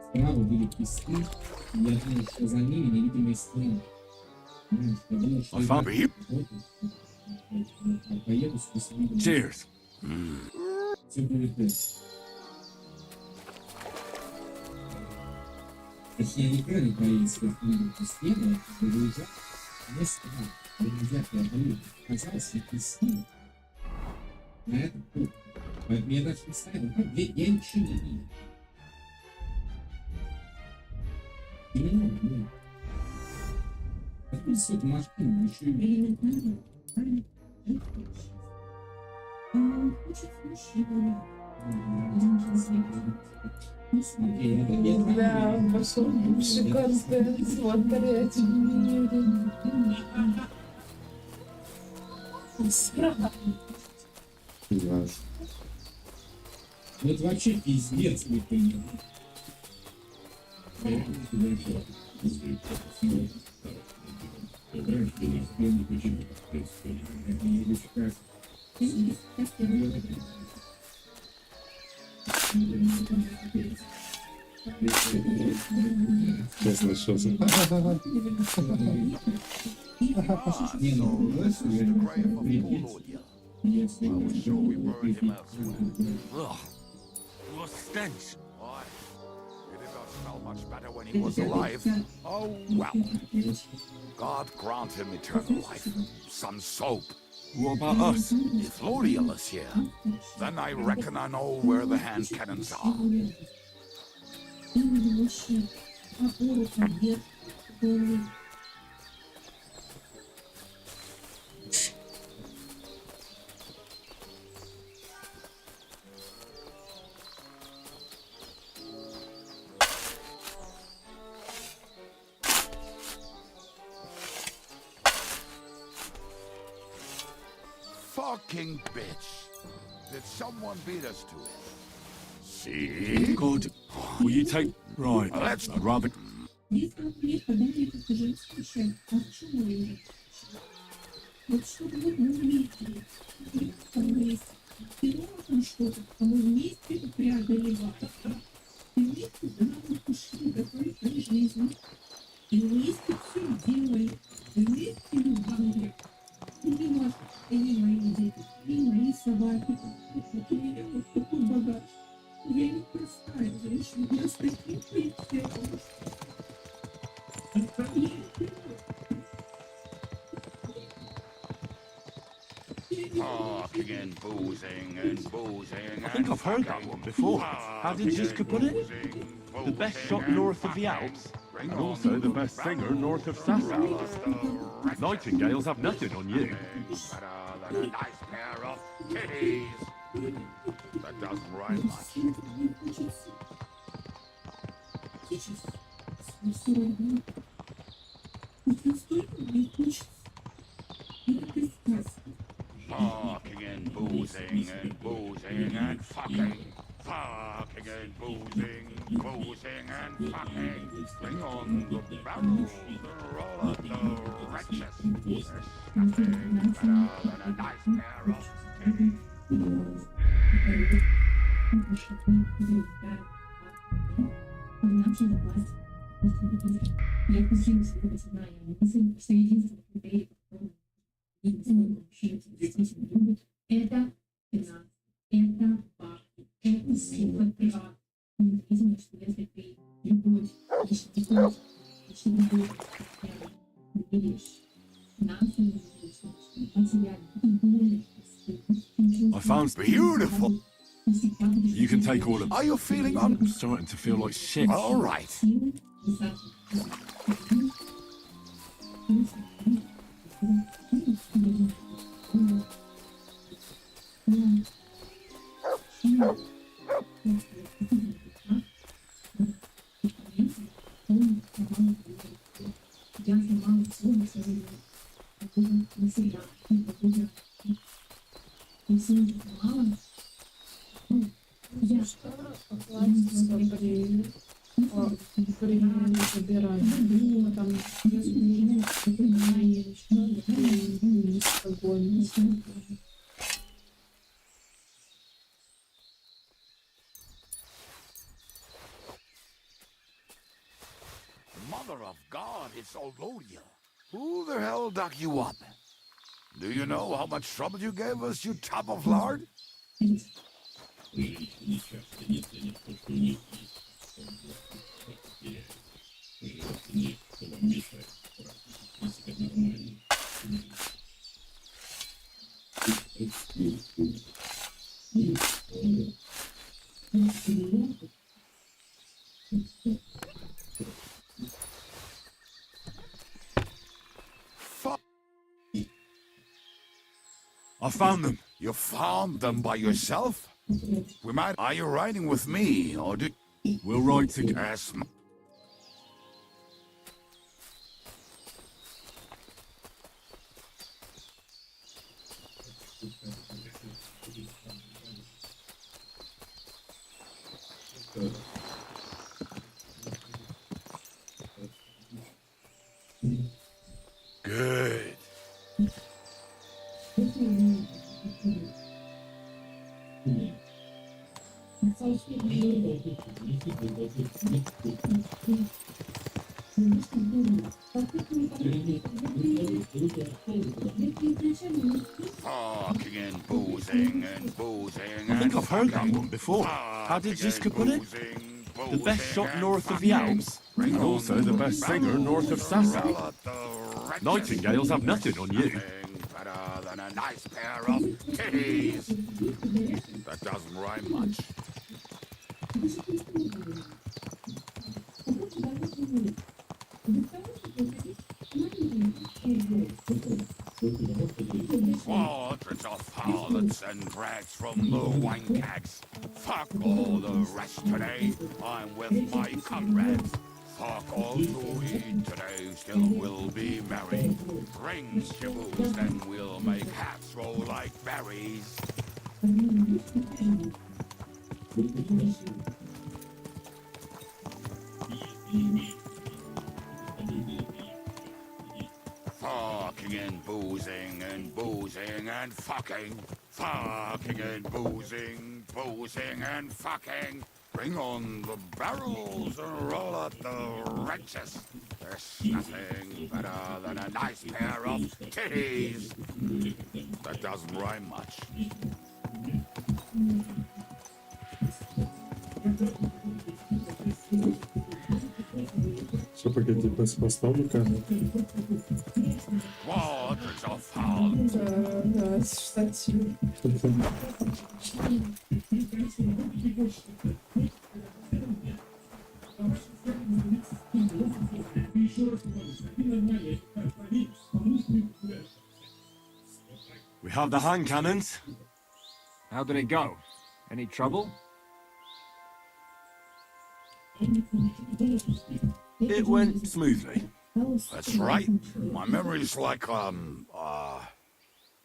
Справа были кресты, и я думал, что за ними невидимая стена. Я думал, что... Поеду сквозь видимую... Cheers! Все будет это. Точнее, никогда не поедет сквозь видимую стену, а выезжать не стена. Нельзя преодолеть. Казалось, и кресты на этом путь. Поэтому я даже не ставил, я ничего не видел. Нет. Какой сот машины, еще и... Да, пошел бывший контент смотреть в мире. Справа. Ну это вообще пиздец, вы поняли. Сейчас нашелся. Ugh, what stench. Why? He did not smell much better when he was alive. Oh, well. God grant him eternal life. Some soap. What about us? If Lodiel is here, then I reckon I know where the hand cannons are. Fucking bitch. Did someone beat us to it? See? Good. Will you take... Right. Let's... I'd rather... Я не простая женщина, я с таким прицелом. Parking and boozing and boozing. I think I've heard that one before. How did Ziska put it? The best shot north of the Alps, And also the best singer north of Sasau. Nightingales have nothing on you. Better than a nice pair of titties. That doesn't rhyme much. Parking and boozing and boozing and fucking. Fucking and boozing, boozing and fucking. Bring on the barrels, the roller, the wretches. There's nothing better than a nice pair of titties. Я хочу сегодня знаю, мысль, что единственный критерий, единственный мужчина, действительно любит, это финансы, это бабки, это сила, права. Неизвестно, что если ты любовь, если любовь, не веришь, финансы не веришь, материально, и более. I found beautiful. You can take all of them. Are you feeling I'm starting to feel like shit. all right? Я снимала всю свою навсегда. Я сегодня снимала. Я Mother of God, it's Olodia. Who the hell dug you up? Do you know how much trouble you gave us, you top of lard? I found them. You found them by yourself? Are you riding with me, or do... We'll ride together. Yes, Good. Talking and boozing and boozing. I think I've heard that one before. How did Ziska put it? The best shot north of the Alps, And also the best singer north of Sasau. Nightingales have nothing on you. Better than a nice pair of titties. That doesn't rhyme much. Quadrants of harlots and drags from the wine kegs. Fuck all the rest today. I'm with my comrades. Fuck all to eat today. Still we'll be merry. Bring shaboos, then we'll make hats roll like berries. Fucking and boozing and boozing and fucking. Fucking and boozing, boozing and fucking. Bring on the barrels and roll out the wrenches. There's nothing better than a nice pair of titties. That doesn't rhyme much. Что, погоди, поставлю камеру. Waters are found. Да, штатив. We have the hand cannons. How did it go? Any trouble? It went smoothly. That's right. My memory's like,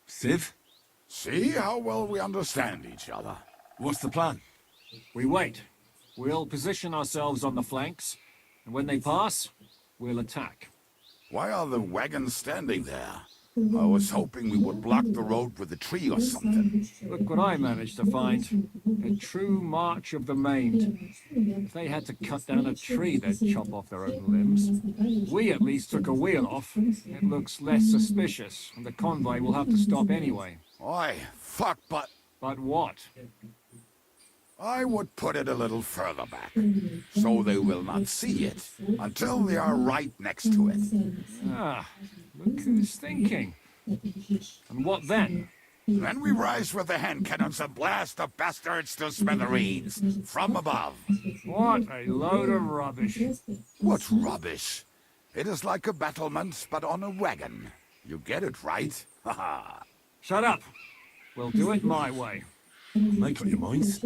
Civ? See how well we understand each other. What's the plan? We wait. We'll position ourselves on the flanks, and when they pass, we'll attack. Why are the wagons standing there? I was hoping we would block the road with a tree or something. Look what I managed to find. A true march of the maimed. If they had to cut down a tree, they'd chop off their own limbs. We at least took a wheel off. It looks less suspicious, and the convoy will have to stop anyway. Oi, fuck, but... But what? I would put it a little further back, so they will not see it until they are right next to it. Ah, look who's thinking. And what then? Then we rise with the hand cannons and blast the bastards to smithereens from above. What a load of rubbish. What rubbish? It is like a battlement, but on a wagon. You get it right? Haha. Shut up. We'll do it my way. Make up your minds.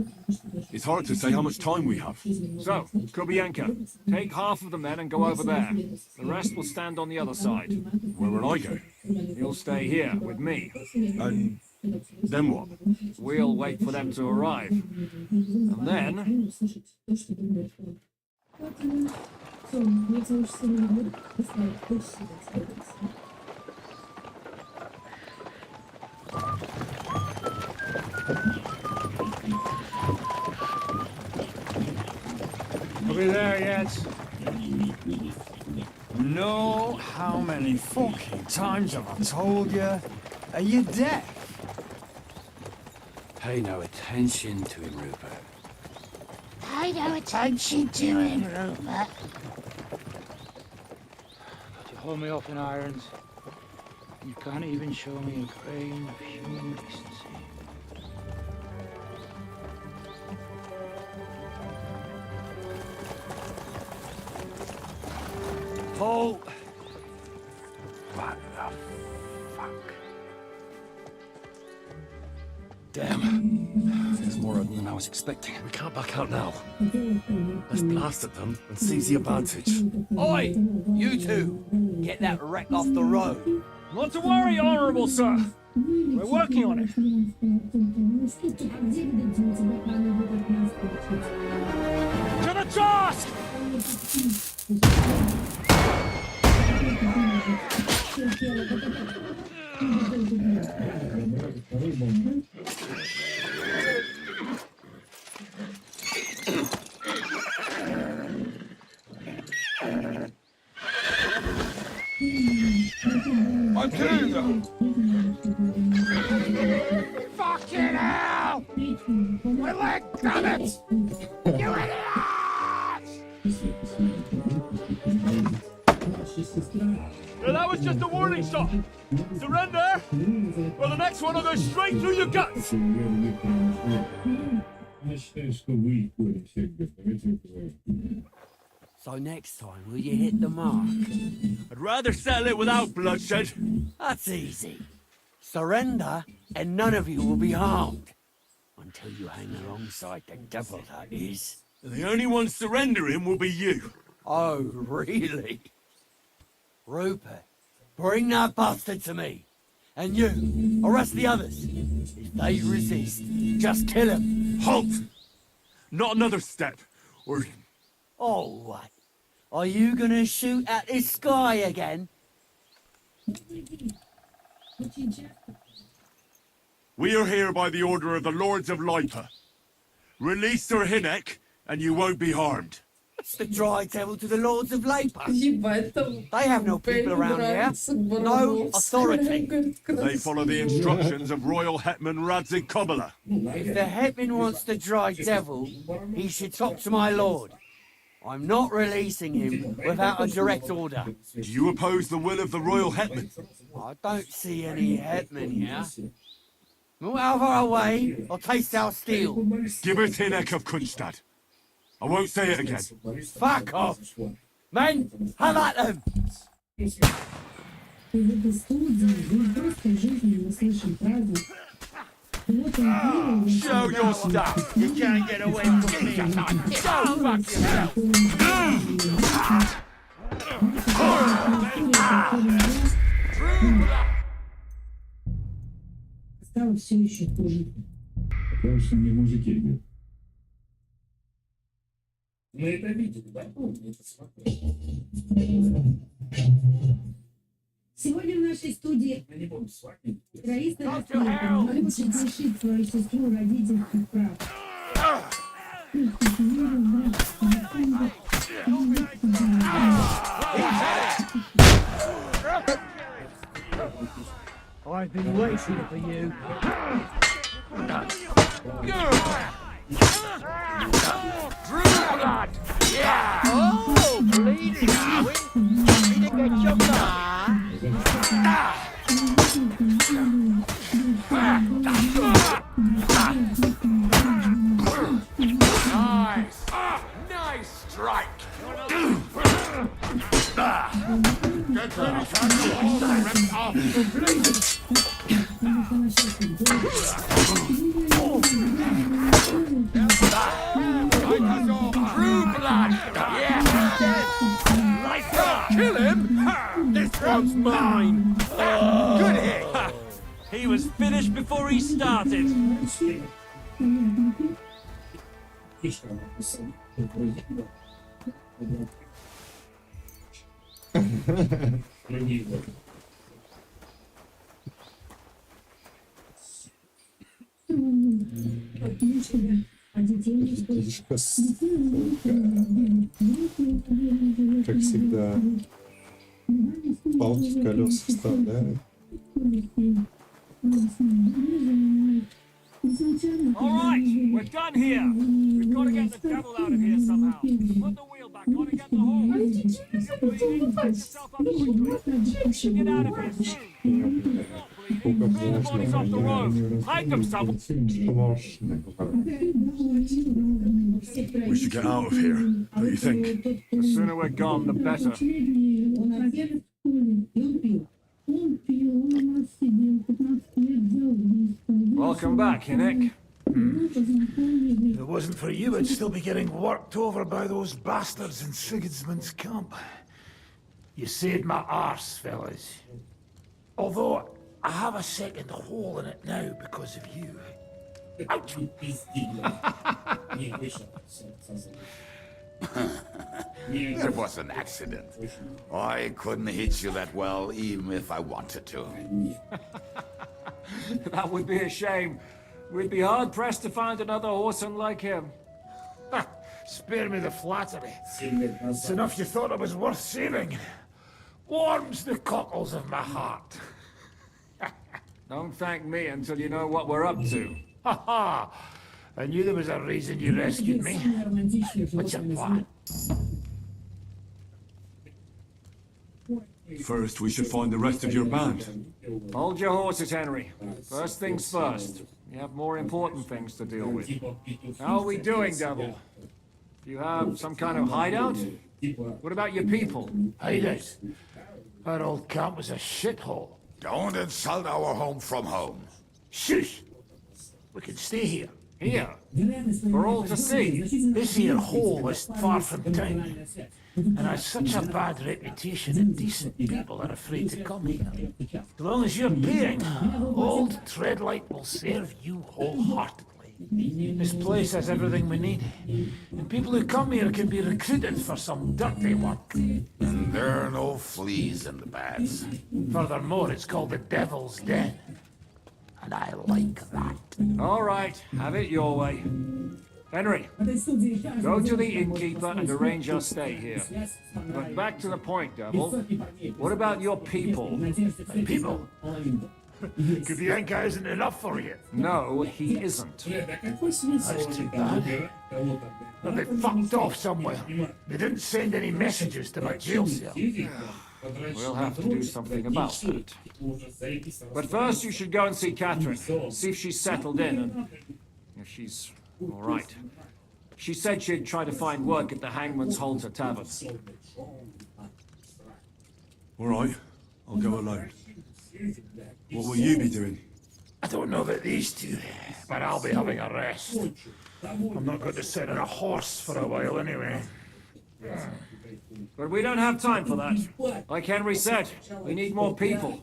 It's hard to say how much time we have. So, Kubienka, take half of the men and go over there. The rest will stand on the other side. Where will I go? You'll stay here with me. And then what? We'll wait for them to arrive. And then... Are we there yet? No, how many fucking times have I told you? Are you deaf? Pay no attention to him, Rupert. Pay no attention to him, Rupert. You hold me up in irons. You can't even show me a grain of human decency. Paul! What the fuck? Damn. There's more of them than I was expecting. We can't back out now. Let's blast at them and seize the advantage. Oi! You two! Get that wreck off the road. Not to worry, Honourable Sir. We're working on it. To the task! Fucking hell! My leg, damn it! You Now that was just a warning shot. Surrender, or the next one will go straight through your guts. So next time, will you hit the mark? I'd rather settle it without bloodshed. That's easy. Surrender, and none of you will be harmed. Until you hang alongside the devil, that is. The only one surrendering will be you. Oh, really? Rupert, bring that bastard to me. And you, arrest the others. If they resist, just kill them. Halt! Not another step, or... Oh, what? Are you gonna shoot at this sky again? We are here by the order of the Lords of Lipa. Release Sir Hinek, and you won't be harmed. What's the dry devil to the Lords of Lipa? They have no people around here. No authority. They follow the instructions of Royal Hetman Radzik Kobala. If the Hetman wants the dry devil, he should talk to my lord. I'm not releasing him without a direct order. Do you oppose the will of the royal hetman? I don't see any hetman here. Move out of our way, or taste our steel. Give us Hinek of Kunstad. I won't say it again. Fuck off! Men, have at them! Show your stuff. You can't get away from me. Go fuck yourself. Стало все еще хуже. Потому что не мужики. Мы это видели, да? Это смотрели. Сегодня в нашей студии Раиса Распеева хочет лишить свою сестру родительских прав. I've been waiting for you. Blood! Yeah! Oh, bleeding! You didn't get your Nice! Nice strike! Get ready, rip off the blade! True blood! Yeah! Kill him! This one's mine! Good hit! He was finished before he started. Как всегда, палки в колеса вставляют. All right, we're done here. We've got to get the devil out of here somehow. Put the wheel back on and get the horse. Get yourself up quickly. Get out of here soon. Clean the bodies off the road. Hide them somewhere. We should get out of here. What do you think? The sooner we're gone, the better. Welcome back, Hinek. If it wasn't for you, I'd still be getting worked over by those bastards in Sigismund's camp. You saved my arse, fellas. Although, I have a second hole in it now because of you. Ouch! It was an accident. I couldn't hit you that well, even if I wanted to. That would be a shame. We'd be hard-pressed to find another horseman like him. Spare me the flattery. It's enough you thought it was worth saving. Warms the cockles of my heart. Don't thank me until you know what we're up to. Ha ha! I knew there was a reason you rescued me. What's your plan? First, we should find the rest of your band. Hold your horses, Henry. First things first. We have more important things to deal with. How are we doing, Devil? Do you have some kind of hideout? What about your people? Hideout? Our old camp was a shithole. Don't insult our home from home. Shush! We can stay here. Here? For all to see? This here hole was far from town. And has such a bad reputation that decent people are afraid to come here. As long as you're paying, old Treadlight will serve you wholeheartedly. This place has everything we need. And people who come here can be recruited for some dirty work. And there are no fleas in the beds. Furthermore, it's called the Devil's Den. And I like that. All right, have it your way. Henry, go to the innkeeper and arrange your stay here. But back to the point, Devil. What about your people? People? Kubienka isn't enough for you. No, he isn't. That's too bad. Well, they fucked off somewhere. They didn't send any messages to my jail cell. We'll have to do something about that. But first you should go and see Catherine. See if she's settled in and if she's all right. She said she'd try to find work at the Hangman's Halter Tavern. All right, I'll go alone. What will you be doing? I don't know about these two, but I'll be having a rest. I'm not going to sit on a horse for a while anyway. But we don't have time for that. Like Henry said, we need more people.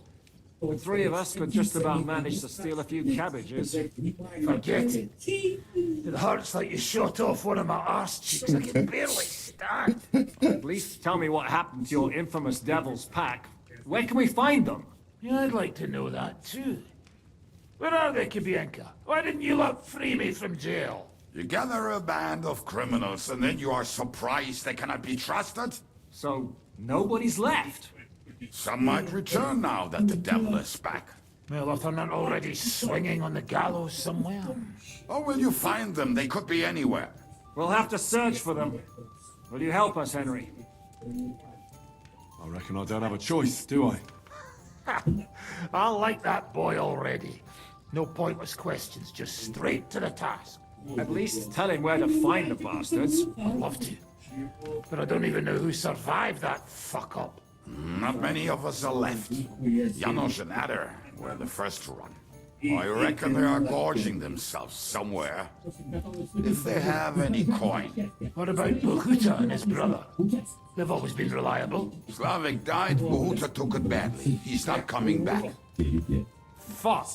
The three of us could just about manage to steal a few cabbages. Forget it. It hurts like you shot off one of my arse cheeks. I can barely stand. At least tell me what happened to your infamous Devil's Pack. Where can we find them? Yeah, I'd like to know that too. Where are they, Kibienka? Why didn't you lot free me from jail? You gather a band of criminals and then you are surprised they cannot be trusted? So, nobody's left? Some might return now that the devil is back. Well, if they're not already swinging on the gallows somewhere. Or will you find them? They could be anywhere. We'll have to search for them. Will you help us, Henry? I reckon I don't have a choice, do I? I like that boy already. No pointless questions, just straight to the task. At least tell him where to find the bastards. I'd love to. But I don't even know who survived that fuck-up. Not many of us are left. Janos and Adder were the first to run. I reckon they are gorging themselves somewhere. If they have any coin. What about Bohuta and his brother? They've always been reliable. Slavik died, Bohuta took it badly. He's not coming back. Fuck.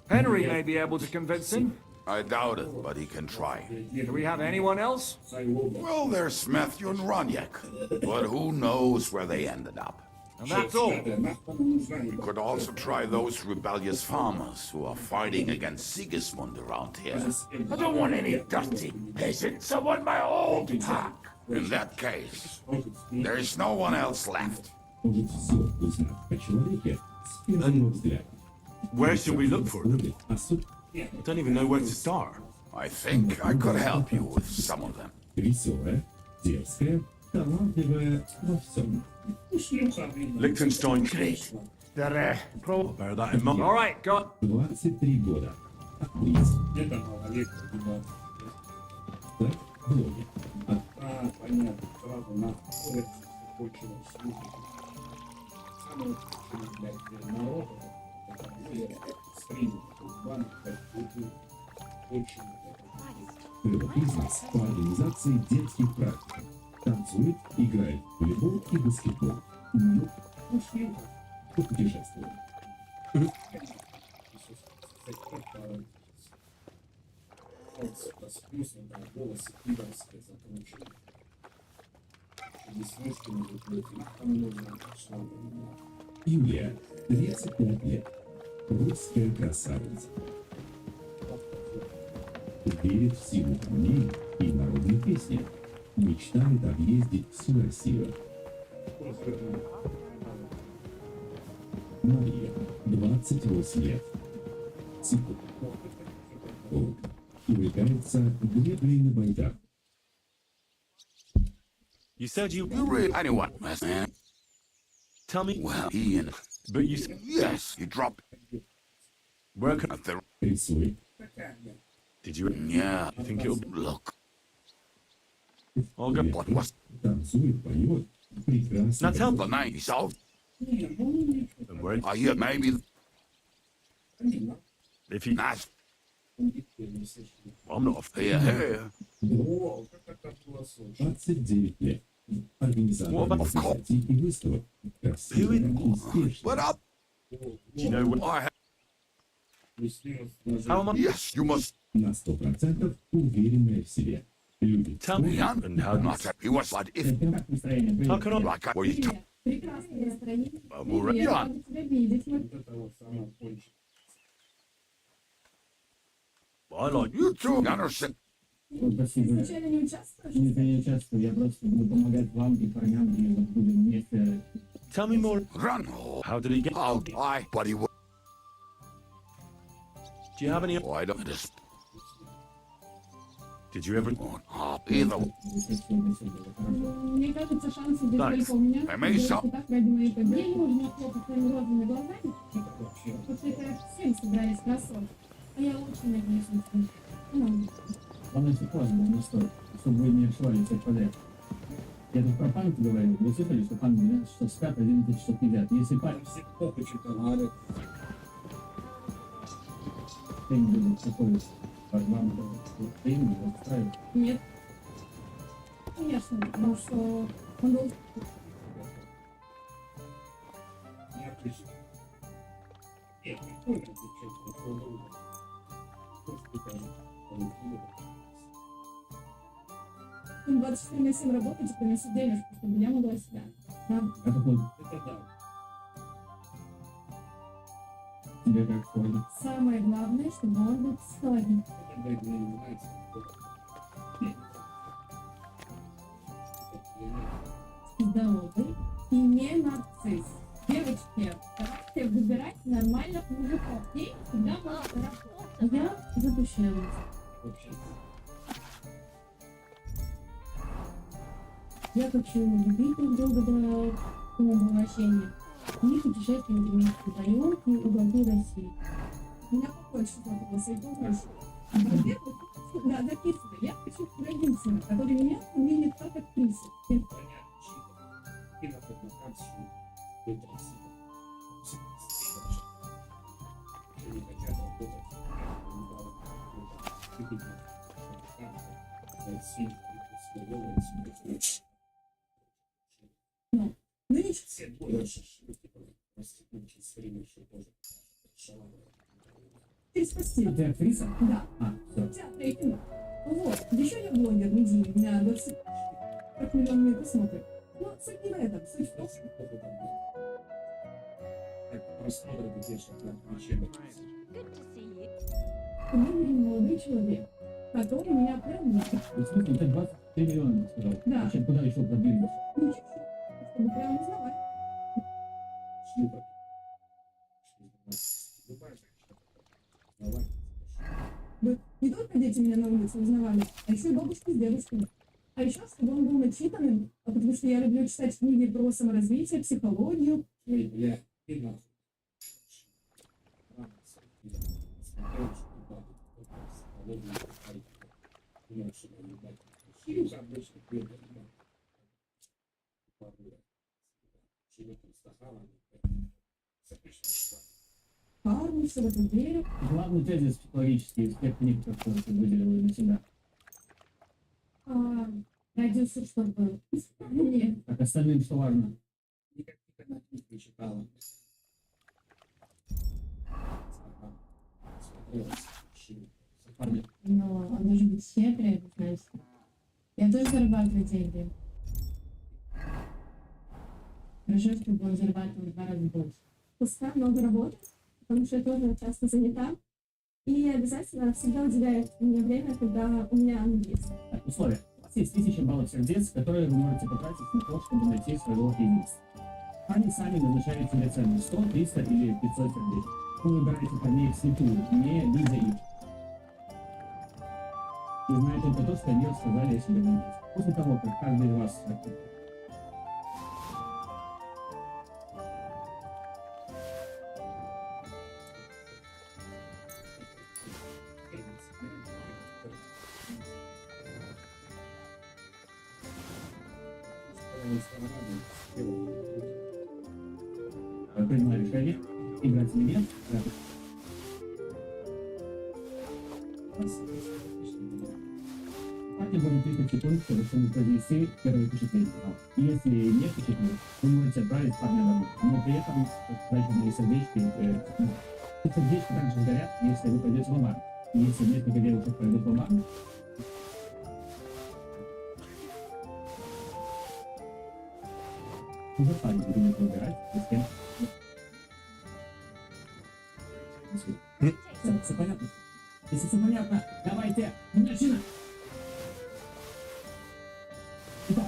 Henry may be able to convince him. I doubt it, but he can try. Do we have anyone else? Well, there's Matthew and Roniek, but who knows where they ended up. And that's all. We could also try those rebellious farmers who are fighting against Sigismund around here. I don't want any dirty peasants. I want my old pack. In that case, there's no one else left. And where should we look for them? I don't even know where to start. I think I could help you with some of them. Liechtenstein. Great. They're I'll bear that in mind. All right, go. 23 года. Бизнес по организации детских практик. Танцует, играет в волейбол и баскетбол. Путешествует. Юлия, 35 лет. Русская красавица. Верит в силу камней и народные песни. Мечтает объездить всю Россию. Мария, 28 лет. Цикл. Увлекается греблей на байдарках. You said you read anyone, man. Tell me. Well, Ian. But you Yes, you dropped. Where can There. Рисует. Did you? Yeah. I think it'll. Look. I'll go. What was Танцует, поет. Прекрасно. Now tell the night he solved? And where? Are you maybe If you. not? I'm not. Yeah. 29 лет. Организатор What about- мероприятий и выставок. Красивая и успешная. What up? Do you know what? I have. How am I? Yes, you must. На 100% уверенная в себе. Любит Tell me. Ian. And how? Not that he was like if How can I? like I were you t- Прекрасное настроение. Мура- Я Ян. рада тебя видеть. I like. You too, Gunnerson. Ты случайно не участвуешь? Нет, я не участвую. Я просто буду помогать вам и парням, и вот будем вместе. Tell me more. Run. How did he get? How I, but he would. Do you have any? Oh, I don't just. Did you ever... Either. Мне кажется, шансы быть Nice. только у меня. Миша. Так ради моей победы. Не нужно хлопать своими розовыми глазами. Потому что это всем собрались красотки. А я очень надеюсь, что Вам если поздно, не стоит, чтобы вы не отшивали всех подряд. Я тут про память говорил, вы слышали, что память 12 часов спят, 11 часов едят. Если память все плохо читали, ты не будешь такой, вам времени устраивать. Нет. Конечно, потому что он был... Я пришел. Нет, не только отвечать, Он 24/7 работает, и приносит денежку, чтобы я могла себя. Да. Это вот, это да. Тебе как ходит? Самое главное, чтобы он был психологически. Здоровый и не нарцисс. Девочки, давайте выбирать нормальных мужиков. И всегда была хорошо. Я запущена. Я хочу любить друг друга до умопомрачения и путешествовать вместе по далекой уголку России. У меня какое чувство было соединиться. Да, записывай. Я хочу к родителям, которые меня увидят как актрису. Ну ничего. Ты спасибо. Ты актриса? Да. Все. Театр и кино. Вот. Еще я блогер, медийный. У меня 20 миллионов просмотров. Но суть не в этом. Суть в том, что... Просмотры где-то на Твиче. У меня молодой человек, который меня прям... В смысле, у тебя 23 миллиона, ты сказал? Да. Зачем, куда еще продвинуться? Ну, чуть-чуть. Чтобы прям узнавать. Шлюпа. Вы не только дети меня на улице узнавали, а еще и бабушки с дедушками. А еще, чтобы он был начитанным, потому что я люблю читать книги про саморазвитие, психологию. Я Пару, все в этом верю. Главный тезис психологический из тех книг, которые ты выделила для себя. Родился, чтобы... Нет. Так остальным что важно? Никогда книг не читала. Но он должен быть хитрый, знаете. Я тоже зарабатываю деньги. Хорошо, чтобы он зарабатывал в 2 раза больше. Пускай много работает, потому что я тоже часто занята. И обязательно всегда уделяет мне время, когда у меня есть. Так, условия. У вас есть 1000 баллов сердец, которые вы можете потратить на то, чтобы найти своего единица. Парни сами назначают себе цену 100, 300 или 500 сердец. Вы выбираете парней вслепую, не видя их. И знаете только то, что они рассказали о себе на. После того, как каждый из вас принимали решение, играть или нет. Парни будет 30 секунд, чтобы произвести первое впечатление. Если нет впечатления, вы можете отправить парня домой. Но при этом, дальше мои сердечки, сердечки также горят, если вы пойдете в банк. Если несколько девушек пойдут в банк, уже парни будут выбирать, с кем. Все понятно? Если все понятно, давайте начинаем! Итак,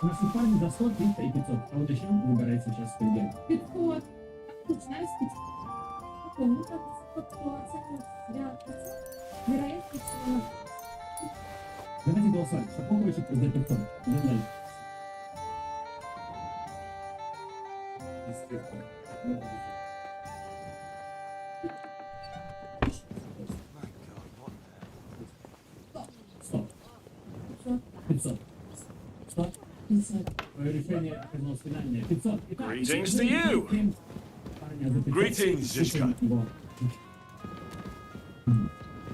у нас есть парни за 100, 300 и 500. А вот еще выбирает сейчас в предел. 500. Начинаю с 500. Какому-то ситуация, вероятность. Давайте голосовать. Кто хочет за персон? Идем дальше. Стоп. 500. Стоп. 500. Твое решение оказалось финальное. 500. Greetings to you. Greetings, Zishka.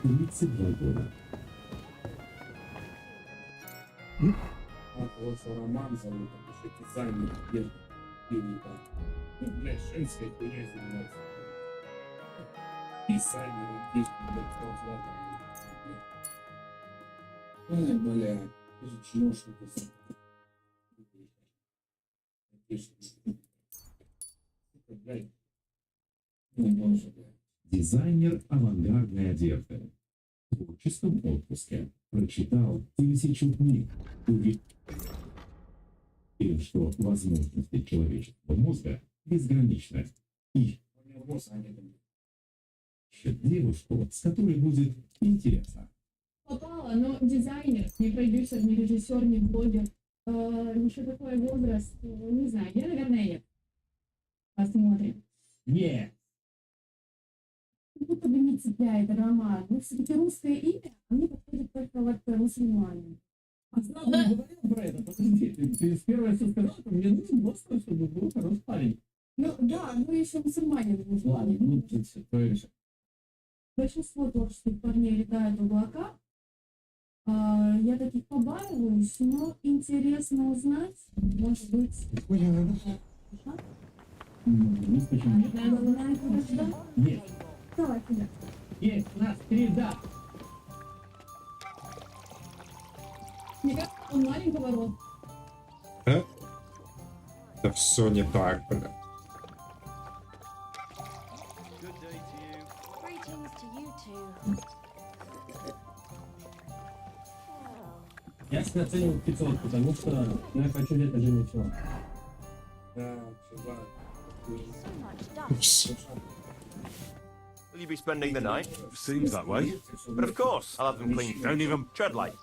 32 года. Вот что роман зовут, еще дизайнер одежды. Бля, женская хуйня занимается. Дизайнер одежды, блядь, ой, бля, ты же чмошник. Дизайнер авангардной одежды. В творческом отпуске прочитал 1000 книг. И что возможности человеческого мозга безграничны. И ищет девушку, с которой будет интересно. Попала, но дизайнер, не продюсер, не режиссер, не блогер. Еще такой возраст, не знаю, я, наверное, нет. Посмотрим. Нет. Как будто бы не цепляет роман. Ну, все-таки русское имя, а мне подходит только вот мусульмане. А сразу не говорил про это, подожди, ты первое, что сказал, что мне нужен просто, чтобы был хороший парень. Ну, да, ну еще мусульмане нужны. Ладно, ну, ты все, твое решение. Большинство творческих парней летают в облака. Я таких побаиваюсь, но интересно узнать, может быть... Есть. Давай туда. Есть, у нас 3 да. Мне кажется, он маленького роста. Да все не так, бля. Я себя оцениваю 500, потому что я хочу где-то жить ничего. Will you be spending the night? Seems that way. But of course, I'll have them clean. Don't even tread light.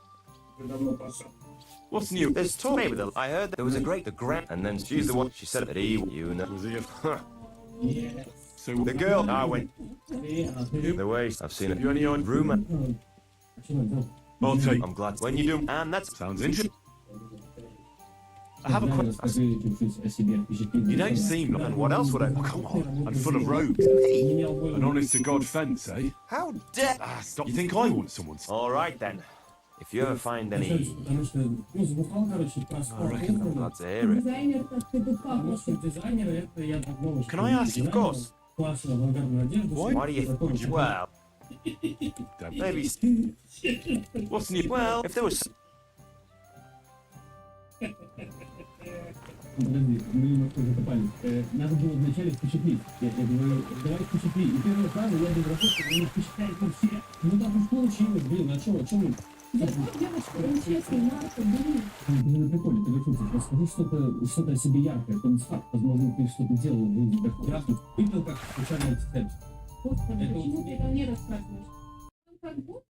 What's new? There's talk with her. I heard there was a great and then she's the one. She said that you know. Was he a... So the girl I went the way I've seen it. You any on rumor? I'll take. I'm glad when you do, and that sounds interesting. I have a question. You don't seem like... And what else would I... Oh, come on. And full of rogues. An honest-to-God fence, eh? How dare... Stop. You think I want someone... All right, then. If you ever find any... I reckon I'm glad to hear it. Can I ask you? Of course. Why do you... Well... Maybe... What's new? Well, if there was... Подожди, мы немножко закопались. Надо было вначале впечатлить. Я говорю, давай впечатли. И первая фраза, я без расчета, они впечатляют на все. Ну так уж получилось, блин, а что мы? Девочка, честно, Марка, блин. Ты на приколе, ты шутишь. Расскажи что-то о себе яркое, какой-нибудь факт. Возможно, ты что-то делал, был тебя красный. Выпил как случайно эксцепт. Господи, почему ты это не рассказываешь? Он как будто